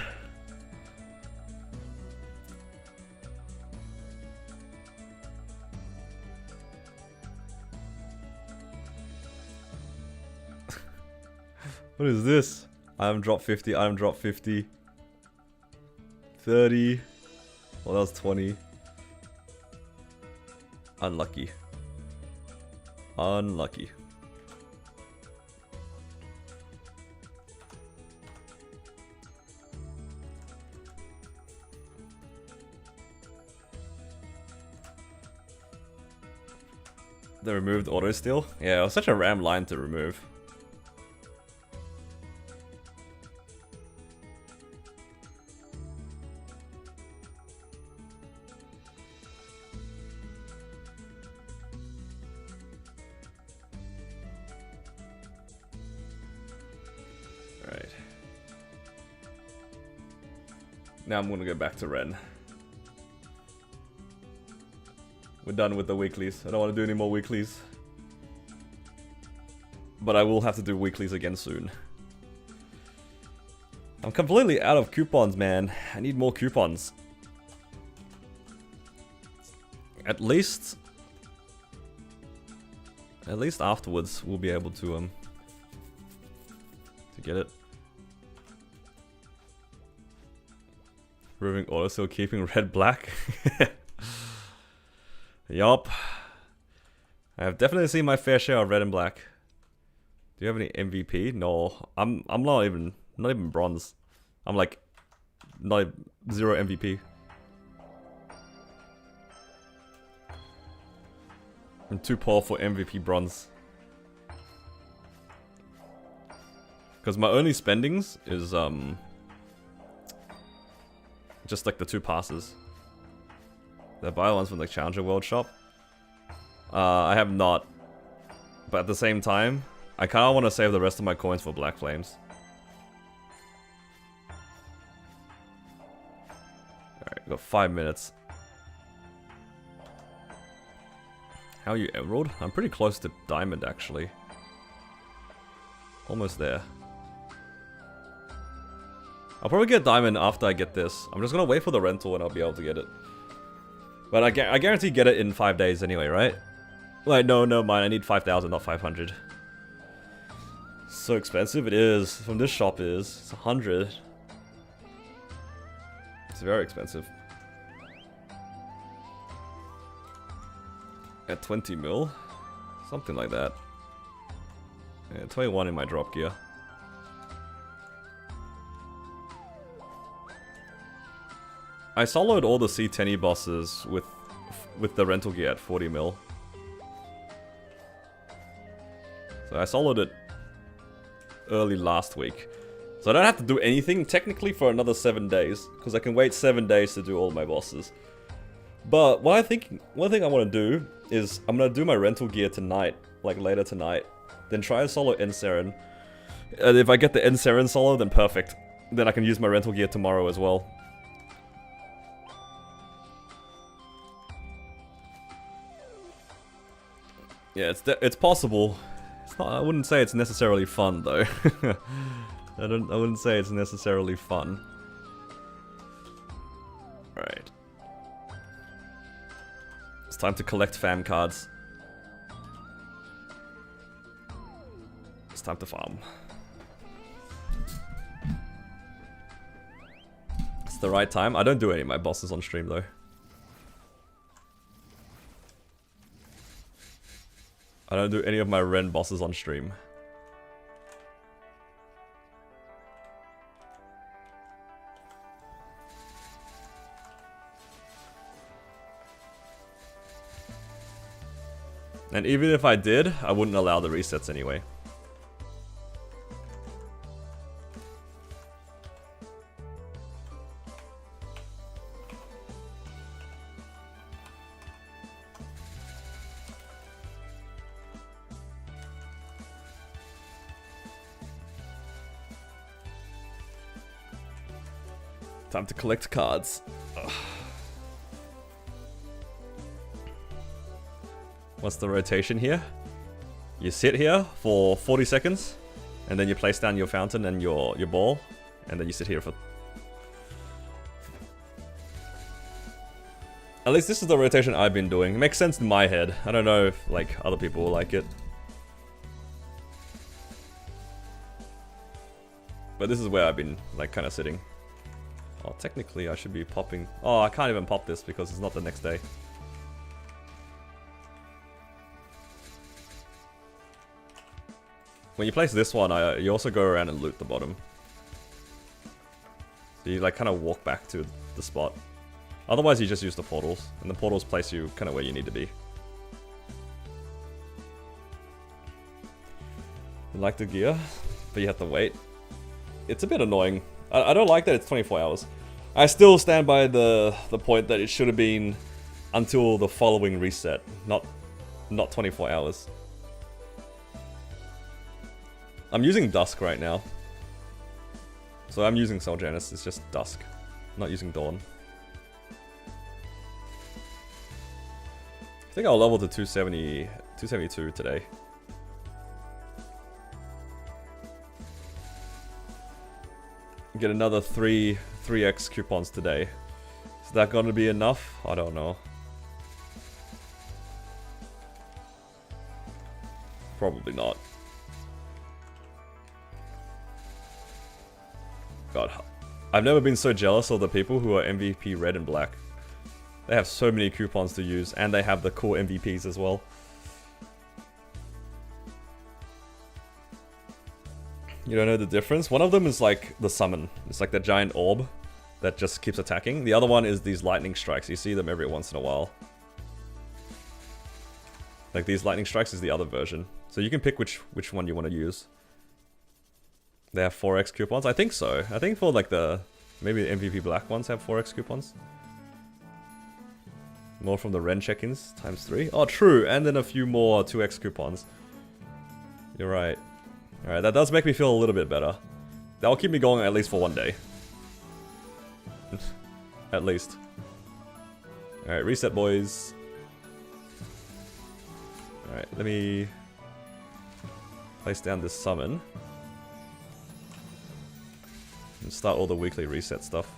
What is this? Item drop 50, item drop 50. 30. Well, that was 20. Unlucky. Unlucky. They removed auto steal? Yeah, it was such a ram line to remove. Alright. Now I'm gonna go back to Ren. We're done with the weeklies. I don't want to do any more weeklies. But I will have to do weeklies again soon. I'm completely out of coupons, man. I need more coupons. At least afterwards we'll be able to get it. Removing auto, still keeping red black. Yup. I have definitely seen my fair share of red and black. Do you have any MVP? No, I'm not even bronze. I'm like zero MVP. I'm too poor for MVP bronze. Because my only spendings is just like the 2 passes. The buy ones from the Challenger World shop. I have not. But at the same time, I kind of want to save the rest of my coins for Black Flames. Alright, got 5 minutes. How are you, Emerald? I'm pretty close to Diamond, actually. Almost there. I'll probably get Diamond after I get this. I'm just gonna wait for the rental and I'll be able to get it. But I guarantee get it in 5 days anyway, right? Like, no, mind. I need 5,000, not 500. So expensive it is. From this shop is. It's 100. It's very expensive. At 20 mil? Something like that. Yeah, 21 in my drop gear. I soloed all the C10 bosses with the rental gear at 40 mil. So I soloed it early last week. So I don't have to do anything technically for another 7 days, because I can wait 7 days to do all my bosses. But one thing I want to do is I'm going to do my rental gear tonight, like later tonight. Then try to solo Enseren. And if I get the Enseren solo, then perfect. Then I can use my rental gear tomorrow as well. Yeah, it's possible. It's not. I wouldn't say it's necessarily fun though. I wouldn't say it's necessarily fun. Alright. It's time to collect fam cards. It's time to farm. It's the right time. I don't do any of my bosses on stream though. I don't do any of my Ren bosses on stream. And even if I did, I wouldn't allow the resets anyway. Time to collect cards. Ugh. What's the rotation here? You sit here for 40 seconds, and then you place down your fountain and your ball, and then you sit here for... At least this is the rotation I've been doing. It makes sense in my head. I don't know if like other people will like it. But this is where I've been like kind of sitting. Oh, technically I should be popping... Oh, I can't even pop this because it's not the next day. When you place this one, you also go around and loot the bottom. So you like kind of walk back to the spot. Otherwise you just use the portals, and the portals place you kind of where you need to be. You like the gear, but you have to wait. It's a bit annoying. I don't like that it's 24 hours. I still stand by the point that it should have been until the following reset, not 24 hours. I'm using Dusk right now. So I'm using Cell Janus, it's just Dusk. I'm not using Dawn. I think I'll level to 272 today. Get another 3x coupons today. Is that gonna be enough? I don't know. Probably not. God, I've never been so jealous of the people who are MVP red and black. They have so many coupons to use, and they have the cool MVPs as well. You don't know the difference? One of them is like the summon. It's like the giant orb that just keeps attacking. The other one is these lightning strikes. You see them every once in a while. Like these lightning strikes is the other version. So you can pick which one you want to use. They have 4x coupons? I think so. I think for like maybe the MVP black ones have 4x coupons. More from the Ren check-ins, ×3. Oh, true, and then a few more 2x coupons. You're right. Alright, that does make me feel a little bit better. That'll keep me going at least for one day. At least. Alright, reset, boys. Alright, let me place down this summon. And start all the weekly reset stuff.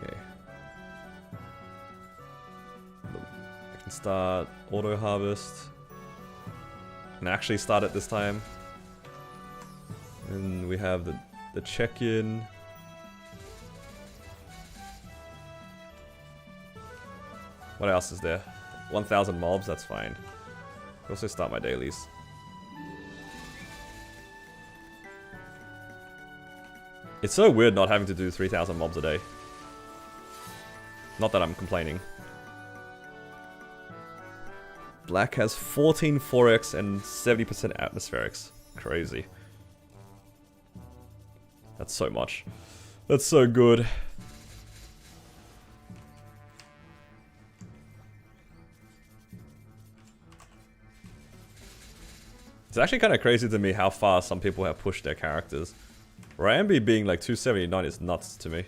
Okay. I can start auto harvest. And actually start it this time. And we have the check-in. What else is there? 1,000 mobs, that's fine. I also start my dailies. It's so weird not having to do 3,000 mobs a day. Not that I'm complaining. Black has 14 4x and 70% atmospherics. Crazy. That's so much. That's so good. It's actually kind of crazy to me how far some people have pushed their characters. Rambi being like 279 is nuts to me.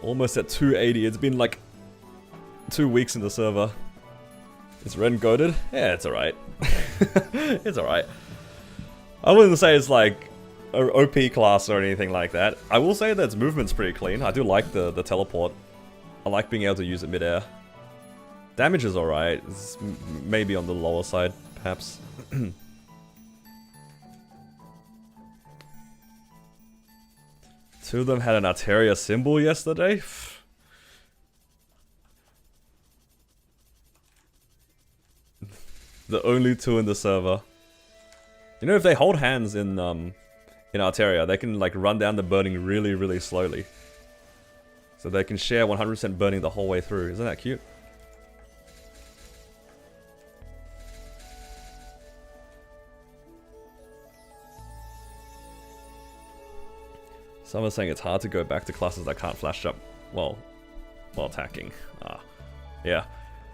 Almost at 280. It's been like 2 weeks in the server. Is Ren goated? Yeah, it's alright. It's alright. I wouldn't say it's like an OP class or anything like that. I will say that its movement's pretty clean. I do like the teleport. I like being able to use it mid-air. Damage is alright. It's maybe on the lower side, perhaps. Two of them had an Arteria symbol yesterday. The only two in the server. You know, if they hold hands in Arteria, they can like run down the burning really, really slowly. So they can share 100% burning the whole way through. Isn't that cute? Someone's saying it's hard to go back to classes that can't flash jump while attacking. Yeah.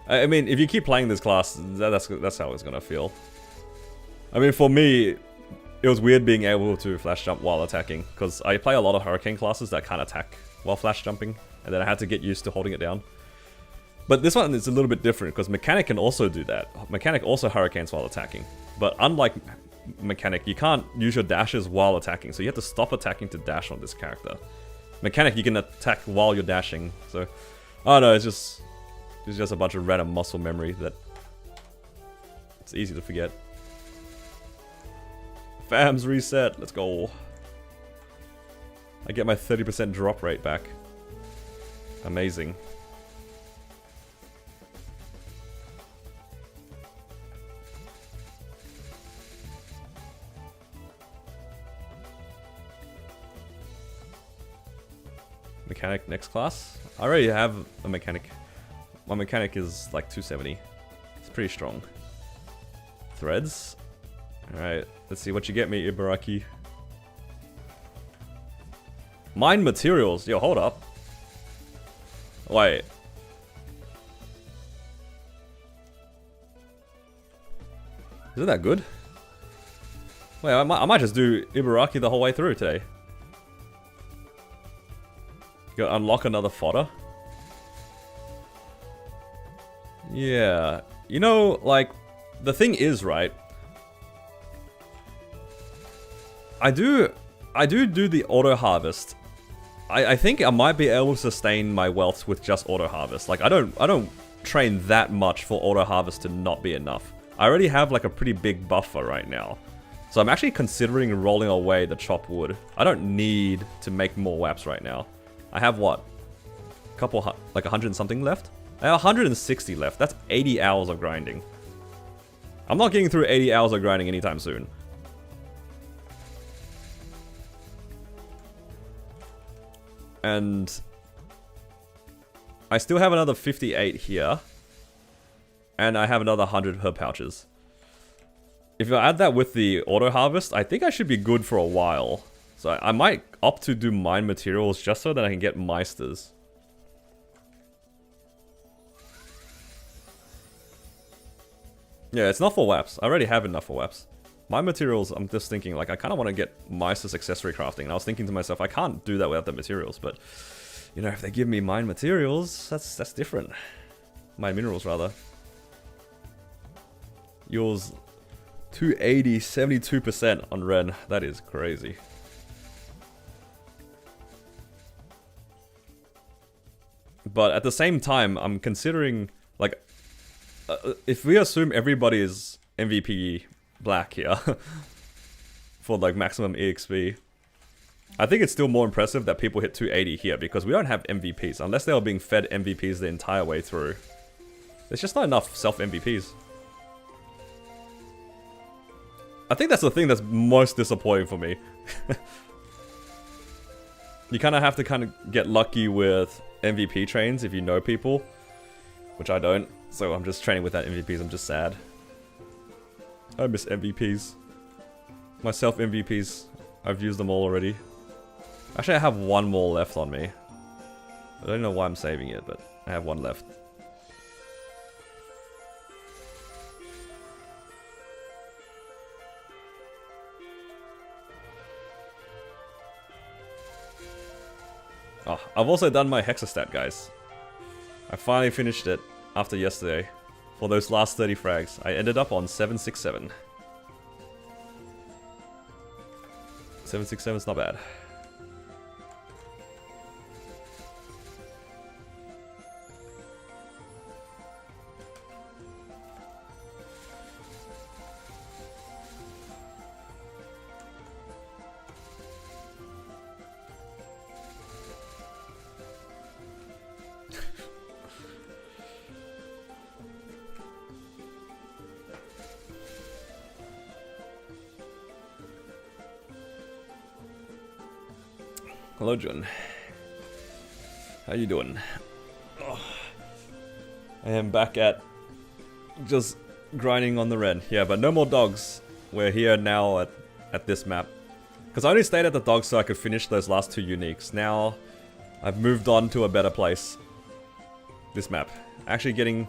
I mean, if you keep playing this class, that's how it's gonna feel. I mean, for me, it was weird being able to flash jump while attacking, because I play a lot of Hurricane classes that can't attack while flash jumping, and then I had to get used to holding it down. But this one is a little bit different, because Mechanic can also do that. Mechanic also Hurricanes while attacking. But unlike Mechanic, you can't use your dashes while attacking, so you have to stop attacking to dash on this character. Mechanic, you can attack while you're dashing, so... I don't know, it's just a bunch of random muscle memory that... it's easy to forget. Fams reset, let's go. I get my 30% drop rate back. Amazing. Mechanic next class? I already have a mechanic. My mechanic is like 270. It's pretty strong. Threads? Alright, let's see what you get me, Ibaraki. Mine materials. Yo, hold up. Wait. Isn't that good? Wait, I might just do Ibaraki the whole way through today. Go unlock another fodder. Yeah. You know, like, the thing is, right? I do the auto harvest. I think I might be able to sustain my wealth with just auto harvest. Like, I don't train that much for auto harvest to not be enough. I already have like a pretty big buffer right now. So I'm actually considering rolling away the chopped wood. I don't need to make more WAPs right now. I have what? A couple, like 100 and something left? I have 160 left. That's 80 hours of grinding. I'm not getting through 80 hours of grinding anytime soon. And I still have another 58 here. And I have another 100 herb pouches. If I add that with the auto harvest, I think I should be good for a while. So I might opt to do mine materials just so that I can get Meisters. Yeah, it's not for WAPs. I already have enough for WAPs. Mine materials, I'm just thinking, like, I kind of want to get Meister's accessory crafting. And I was thinking to myself, I can't do that without the materials. But, you know, if they give me mine materials, that's different. Mine minerals, rather. Yours, 280, 72% on Ren. That is crazy. But at the same time, I'm considering, like, if we assume everybody is MVP black here for like maximum EXP, I think it's still more impressive that people hit 280 here because we don't have MVPs unless they are being fed MVPs the entire way through. There's just not enough self MVPs. I think that's the thing that's most disappointing for me. You kind of have to get lucky with MVP trains if you know people, which I don't. So I'm just training without MVPs. I'm just sad. I miss MVPs. My self MVPs, I've used them all already. Actually, I have one more left on me. I don't know why I'm saving it, but I have one left. Oh, I've also done my Hexastat, guys. I finally finished it after yesterday. For those last 30 frags, I ended up on 767. 767 is not bad. Hello, John. How you doing? Oh. I am back at just grinding on the Ren. Yeah, but no more dogs. We're here now at this map. Because I only stayed at the dogs so I could finish those last two uniques. Now, I've moved on to a better place. This map. Actually getting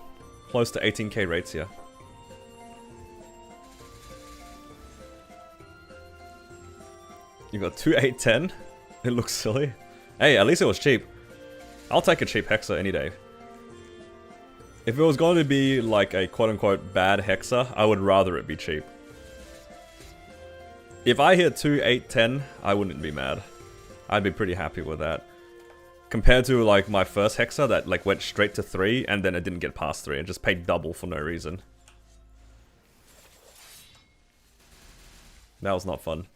close to 18k rates here. You got 2, 8, 10? It looks silly. Hey, at least it was cheap. I'll take a cheap Hexa any day. If it was going to be like a quote-unquote bad Hexa, I would rather it be cheap. If I hit 2, 8, 10, I wouldn't be mad. I'd be pretty happy with that. Compared to like my first Hexa that like went straight to 3 and then it didn't get past 3 and just paid double for no reason. That was not fun.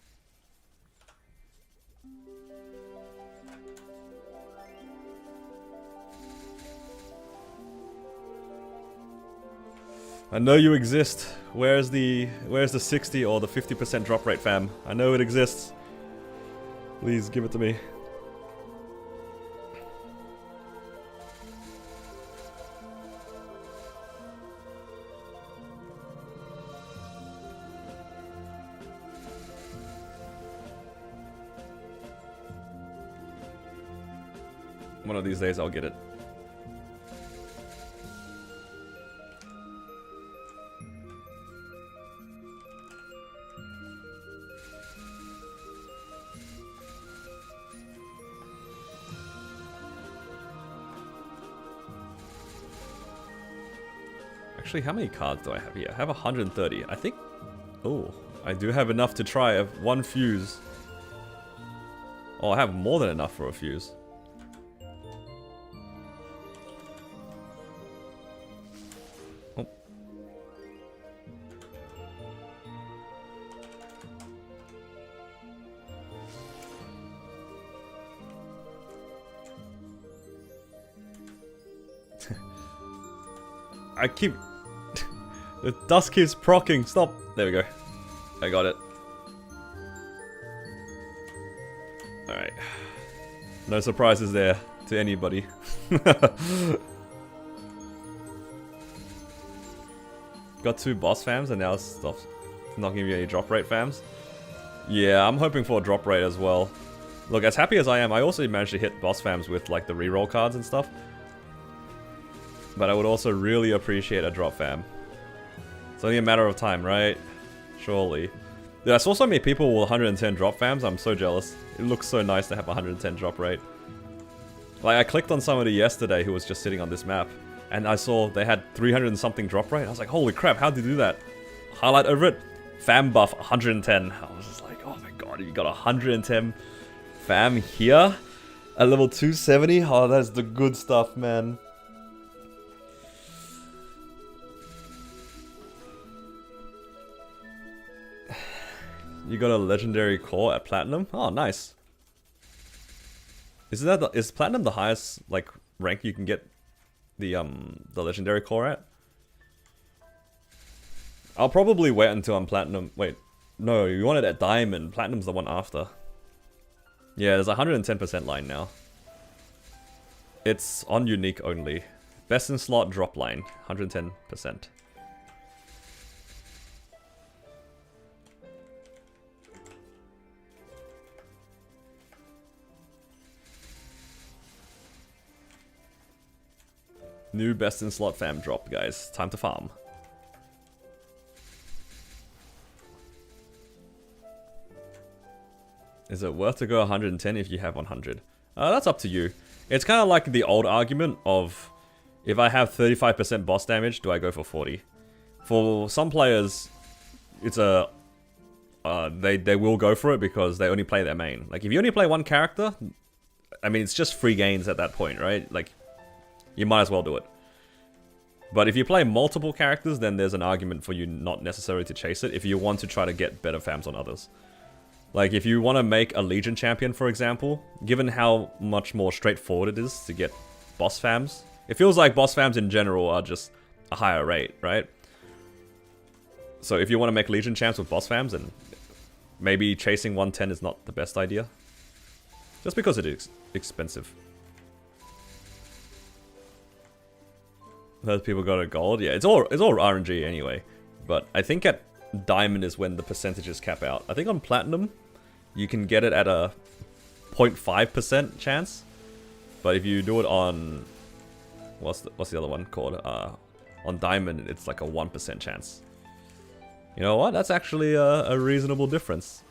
I know you exist. Where's the 60 or the 50% drop rate, fam? I know it exists. Please give it to me. One of these days I'll get it. Actually, how many cards do I have here? I have 130. I think... Oh, I do have enough to try one fuse. Oh, I have more than enough for a fuse. Oh. I keep... The dust keeps procking. Stop. There we go. I got it. Alright. No surprises there to anybody. Got 2 boss fams and now it's not giving me any drop rate fams. Yeah, I'm hoping for a drop rate as well. Look, as happy as I am, I also managed to hit boss fams with like the reroll cards and stuff. But I would also really appreciate a drop fam. It's only a matter of time, right? Surely. Dude, I saw so many people with 110 drop fams, I'm so jealous. It looks so nice to have 110 drop rate. Like, I clicked on somebody yesterday who was just sitting on this map, and I saw they had 300 and something drop rate. I was like, holy crap, how'd you do that? Highlight over it, fam buff 110. I was just like, oh my god, you got 110 fam here? At level 270? Oh, that's the good stuff, man. You got a legendary core at platinum? Oh, nice. Is platinum the highest like rank you can get the legendary core at? I'll probably wait until I'm platinum. Wait, no, you want it at diamond. Platinum's the one after. Yeah, there's a 110% line now. It's on unique only. Best in slot drop line, 110%. New best in slot fam drop, guys. Time to farm. Is it worth to go 110 if you have 100? That's up to you. It's kind of like the old argument of if I have 35% boss damage, do I go for 40? For some players, it's a they will go for it because they only play their main. Like if you only play one character, I mean it's just free gains at that point, right? Like you might as well do it. But if you play multiple characters, then there's an argument for you not necessarily to chase it if you want to try to get better fams on others. Like if you want to make a Legion champion, for example, given how much more straightforward it is to get boss fams, it feels like boss fams in general are just a higher rate, right? So if you want to make Legion champs with boss fams, then maybe chasing 110 is not the best idea. Just because it is expensive. Those people got a gold. Yeah, it's all RNG anyway. But I think at diamond is when the percentages cap out. I think on platinum, you can get it at a 0.5% chance. But if you do it on what's the other one called? On diamond, it's like a 1% chance. You know what? That's actually a reasonable difference.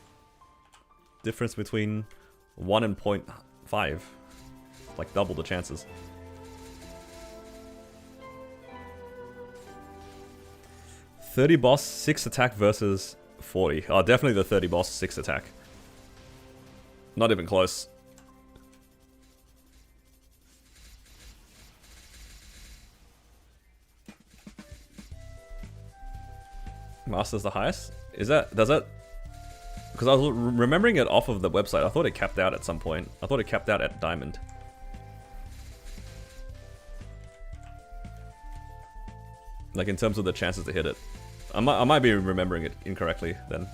Difference between 1 and 0.5. Like double the chances. $30 boss, 6 attack versus 40. Oh, definitely the 30 boss, 6 attack. Not even close. Master's the highest? Is that, does that? Because I was remembering it off of the website. I thought it capped out at some point. I thought it capped out at diamond. Like in terms of the chances to hit it. I might be remembering it incorrectly then.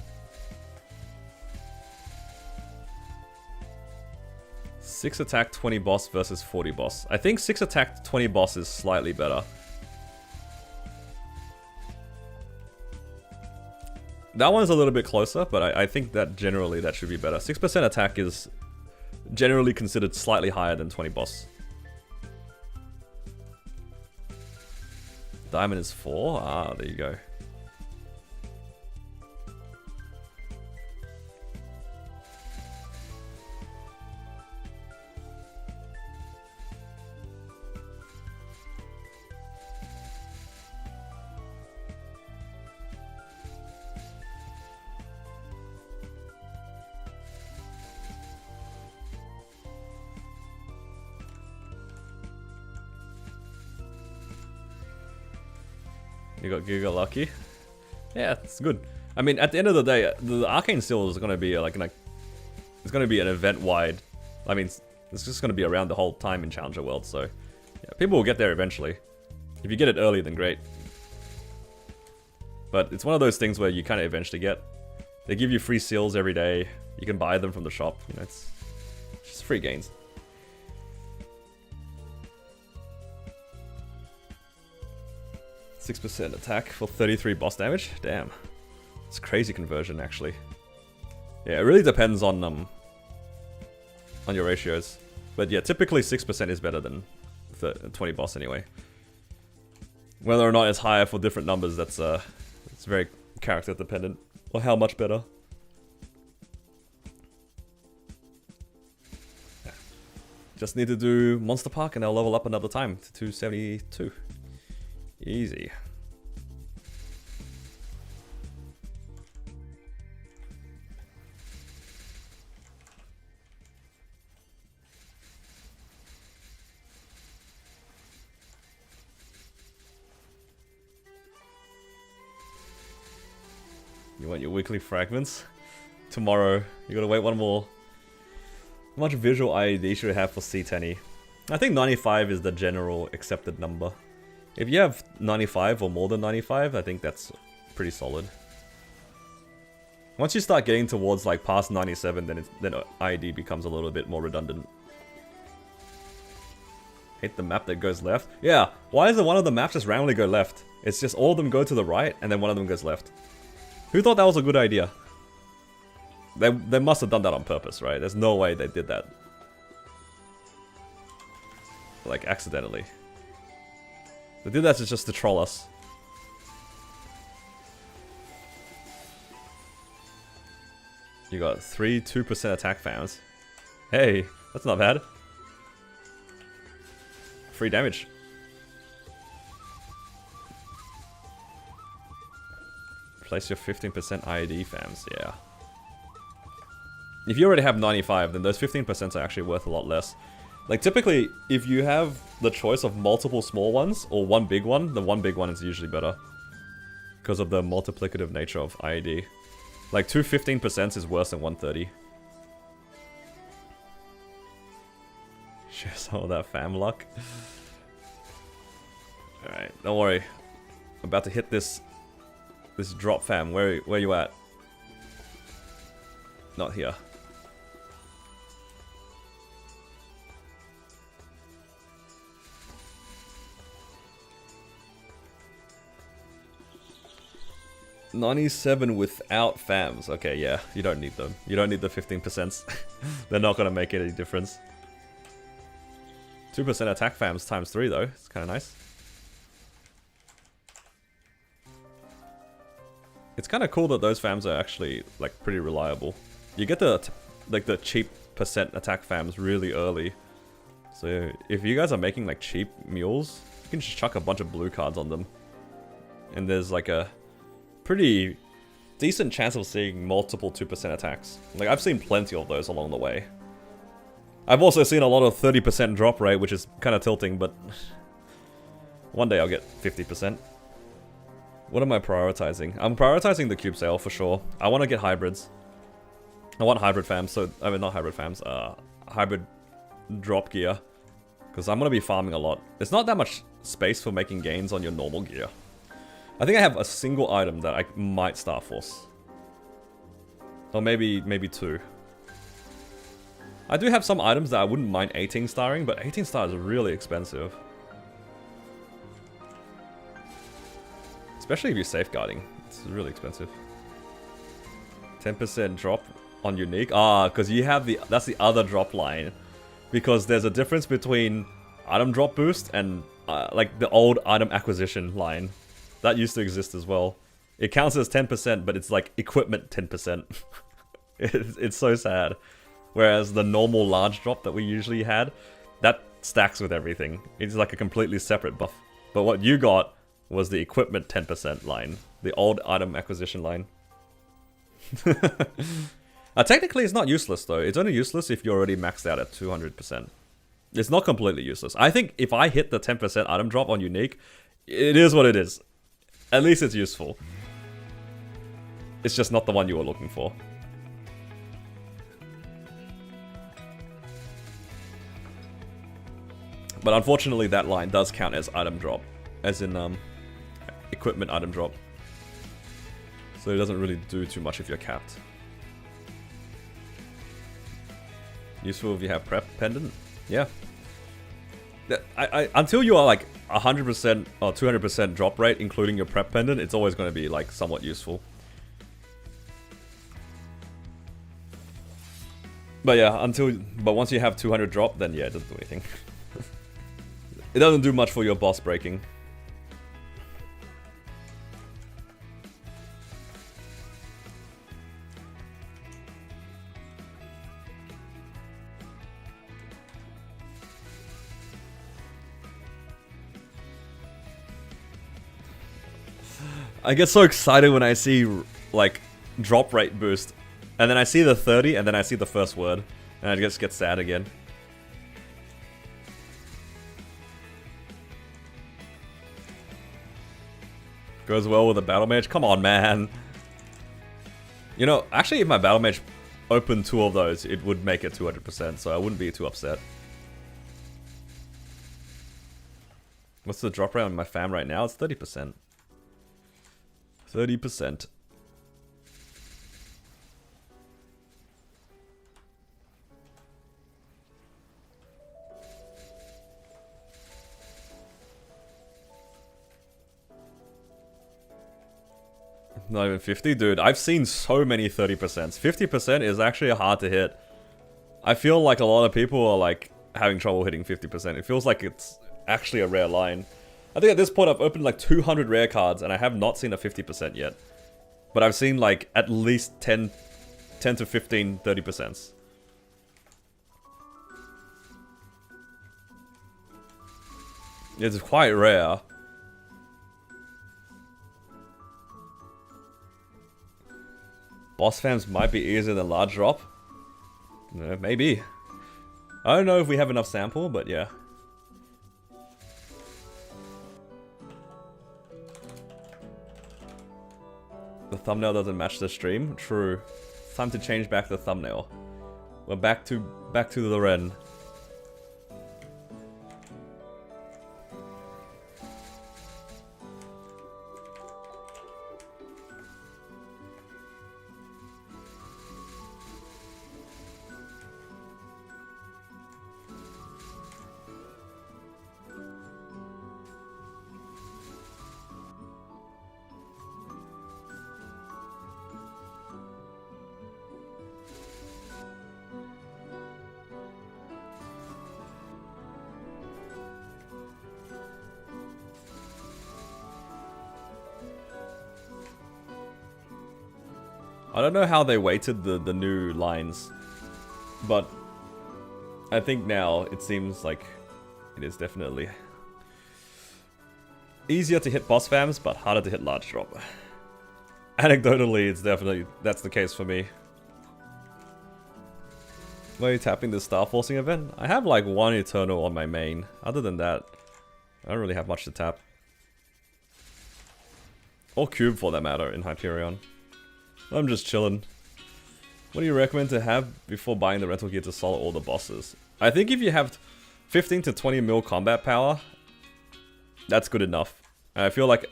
6 attack 20 boss versus 40 boss. I think 6 attack 20 boss is slightly better. That one's a little bit closer, but I think that generally that should be better. 6% attack is generally considered slightly higher than 20 boss. Diamond is 4. Ah, there you go. You got Giga Lucky. Yeah, it's good. I mean, at the end of the day, the Arcane Seal is going to be like it's going to be an event-wide. I mean, it's just going to be around the whole time in Challenger World, so yeah, people will get there eventually. If you get it early, then great. But it's one of those things where you kind of eventually get. They give you free seals every day. You can buy them from the shop. You know, it's just free gains. %6 attack for 33 boss damage. Damn, it's crazy conversion actually. Yeah, it really depends on your ratios, but yeah, typically 6% is better than 20 boss anyway. Whether or not it's higher for different numbers, that's it's very character dependent, or how much better. Yeah. Just need to do Monster Park and I'll level up another time to 272. Easy. You want your weekly fragments? Tomorrow. You gotta wait one more. How much visual IED should we have for C10E? I think 95 is the general accepted number. If you have 95 or more than 95, I think that's pretty solid. Once you start getting towards like past 97, then IED becomes a little bit more redundant. Hate the map that goes left. Yeah, why does one of the maps just randomly go left? It's just all of them go to the right and then one of them goes left. Who thought that was a good idea? They must have done that on purpose, right? There's no way they did that. Like, accidentally. They did that just to troll us. You got 2% attack fans. Hey, that's not bad. Free damage. Place your 15% IED fams, yeah. If you already have 95, then those 15% are actually worth a lot less. Like, typically, if you have the choice of multiple small ones or one big one, the one big one is usually better. Because of the multiplicative nature of IED. Like, 15% is worse than 130. Share some of that fam luck. Alright, don't worry. I'm about to hit this drop fam. Where you at? Not here. $97 without fams. Okay, yeah, you don't need them. You don't need the 15%. They're not gonna make any difference. 2% attack fams times 3 though. It's kind of nice. It's kind of cool that those fams are actually like pretty reliable. You get the the cheap % attack fams really early. So if you guys are making like cheap mules, you can just chuck a bunch of blue cards on them. And there's like a pretty decent chance of seeing multiple 2% attacks. Like, I've seen plenty of those along the way. I've also seen a lot of 30% drop rate, which is kind of tilting, but one day I'll get 50%. What am I prioritizing? I'm prioritizing the cube sale for sure. I want to get hybrids. I want hybrid fams, so, I mean, not hybrid fams, hybrid drop gear. Because I'm going to be farming a lot. There's not that much space for making gains on your normal gear. I think I have a single item that I might Star Force. Or maybe 2. I do have some items that I wouldn't mind 18 starring, but 18 star is really expensive. Especially if you're safeguarding. It's really expensive. 10% drop on unique. Ah, because you have that's the other drop line. Because there's a difference between item drop boost and like the old item acquisition line. That used to exist as well. It counts as 10%, but it's like equipment 10%. It's so sad. Whereas the normal large drop that we usually had, that stacks with everything. It's like a completely separate buff. But what you got was the equipment 10% line. The old item acquisition line. Technically it's not useless though. It's only useless if you're already maxed out at 200%. It's not completely useless. I think if I hit the 10% item drop on unique, it is what it is. At least it's useful. It's just not the one you were looking for. But unfortunately that line does count as item drop. As in equipment item drop. So it doesn't really do too much if you're capped. Useful if you have prep pendant? Yeah. Until you are like 100% or 200% drop rate, including your prep pendant, it's always going to be like somewhat useful. But yeah, but once you have 200 drop, then yeah, it doesn't do anything. It doesn't do much for your boss breaking. I get so excited when I see, like, drop rate boost. And then I see the 30, and then I see the first word. And I just get sad again. Goes well with a battle mage? Come on, man. You know, actually, if my battle mage opened 2 of those, it would make it 200%, so I wouldn't be too upset. What's the drop rate on my fam right now? It's 30%. 30%. Not even 50? Dude, I've seen so many 30%. 50% is actually hard to hit. I feel like a lot of people are like having trouble hitting 50%. It feels like it's actually a rare line. I think at this point I've opened like 200 rare cards and I have not seen a 50% yet. But I've seen like at least 10 to 15 30%. It's quite rare. Boss fams might be easier than large drop. Maybe. I don't know if we have enough sample, but yeah. The thumbnail doesn't match the stream. True. Time to change back the thumbnail. We're back to the Ren. I don't know how they weighted the new lines, but I think now it seems like it is definitely easier to hit boss fams, but harder to hit large drop. Anecdotally, it's definitely, that's the case for me. Why are you tapping the Star Forcing event? I have like 1 Eternal on my main. Other than that, I don't really have much to tap. Or Cube for that matter in Hyperion. I'm just chilling. What do you recommend to have before buying the rental gear to solo all the bosses? I think if you have 15 to 20 mil combat power, that's good enough. And I feel like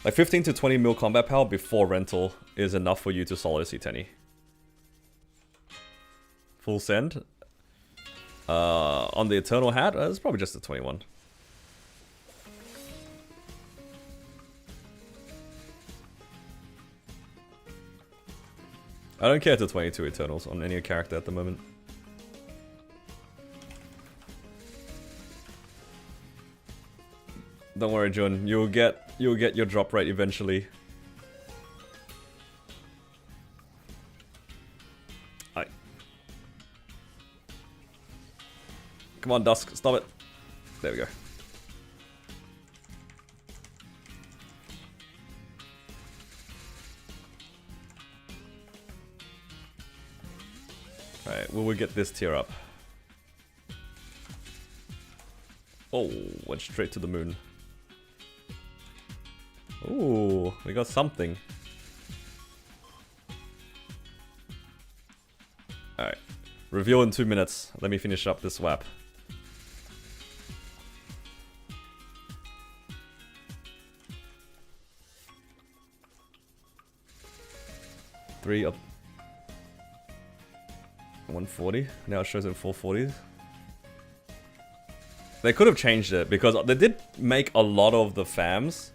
15 to 20 mil combat power before rental is enough for you to solo C10. Full send. On the Eternal hat, it's probably just a 21. I don't care to 22 Eternals on any character at the moment. Don't worry, Jun. You'll get your drop rate eventually. Alright. Come on, Dusk. Stop it. There we go. Alright, will we get this tier up? Oh, went straight to the moon. Ooh, we got something. Alright. Reveal in 2 minutes. Let me finish up this swap. Three up. 140. Now it shows in 440s. They could have changed it because they did make a lot of the fams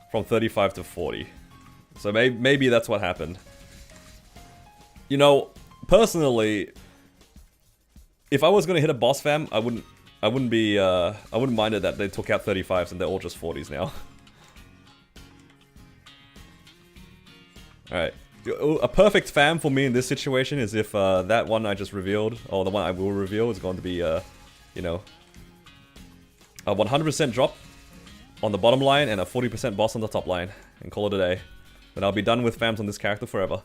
from 35 to 40. So maybe that's what happened. You know, personally, if I was gonna hit a boss fam, I wouldn't mind it that they took out 35s and they're all just 40s now. Alright. A perfect fam for me in this situation is if that one I just revealed, or the one I will reveal, is going to be, you know, a 100% drop on the bottom line and a 40% boss on the top line, and call it a day. Then I'll be done with fams on this character forever.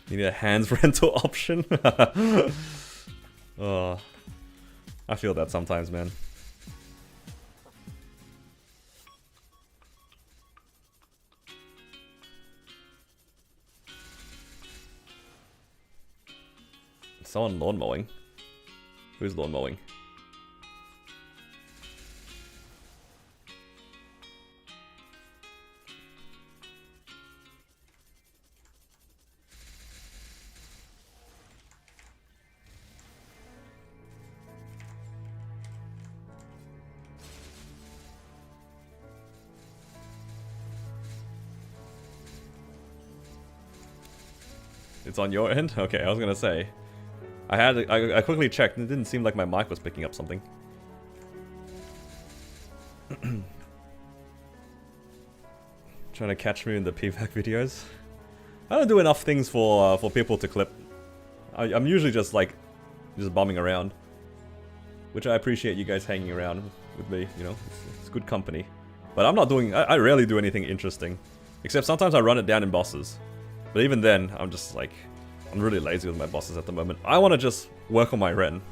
You need a hands rental option? Oh, I feel that sometimes, man. Someone lawn mowing? Who's lawn mowing? It's on your end? Okay, I was gonna say. I quickly checked and it didn't seem like my mic was picking up something. Trying to catch me in the PVAC videos. I don't do enough things for people to clip. I'm usually just bumming around, which I appreciate you guys hanging around with me. You know, it's good company. But I'm not doing. I rarely do anything interesting, except sometimes I run it down in bosses. But even then, I'm just like, I'm really lazy with my bosses at the moment. I want to just work on my Ren.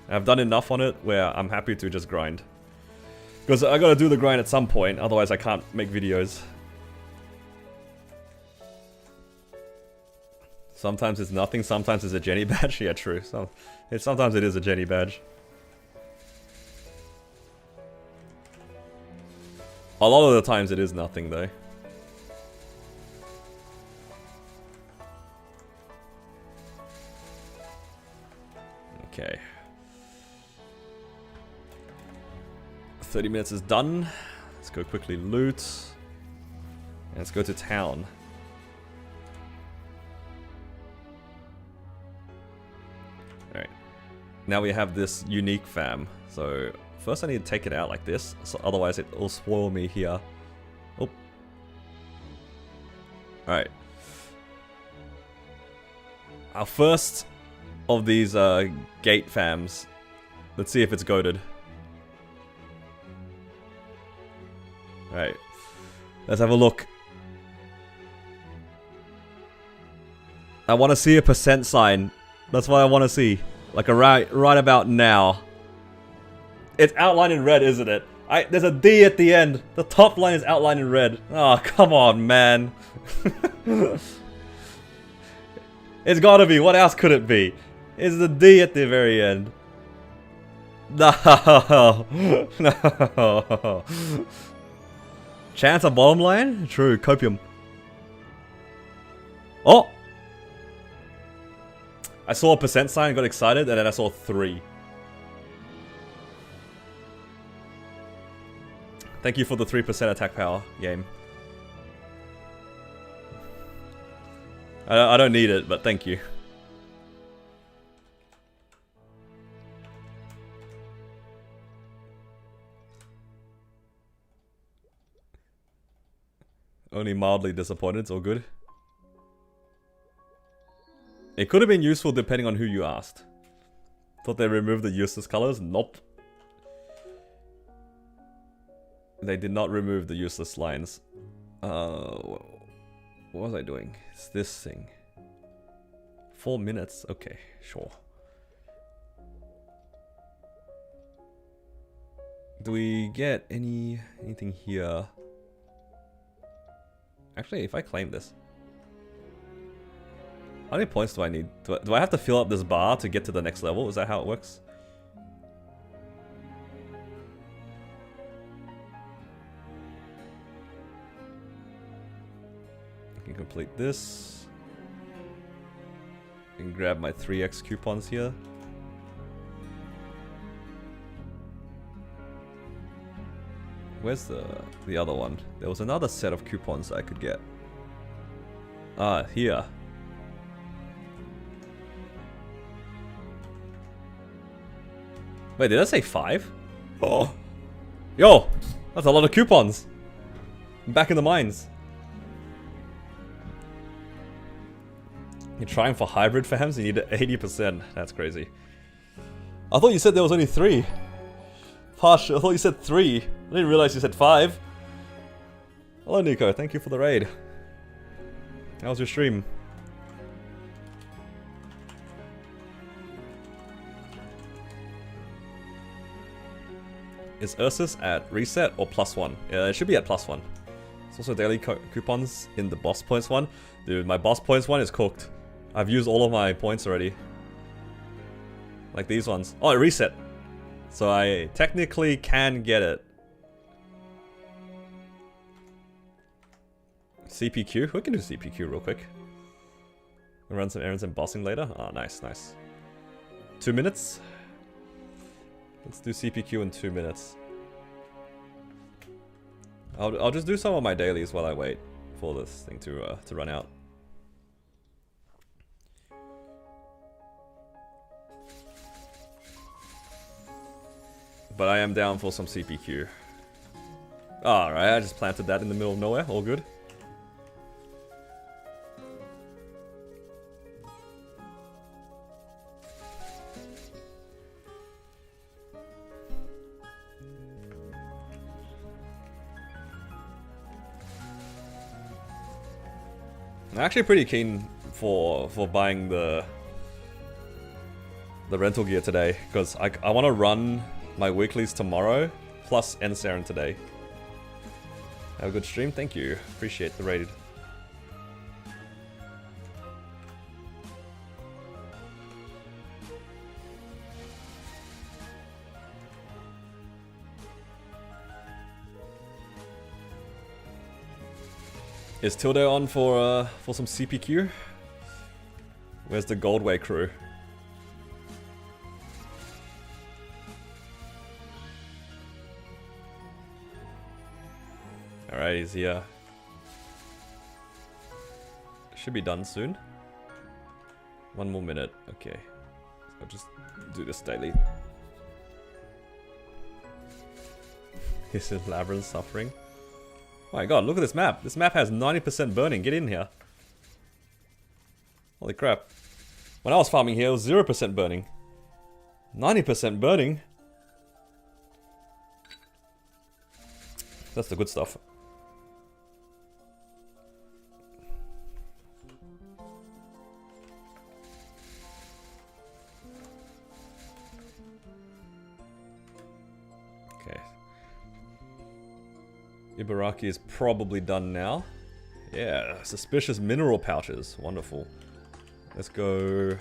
I've done enough on it where I'm happy to just grind. Because I gotta do the grind at some point, otherwise I can't make videos. Sometimes it's nothing, sometimes it's a Jenny badge. Yeah, true. Sometimes it is a Jenny badge. A lot of the times it is nothing though. Okay. 30 minutes is done. Let's go quickly loot. And let's go to town. Alright. Now we have this unique fam. So first I need to take it out like this. So otherwise it will spoil me here. Oh. Alright. Our first of these gate fams. Let's see if it's goated. Alright. Let's have a look. I want to see a percent sign. That's what I want to see. Like a right about now. It's outlined in red, isn't it? There's a D at the end. The top line is outlined in red. Oh, come on, man. It's gotta be. What else could it be? It's the D at the very end. No. No. Chance of bottom line? True. Copium. Oh! I saw a percent sign and got excited, and then I saw 3. Thank you for the 3% attack power game. I don't need it, but thank you. Only mildly disappointed, it's all good. It could have been useful depending on who you asked. Thought they removed the useless colors? Nope. They did not remove the useless lines. What was I doing? It's this thing. 4 minutes? Okay, sure. Do we get anything here? Actually, if I claim this. How many points do I need? Do I have to fill up this bar to get to the next level? Is that how it works? I can complete this. I can grab my 3x coupons here. Where's the other one? There was another set of coupons I could get. Ah, here. Wait, did I say 5? Oh. Yo! That's a lot of coupons! I'm back in the mines. You're trying for hybrid fams, you need 80%. That's crazy. I thought you said there was only 3. Posh, I thought you said 3. I didn't realize you said 5. Hello Nico, thank you for the raid. How was your stream? Is Ursus at reset or +1? Yeah, it should be at +1. There's also daily coupons in the boss points one. Dude, my boss points one is cooked. I've used all of my points already. Like these ones. Oh, it reset. So I technically can get it. CPQ? We can do CPQ real quick. We'll run some errands and bossing later. Oh, nice, nice. 2 minutes? Let's do CPQ in 2 minutes. I'll just do some of my dailies while I wait for this thing to run out. But I am down for some CPQ. Alright, I just planted that in the middle of nowhere. All good. I'm actually pretty keen for buying the rental gear today, because I want to run my weeklies tomorrow, plus end Saren today. Have a good stream, thank you. Appreciate the raid. Is Tilde on for some CPQ? Where's the Goldway crew? Alright, he's here. Should be done soon. 1 more minute. Okay. I'll just do this daily. Is it Labyrinth suffering? Oh my god, look at this map. This map has 90% burning. Get in here. Holy crap. When I was farming here, it was 0% burning. 90% burning? That's the good stuff. Okay. Ibaraki is probably done now. Yeah, suspicious mineral pouches. Wonderful. Let's go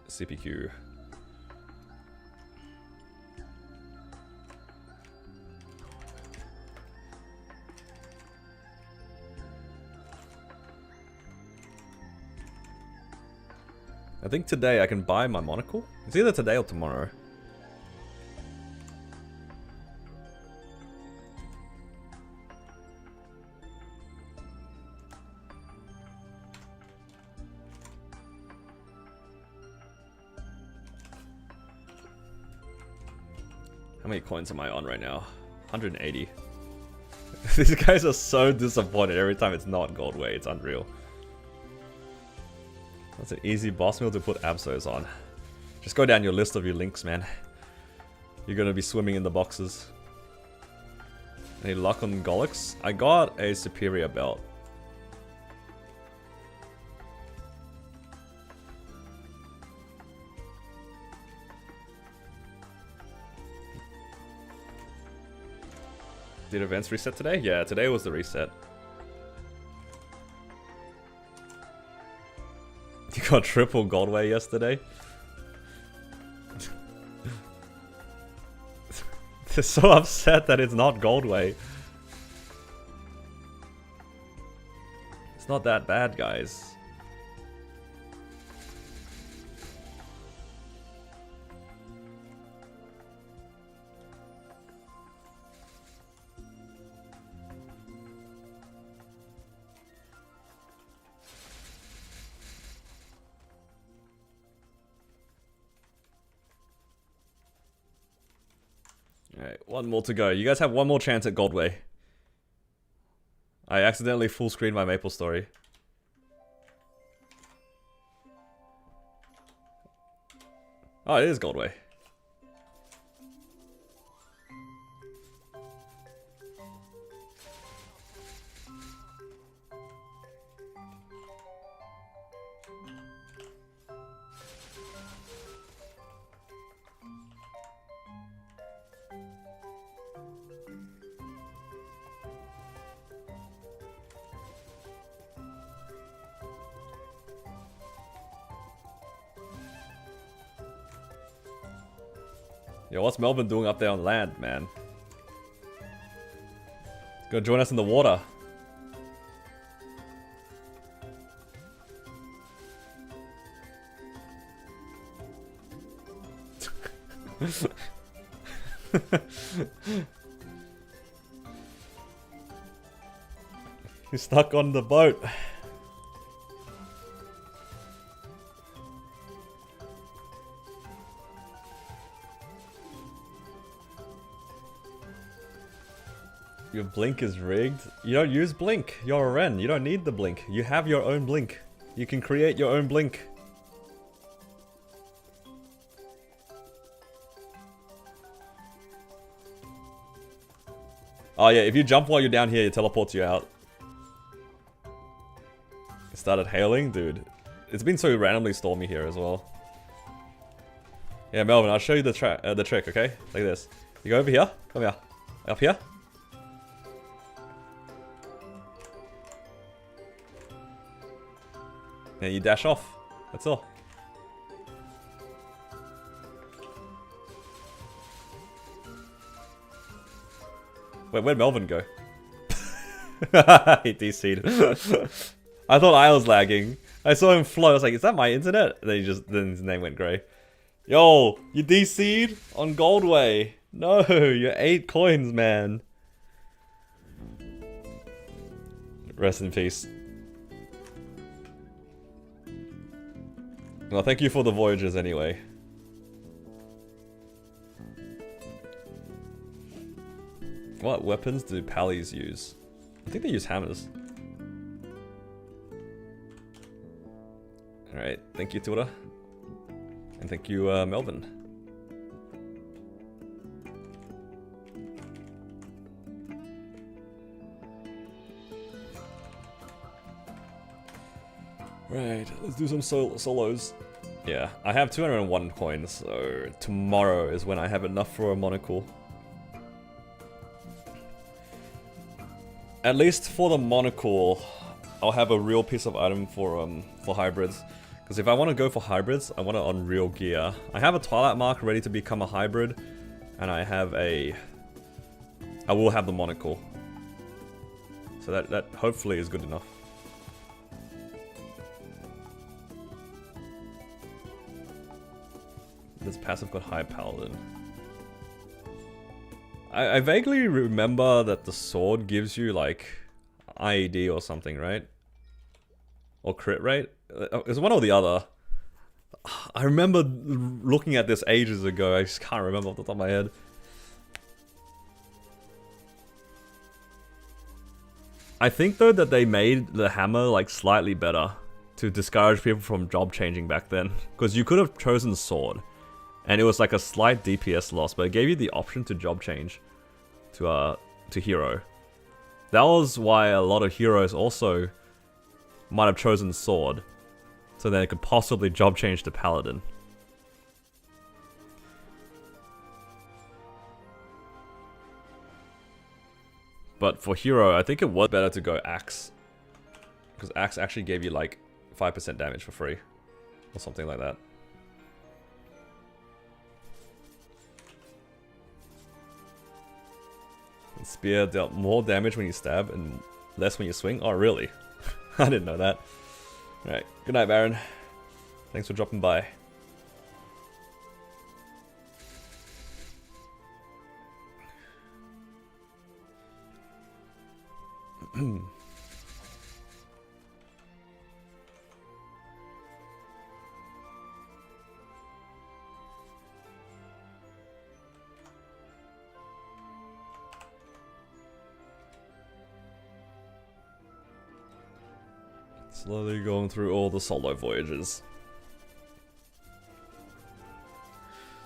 CPQ. I think today I can buy my monocle. It's either today or tomorrow. How many coins am I on right now? 180. These guys are so disappointed every time it's not Goldway. It's unreal. That's an easy boss meal to put Absols on. Just go down your list of your links, man. You're gonna be swimming in the boxes. Any luck on Golix? I got a superior belt. Did events reset today? Yeah, today was the reset. You got triple Goldway yesterday? They're so upset that it's not Goldway. It's not that bad, guys. Alright, one more to go. You guys have one more chance at Goldway. I accidentally full screened my Maple Story. Oh, it is Goldway. Yo, what's Melbourne doing up there on land, man? Gonna join us in the water. He's stuck on the boat. Your blink is rigged? You don't use blink. You're a Ren. You don't need the blink. You have your own blink. You can create your own blink. Oh yeah, if you jump while you're down here, it teleports you out. It started hailing? Dude. It's been so randomly stormy here as well. Yeah, Melvin, I'll show you the trick, okay? Like this. You go over here. Come here. Up here. And you dash off. That's all. Wait, where'd Melvin go? He DC'd. I thought I was lagging. I saw him float. I was like, is that my internet? And then his name went grey. Yo, you DC'd on Goldway. No, you're 8 coins, man. Rest in peace. Well, thank you for the voyages anyway. What weapons do pallies use? I think they use hammers. Alright, thank you, Tura. And thank you, Melvin. Right, let's do some solos. Yeah, I have 201 coins, so tomorrow is when I have enough for a monocle. At least for the monocle, I'll have a real piece of item for hybrids. Because if I want to go for hybrids, I want it on real gear. I have a Twilight Mark ready to become a hybrid, and I will have the monocle. So that hopefully is good enough. This passive got high paladin. I vaguely remember that the sword gives you like IED or something, right? Or crit rate? It's one or the other. I remember looking at this ages ago. I just can't remember off the top of my head. I think though that they made the hammer like slightly better to discourage people from job changing back then, because you could have chosen sword, and it was like a slight DPS loss, but it gave you the option to job change to hero. That was why a lot of heroes also might have chosen sword, so then it could possibly job change to paladin. But for hero, I think it was better to go axe, because axe actually gave you like 5% damage for free, or something like that. And spear dealt more damage when you stab and less when you swing. Oh, really? I didn't know that. Alright, good night, Baron. Thanks for dropping by. Slowly going through all the solo voyages.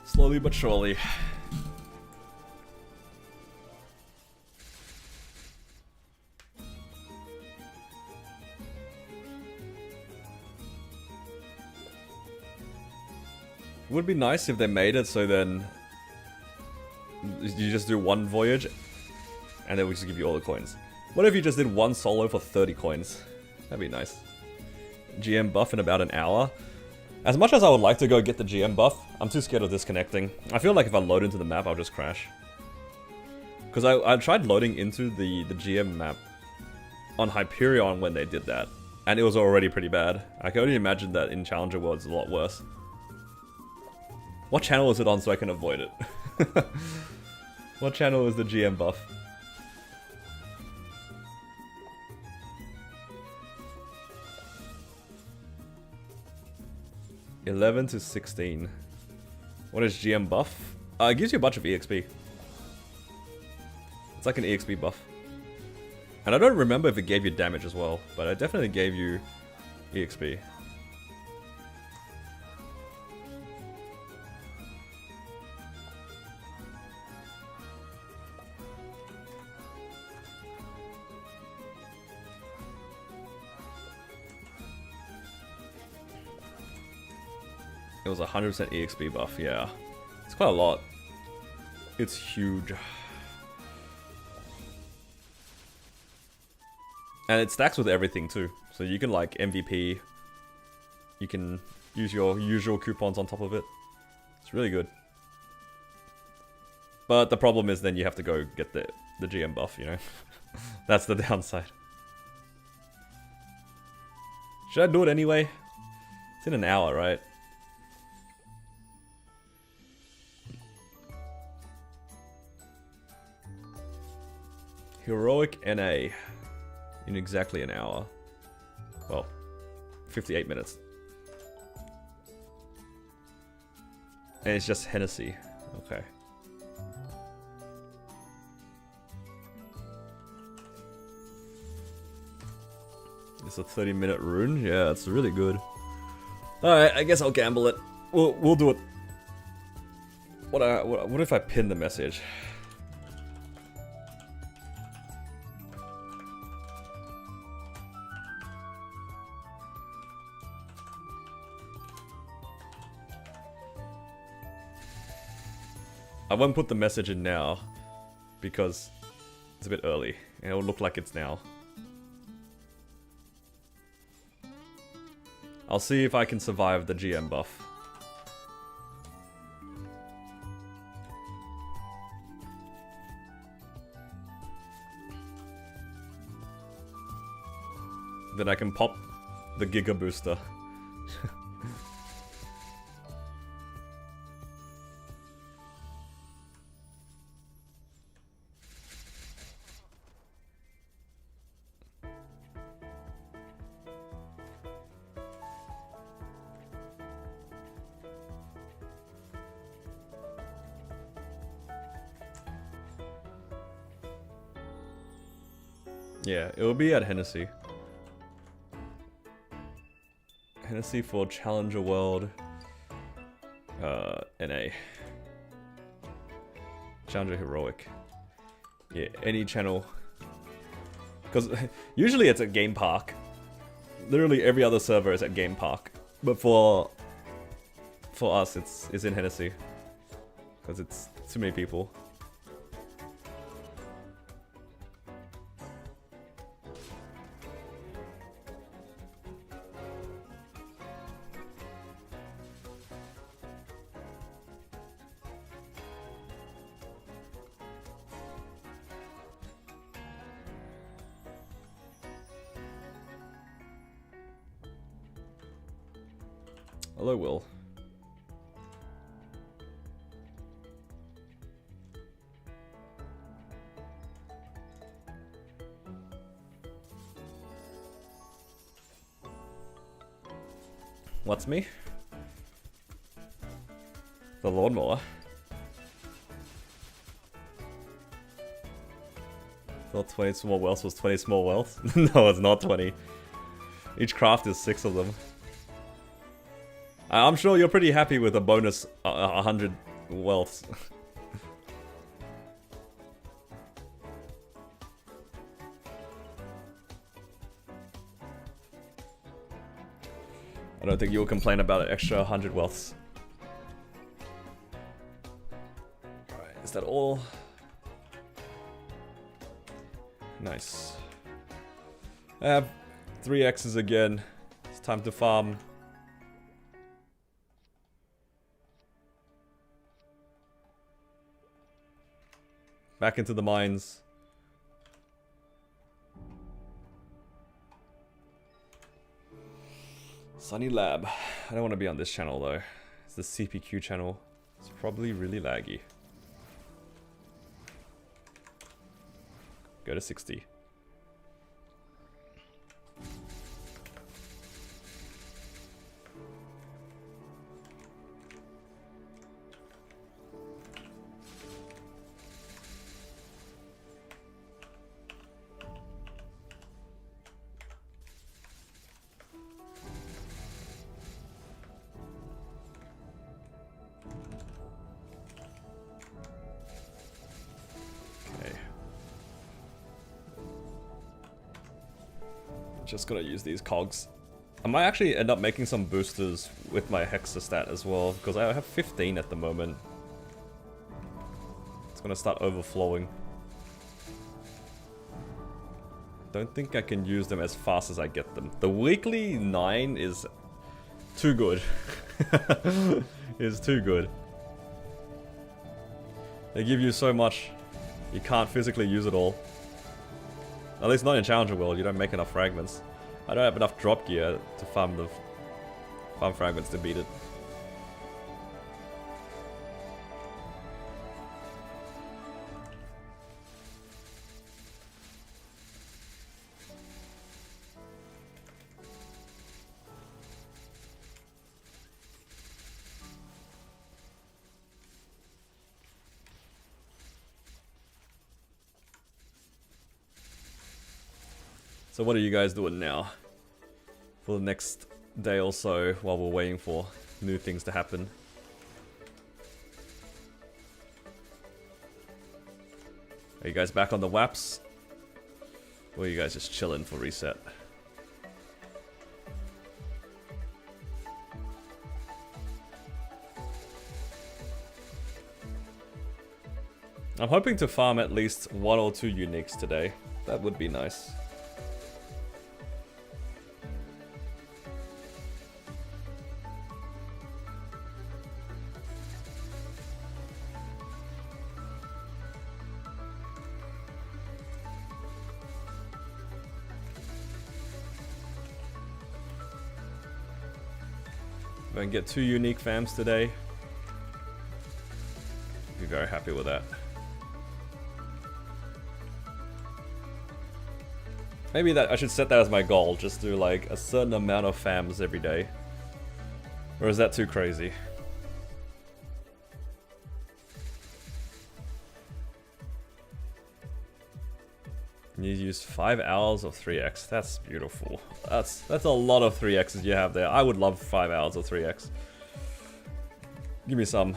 Slowly but surely. It would be nice if they made it so then you just do one voyage and then we just give you all the coins. What if you just did one solo for 30 coins? That'd be nice. GM buff in about an hour. As much as I would like to go get the GM buff, I'm too scared of disconnecting. I feel like if I load into the map, I'll just crash. Because I tried loading into the GM map on Hyperion when they did that, and it was already pretty bad. I can only imagine that in Challenger World it's a lot worse. What channel is it on so I can avoid it? What channel is the GM buff? $11 to $16. What is GM buff? It gives you a bunch of EXP. It's like an EXP buff. And I don't remember if it gave you damage as well, but it definitely gave you EXP. It was 100% EXP buff, yeah. It's quite a lot. It's huge. And it stacks with everything too. So you can like MVP. You can use your usual coupons on top of it. It's really good. But the problem is then you have to go get the GM buff, you know? That's the downside. Should I do it anyway? It's in an hour, right? Heroic NA in exactly an hour. Well, 58 minutes. And it's just Hennessy. Okay. It's a 30-minute rune? Yeah, it's really good. Alright, I guess I'll gamble it. We'll do it. What if I pin the message? I won't put the message in now because it's a bit early and it'll look like it's now. I'll see if I can survive the GM buff. Then I can pop the Giga Booster. Yeah, it will be at Hennessy. Hennessy for Challenger World. NA. Challenger Heroic. Yeah, any channel. Because usually it's at Game Park. Literally every other server is at Game Park. But for us, it's in Hennessy. Because it's too many people. Hello, Will. What's me? The lawnmower. Thought 20 small wells was 20 small wells? No, it's not 20. Each craft is 6 of them. I'm sure you're pretty happy with a bonus 100 wealth. I don't think you'll complain about an extra 100 wealths. Alright, is that all? Nice. I have 3 X's again. It's time to farm. Back into the mines. Sunny Lab. I don't want to be on this channel though. It's the CPQ channel. It's probably really laggy. Go to 60. Just gotta use these cogs. I might actually end up making some boosters with my Hexa stat as well, because I have 15 at the moment. It's gonna start overflowing. Don't think I can use them as fast as I get them. The weekly 9 is too good. Is too good. They give you so much, you can't physically use it all. At least not in Challenger World, you don't make enough fragments. I don't have enough drop gear to farm fragments to beat it. So what are you guys doing now? For the next day or so while we're waiting for new things to happen? Are you guys back on the WAPs? Or are you guys just chilling for reset? I'm hoping to farm at least 1 or 2 uniques today. That would be nice. If I can get 2 unique fams today, I'd be very happy with that. Maybe that I should set that as my goal, just do like a certain amount of fams every day. Or is that too crazy? you use 5 hours of 3x. That's beautiful. That's a lot of 3x's you have there. I would love 5 hours of 3x. Give me some.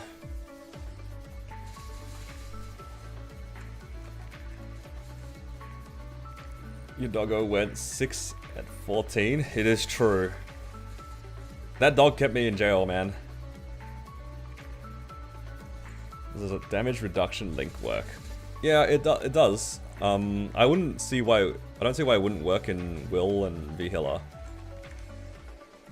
Your doggo went 6 at 14. It is true. That dog kept me in jail, man. Does a damage reduction link work? Yeah, it does. I don't see why it wouldn't work in Will and V-Healer.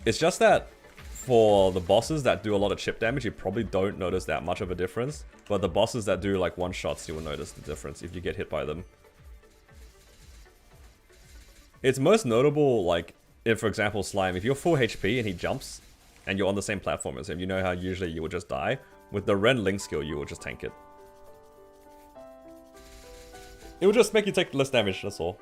It's just that for the bosses that do a lot of chip damage, you probably don't notice that much of a difference. But the bosses that do like one-shots, you will notice the difference if you get hit by them. It's most notable, like, if, for example, Slime, if you're full HP and he jumps, and you're on the same platform as him, you know how usually you would just die? With the Ren Link skill, you will just tank it. It will just make you take less damage, that's all.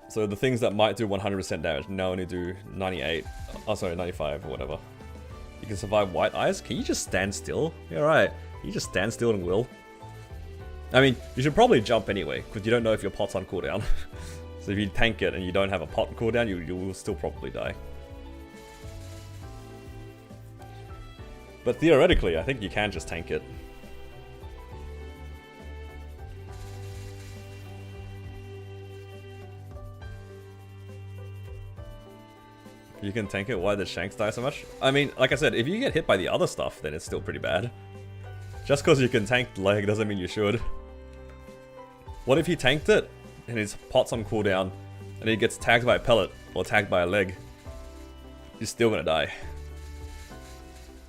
So the things that might do 100% damage now only do 98, oh sorry, 95 or whatever. You can survive White Eyes? Can you just stand still? Yeah, right. You just stand still and will. I mean, you should probably jump anyway, because you don't know if your pot's on cooldown. So if you tank it and you don't have a pot cooldown, you will still probably die. But theoretically, I think you can just tank it. You can tank it, why did Shanks die so much? I mean, like I said, if you get hit by the other stuff, then it's still pretty bad. Just because you can tank the leg doesn't mean you should. What if he tanked it, and his pot's on cooldown, and he gets tagged by a pellet, or tagged by a leg? He's still gonna die.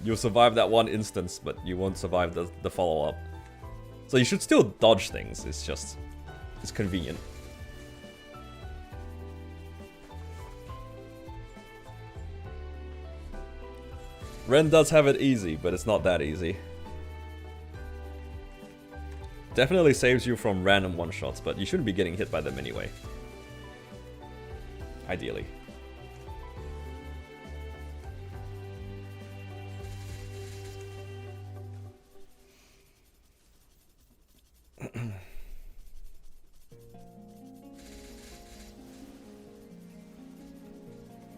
You'll survive that one instance, but you won't survive the follow-up. So you should still dodge things, it's convenient. Ren does have it easy, but it's not that easy. Definitely saves you from random one-shots, but you shouldn't be getting hit by them anyway. Ideally.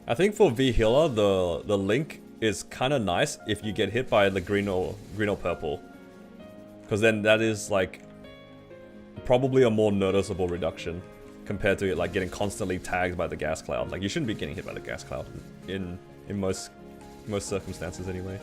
I think for V-Healer, the link is kind of nice if you get hit by the green or purple. Because then that is like probably a more noticeable reduction compared to like getting constantly tagged by the gas cloud. Like you shouldn't be getting hit by the gas cloud in most circumstances anyway.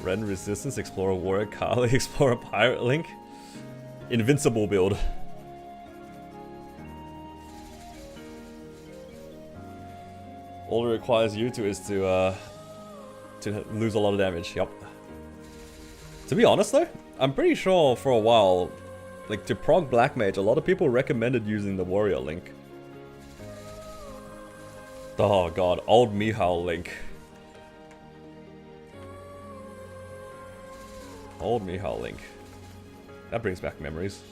Ren Resistance, Explorer Warrior, Kali, Explorer Pirate Link. Invincible build. All it requires you to is to lose a lot of damage, yup. To be honest though, I'm pretty sure for a while, like to prog Black Mage, a lot of people recommended using the Warrior Link. Oh god, old Mihal Link. Old Mihal Link. That brings back memories.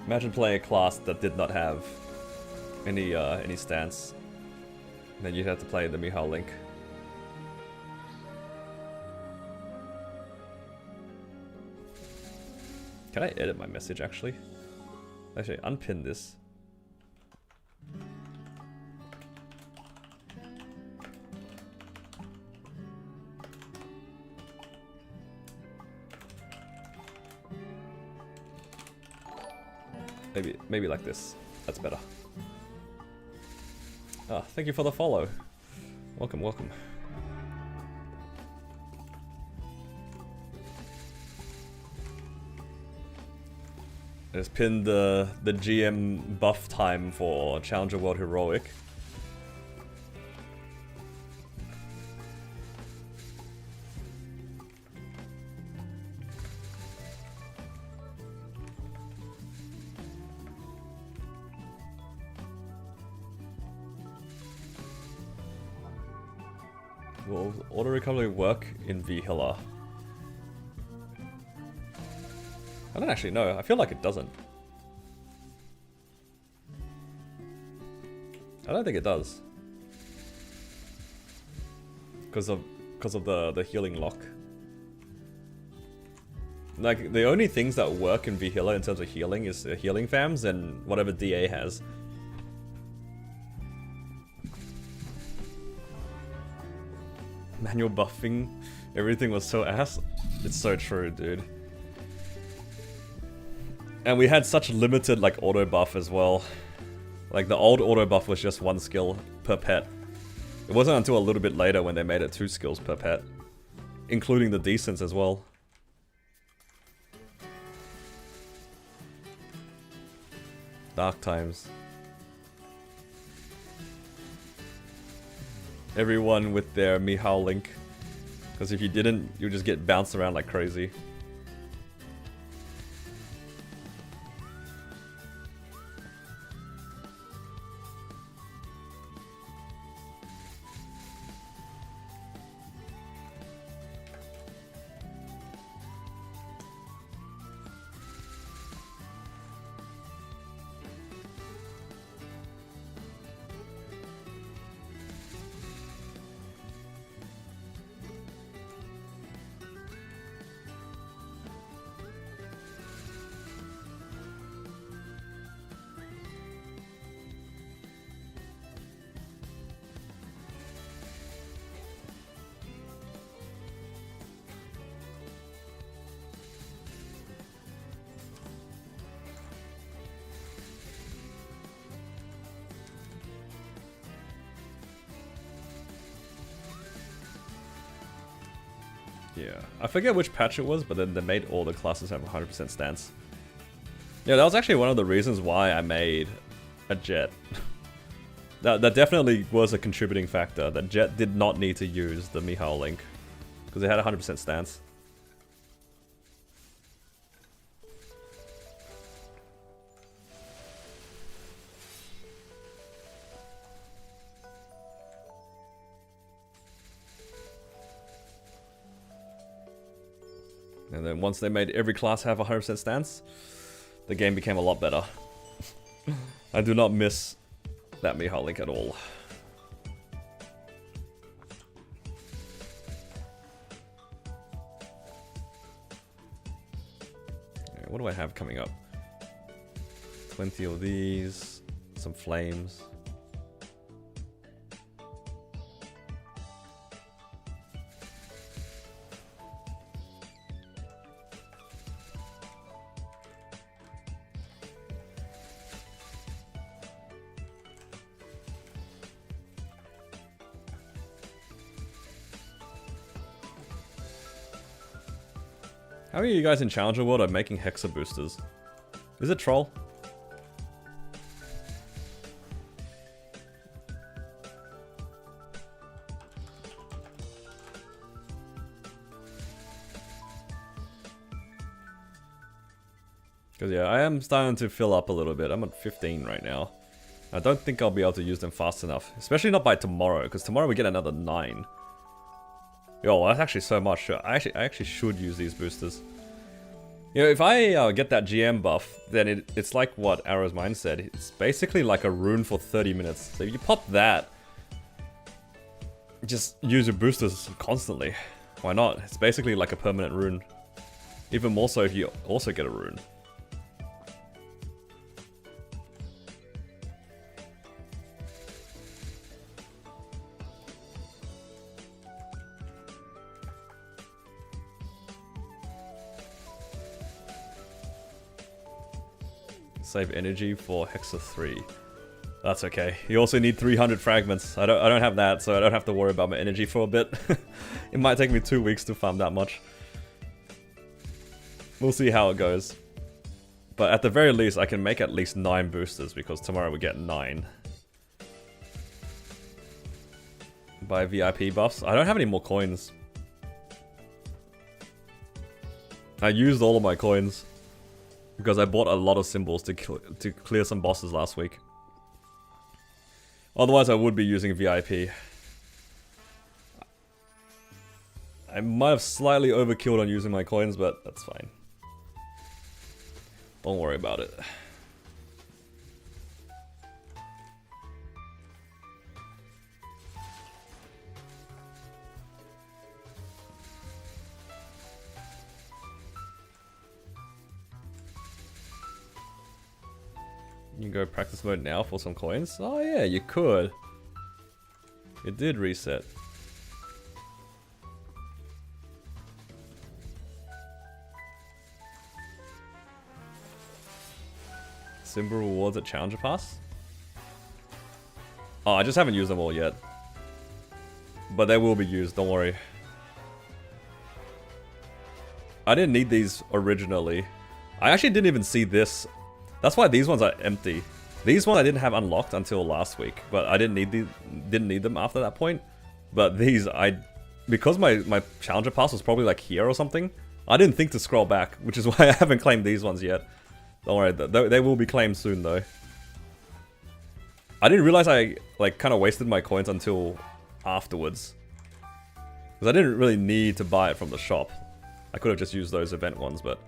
Imagine playing a class that did not have any stance. And then you'd have to play the Mihal Link. Can I edit my message actually? Actually, unpin this. Maybe like this. That's better. Ah, thank you for the follow. Welcome, welcome. I just pinned the GM buff time for Challenger World Heroic. Will auto recovery work in V-Hiller? I don't actually know. I feel like it doesn't. I don't think it does. Because of the healing lock. Like, the only things that work in V-Hiller in terms of healing is healing fams and whatever DA has. Manual buffing, everything was so ass. It's so true, dude. And we had such limited, like, auto buff as well. Like, the old auto buff was just 1 skill per pet. It wasn't until a little bit later when they made it 2 skills per pet. Including the decents as well. Dark times. Everyone with their Mihao link. Because if you didn't, you would just get bounced around like crazy. Yeah, I forget which patch it was, but then they made all the classes have 100% stance. Yeah, that was actually one of the reasons why I made a Jet. that definitely was a contributing factor, that Jet did not need to use the Mihao link, because it had 100% stance. And then once they made every class have 100% stance, the game became a lot better. I do not miss that Mihao link at all. Yeah, what do I have coming up? 20 of these, some flames. How are you guys in Challenger World are making Hexa boosters? Is it troll? Because yeah, I am starting to fill up a little bit. I'm at 15 right now. I don't think I'll be able to use them fast enough. Especially not by tomorrow, because tomorrow we get another 9. Yo, that's actually so much. I actually should use these boosters. You know, if I get that GM buff, then it's like what Arrow's Mind said. It's basically like a rune for 30 minutes. So if you pop that, just use your boosters constantly. Why not? It's basically like a permanent rune. Even more so if you also get a rune. Save energy for Hexa 3. That's okay. You also need 300 fragments. I don't have that, so I don't have to worry about my energy for a bit. It might take me 2 weeks to farm that much. We'll see how it goes. But at the very least, I can make at least 9 boosters, because tomorrow we get 9. Buy VIP buffs. I don't have any more coins. I used all of my coins. Because I bought a lot of symbols to clear some bosses last week. Otherwise I would be using VIP. I might have slightly overkilled on using my coins, but that's fine. Don't worry about it. You can go practice mode now for some coins? Oh yeah, you could. It did reset. Symbol rewards at Challenger Pass? Oh, I just haven't used them all yet. But they will be used, don't worry. I didn't need these originally. I actually didn't even see this. That's why these ones are empty. These ones I didn't have unlocked until last week, but I didn't need them after that point. But these, because my Challenger Pass was probably like here or something, I didn't think to scroll back, which is why I haven't claimed these ones yet. Don't worry, they will be claimed soon though. I didn't realize I like kind of wasted my coins until afterwards. Because I didn't really need to buy it from the shop. I could have just used those event ones, but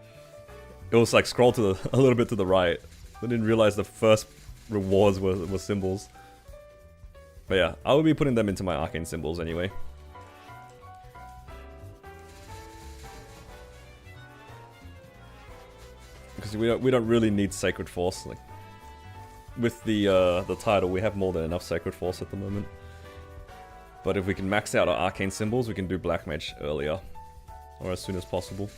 it was like scroll to a little bit to the right. I didn't realize the first rewards were symbols. But yeah, I will be putting them into my arcane symbols anyway. Because we don't really need Sacred Force. Like, with the title, we have more than enough Sacred Force at the moment. But if we can max out our arcane symbols, we can do Black Mage earlier. Or as soon as possible.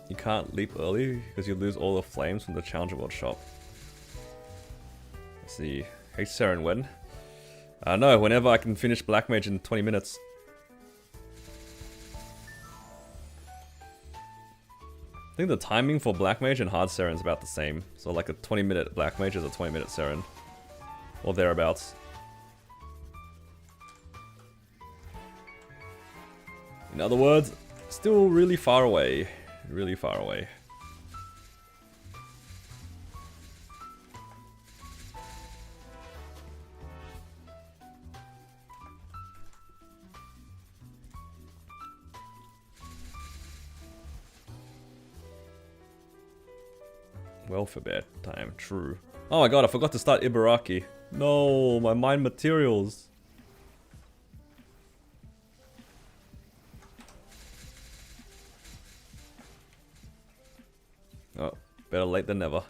You can't leap early because you lose all the flames from the Challenger World shop. Let's see. Hey Saren, when? No, whenever I can finish Black Mage in 20 minutes. I think the timing for Black Mage and Hard Saren is about the same. So like a 20-minute Black Mage is a 20-minute Saren. Or thereabouts. In other words, still really far away. Really far away. Well for bed time, true. Oh my god, I forgot to start Ibaraki. No, my mine materials. Oh, better late than never.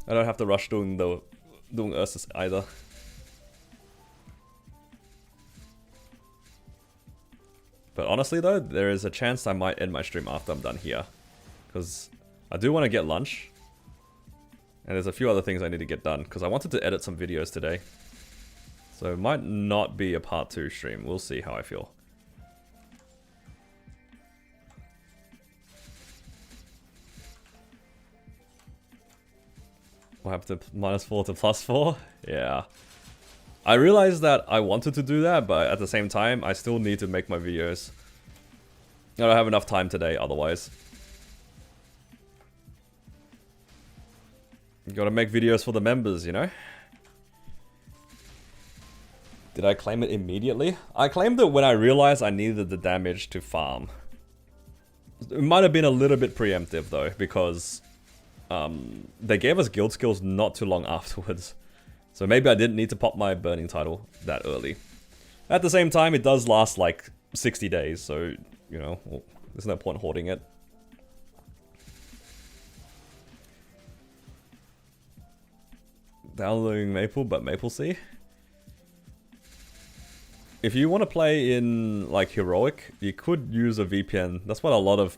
I don't have to rush doing Ursus either. But honestly though, there is a chance I might end my stream after I'm done here. Because I do want to get lunch. And there's a few other things I need to get done. Because I wanted to edit some videos today. So it might not be a part 2 stream. We'll see how I feel. What happened to -4 to +4? Yeah. I realized that I wanted to do that, but at the same time, I still need to make my videos. I don't have enough time today otherwise. You gotta make videos for the members, you know? Did I claim it immediately? I claimed it when I realized I needed the damage to farm. It might have been a little bit preemptive though, because they gave us guild skills not too long afterwards. So maybe I didn't need to pop my burning title that early. At the same time, it does last like 60 days, so, you know, well, there's no point hoarding it. Downloading Maple, but Maple Sea? If you want to play in, like, Heroic, you could use a VPN. That's what a lot of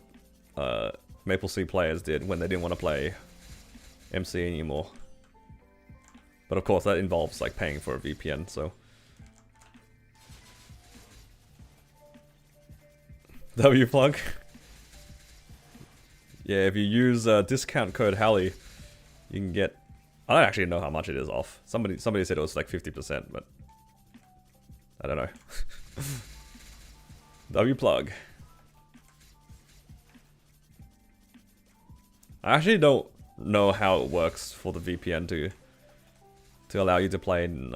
Maple Sea players did when they didn't want to play MC anymore. But of course, that involves, like, paying for a VPN, so... W-plug? Yeah, if you use discount code Hallie, you can get... I don't actually know how much it is off. Somebody said it was like 50%, but... I don't know. W-plug. I actually don't know how it works for the VPN to allow you to play in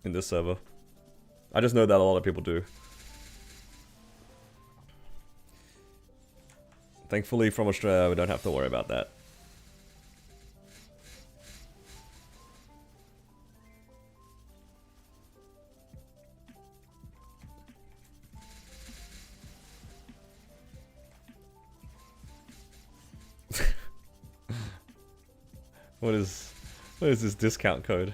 this server. I just know that a lot of people do. Thankfully, from Australia, we don't have to worry about that. What is this discount code?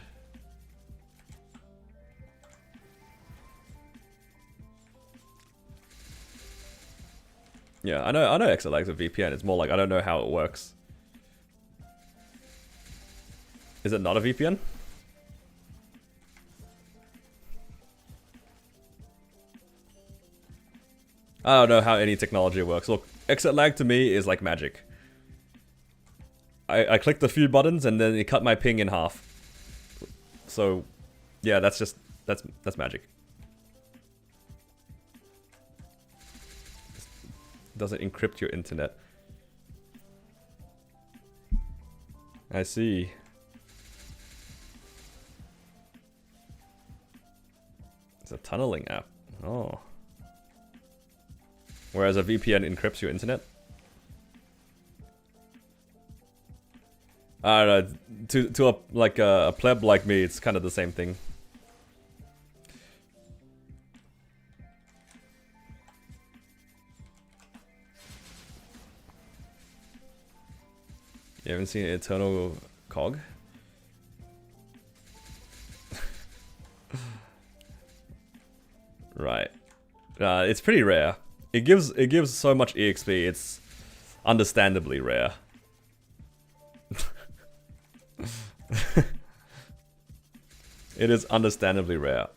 Yeah, I know XLAG's a VPN. It's more like I don't know how it works. Is it not a VPN? I don't know how any technology works. Look, XLAG to me is like magic. I clicked a few buttons and then it cut my ping in half. So, yeah, that's magic. Doesn't encrypt your internet. I see. It's a tunneling app. Oh. Whereas a VPN encrypts your internet. I don't know. To a pleb like me, it's kind of the same thing. You haven't seen Eternal Cog? Right. It's pretty rare. It gives so much EXP. It's understandably rare. It is understandably rare.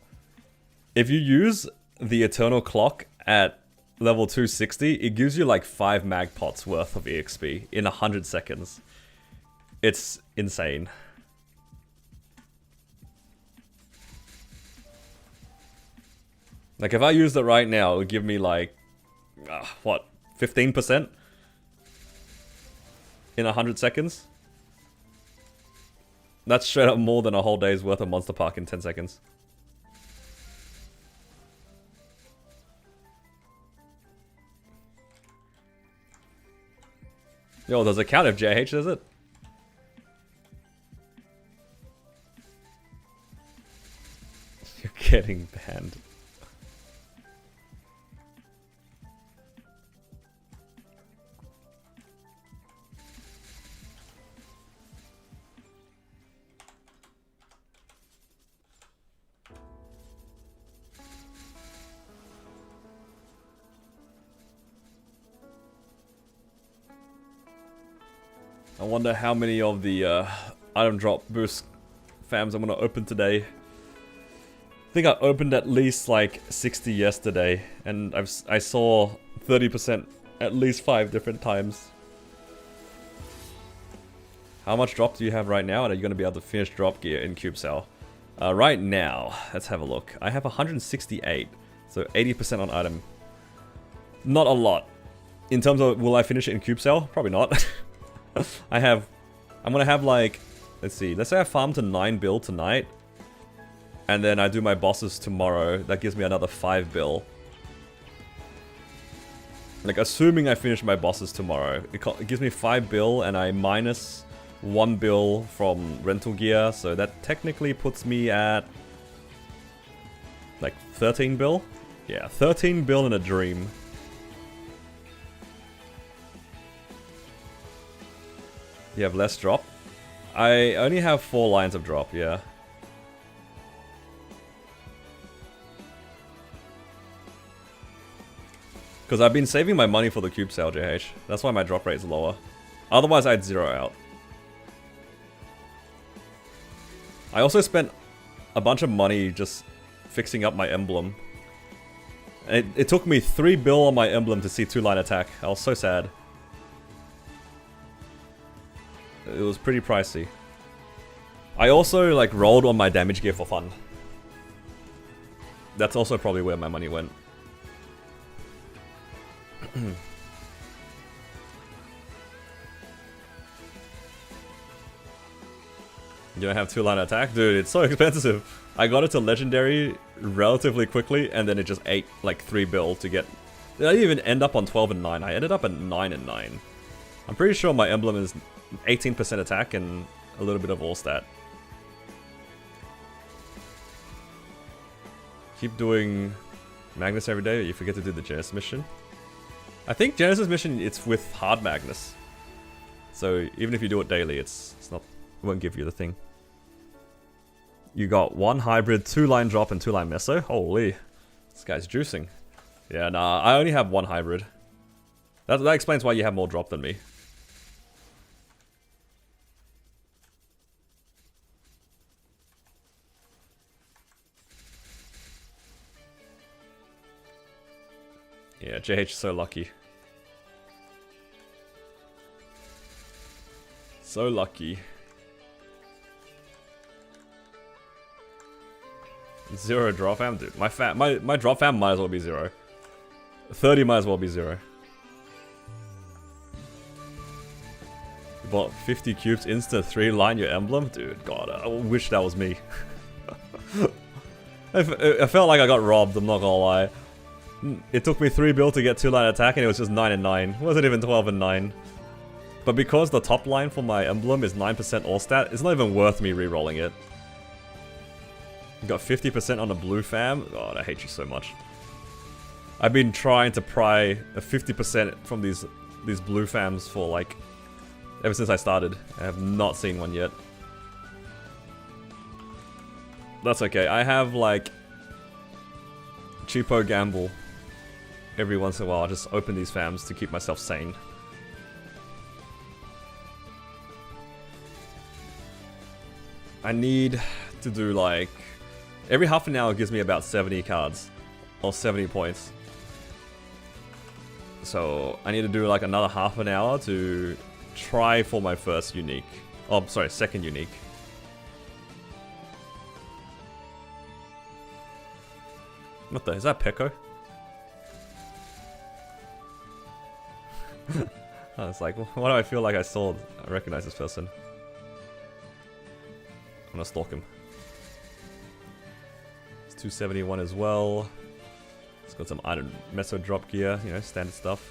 If you use the Eternal Clock at level 260, it gives you like 5 mag pots worth of EXP in 100 seconds. It's insane. Like if I used it right now, it would give me like, what, 15%? In 100 seconds? That's straight up more than a whole day's worth of Monster Park in 10 seconds. Yo, does it count if JH does it? You're getting banned. I wonder how many of the item drop boost fams I'm gonna open today. I think I opened at least like 60 yesterday, and I saw 30% at least 5 different times. How much drop do you have right now, and are you gonna be able to finish drop gear in Cube Cell? Right now, let's have a look. I have 168, so 80% on item. Not a lot. In terms of will I finish it in Cube Cell? Probably not. I'm gonna have like, let's say I farm to 9 bill tonight, and then I do my bosses tomorrow. That gives me another 5 bill. Like assuming I finish my bosses tomorrow, it gives me 5 bill and I minus 1 bill from rental gear, so that technically puts me at like 13 bill? Yeah, 13 bill in a dream. You have less drop? I only have 4 lines of drop, yeah. Because I've been saving my money for the Cube Cell, JH. That's why my drop rate is lower. Otherwise, I'd zero out. I also spent a bunch of money just fixing up my emblem. It took me 3 bill on my emblem to see 2-line attack. I was so sad. It was pretty pricey. I also like rolled on my damage gear for fun. That's also probably where my money went. You don't have 2-line attack? Dude, it's so expensive. I got it to legendary relatively quickly, and then it just ate like 3 bill to get... I didn't even end up on 12 and 9. I ended up at 9 and 9. I'm pretty sure my emblem is 18% attack and a little bit of all stat. Keep doing Magnus every day, or you forget to do the Genesis mission. I think Genesis mission, it's with hard Magnus. So even if you do it daily, it's not... It won't give you the thing. You got 1 hybrid, 2-line drop, and 2-line meso. Holy. This guy's juicing. Yeah, nah, I only have 1 hybrid. That explains why you have more drop than me. Yeah, JH is so lucky. So lucky. 0 drop fam, dude. My drop fam might as well be 0. 30 might as well be 0. You bought 50 cubes insta 3-line your emblem? Dude, god, I wish that was me. I felt like I got robbed, I'm not gonna lie. It took me 3 bill to get 2-line attack and it was just 9 and 9. It wasn't even 12 and 9. But because the top line for my emblem is 9% all stat, it's not even worth me re-rolling it. You got 50% on a blue fam? God, I hate you so much. I've been trying to pry a 50% from these blue fams for like... ever since I started. I have not seen one yet. That's okay, I have like... cheapo gamble. Every once in a while I just open these fams to keep myself sane. I need to do like... every half an hour gives me about 70 cards. Or 70 points. So I need to do like another half an hour to try for my first unique. Oh, sorry, second unique. What the? Is that Pekko? I was like, why do I feel like I recognize this person? I'm gonna stalk him. It's 271 as well. It's got some iron meso drop gear, you know, standard stuff.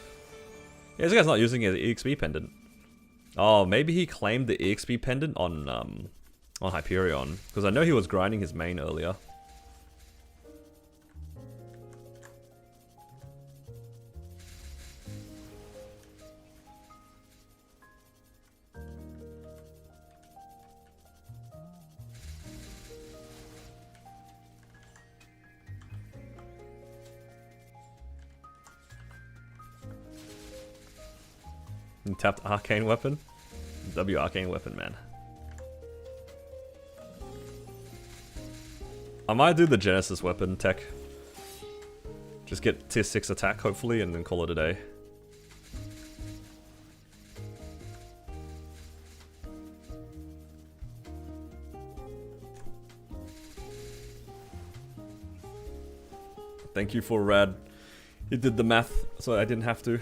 Yeah, this guy's not using his EXP pendant. Oh, maybe he claimed the EXP pendant on Hyperion, because I know he was grinding his main earlier. Tapped arcane weapon? W arcane weapon, man. I might do the Genesis weapon tech. Just get tier 6 attack, hopefully, and then call it a day. Thank you for Rad. You did the math, so I didn't have to.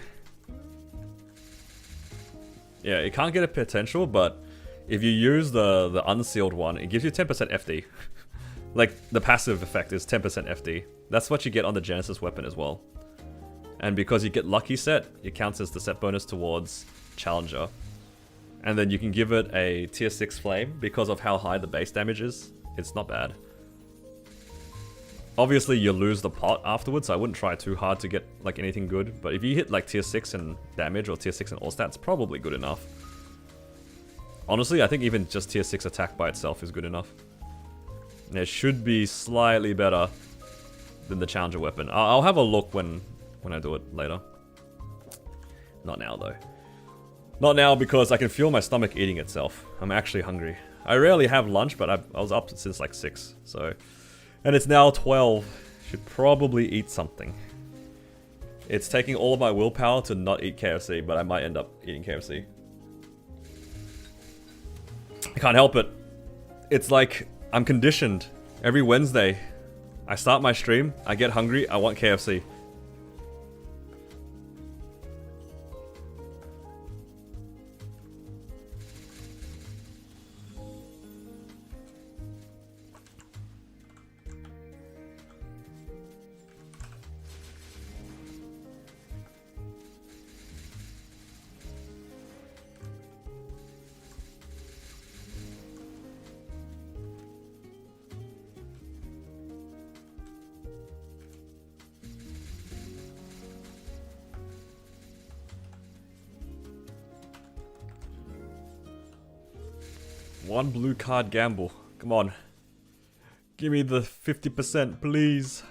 Yeah, it can't get a potential, but if you use the unsealed one, it gives you 10% FD. Like, the passive effect is 10% FD. That's what you get on the Genesis weapon as well. And because you get Lucky Set, it counts as the set bonus towards Challenger. And then you can give it a tier 6 flame because of how high the base damage is. It's not bad. Obviously, you lose the pot afterwards, so I wouldn't try too hard to get like anything good. But if you hit like tier 6 in damage or tier 6 in all stats, probably good enough. Honestly, I think even just tier 6 attack by itself is good enough. And it should be slightly better than the Challenger weapon. I'll have a look when I do it later. Not now though. Not now because I can feel my stomach eating itself. I'm actually hungry. I rarely have lunch, but I was up since like 6, so... And it's now 12. Should probably eat something. It's taking all of my willpower to not eat KFC, but I might end up eating KFC. I can't help it. It's like I'm conditioned. Every Wednesday, I start my stream, I get hungry, I want KFC. One blue card gamble. Come on. Give me the 50%, please.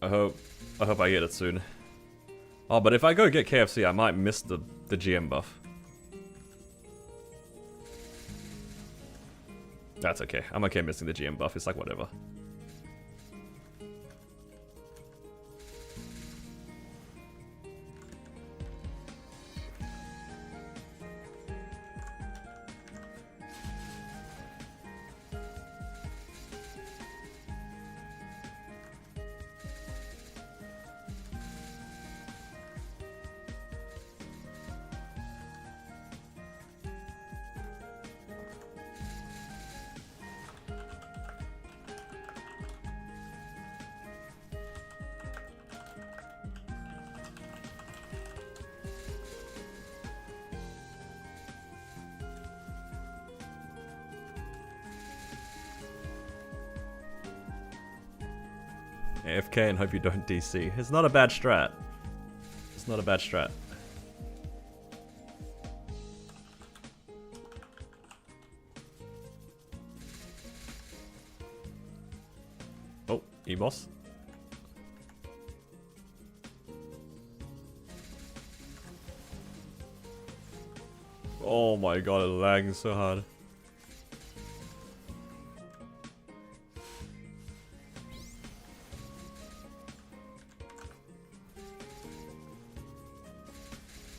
I hope I get it soon. Oh, but if I go get KFC, I might miss the GM buff. That's okay. I'm okay missing the GM buff. It's like whatever. AFK and hope you don't DC. It's not a bad strat. It's not a bad strat. Oh, E-boss. Oh my god, it's lagging so hard.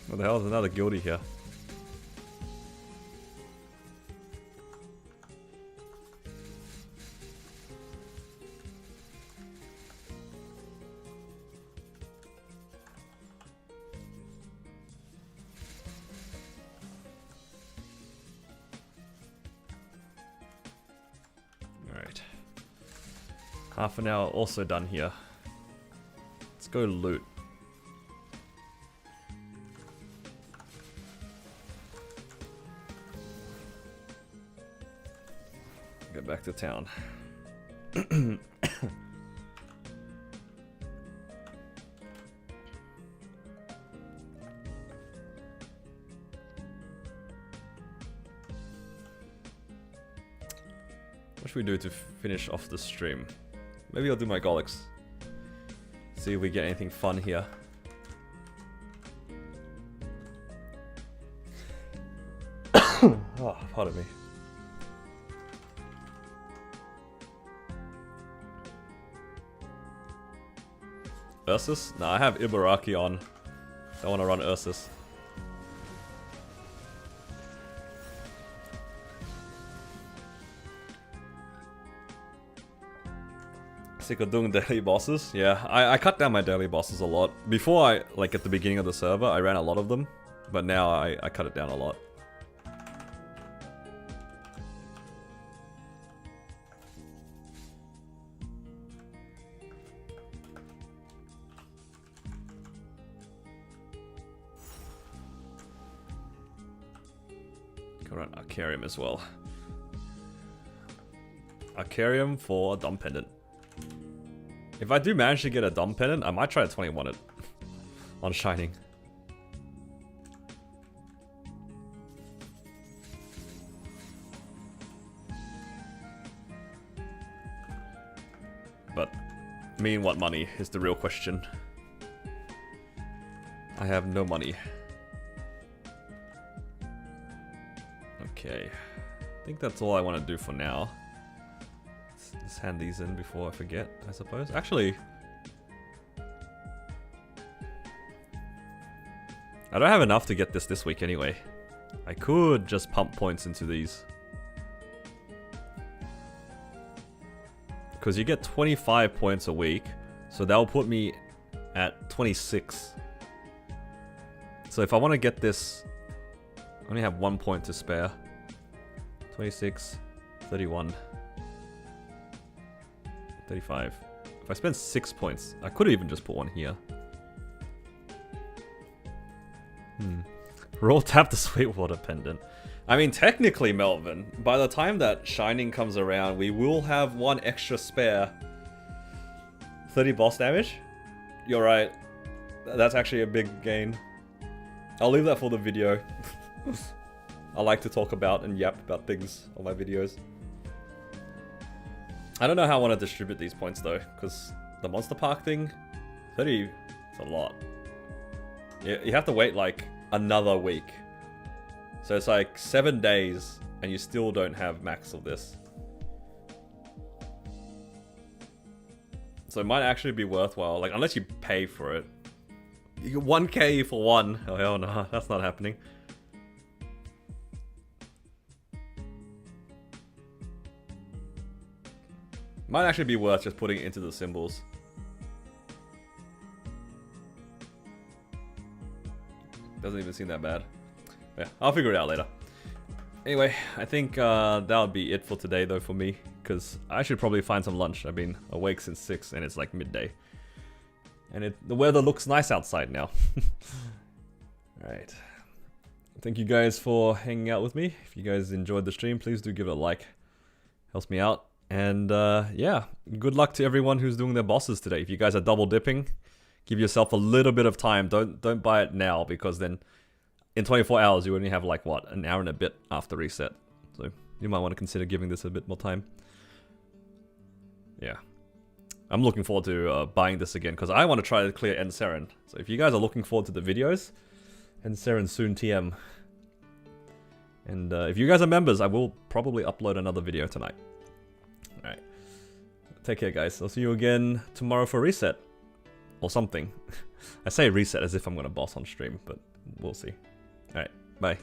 What the hell is another guilty here? Alright. Half an hour also done here. Let's go loot. Get back to town. What should we do to finish off the stream? Maybe I'll do my Golics. See if we get anything fun here. Oh, pardon me. Ursus? Nah, I have Ibaraki on. Don't want to run Ursus. Sick of doing daily bosses? Yeah, I cut down my daily bosses a lot. Before like at the beginning of the server, I ran a lot of them. But now I cut it down a lot. Can run Arcarium as well. Arcarium for a dumb pendant. If I do manage to get a dumb pendant, I might try to 21 it on Shining. But me and what money is the real question. I have no money. Okay, I think that's all I want to do for now. Let's hand these in before I forget, I suppose. Actually, I don't have enough to get this week anyway. I could just pump points into these. Because you get 25 points a week, so that'll put me at 26. So if I want to get this, I only have 1 point to spare. 26, 31, 35. If I spend 6 points, I could even just put one here. Roll tap the Sweetwater pendant. I mean, technically, Melvin, by the time that Shining comes around, we will have one extra spare. 30 boss damage? You're right. That's actually a big gain. I'll leave that for the video. I like to talk about and yap about things on my videos. I don't know how I want to distribute these points though, because the Monster Park thing, 30 is a lot. You have to wait like another week. So it's like 7 days and you still don't have max of this. So it might actually be worthwhile, like unless you pay for it. You get 1k for one. Oh hell no, that's not happening. Might actually be worth just putting it into the symbols. Doesn't even seem that bad. Yeah, I'll figure it out later. Anyway, I think that would be it for today though for me, because I should probably find some lunch. I've been awake since 6 and it's like midday. And the weather looks nice outside now. Alright. Thank you guys for hanging out with me. If you guys enjoyed the stream, please do give it a like. Helps me out. And yeah, good luck to everyone who's doing their bosses today. If you guys are double dipping, give yourself a little bit of time. Don't buy it now, because then in 24 hours you only have like what, an hour and a bit after reset. So you might want to consider giving this a bit more time. Yeah, I'm looking forward to buying this again, because I want to try to clear End Seren. So if you guys are looking forward to the videos, End Seren soon TM. And if you guys are members, I will probably upload another video tonight. Alright. Take care, guys. I'll see you again tomorrow for reset. Or something. I say reset as if I'm gonna boss on stream, but we'll see. Alright, bye.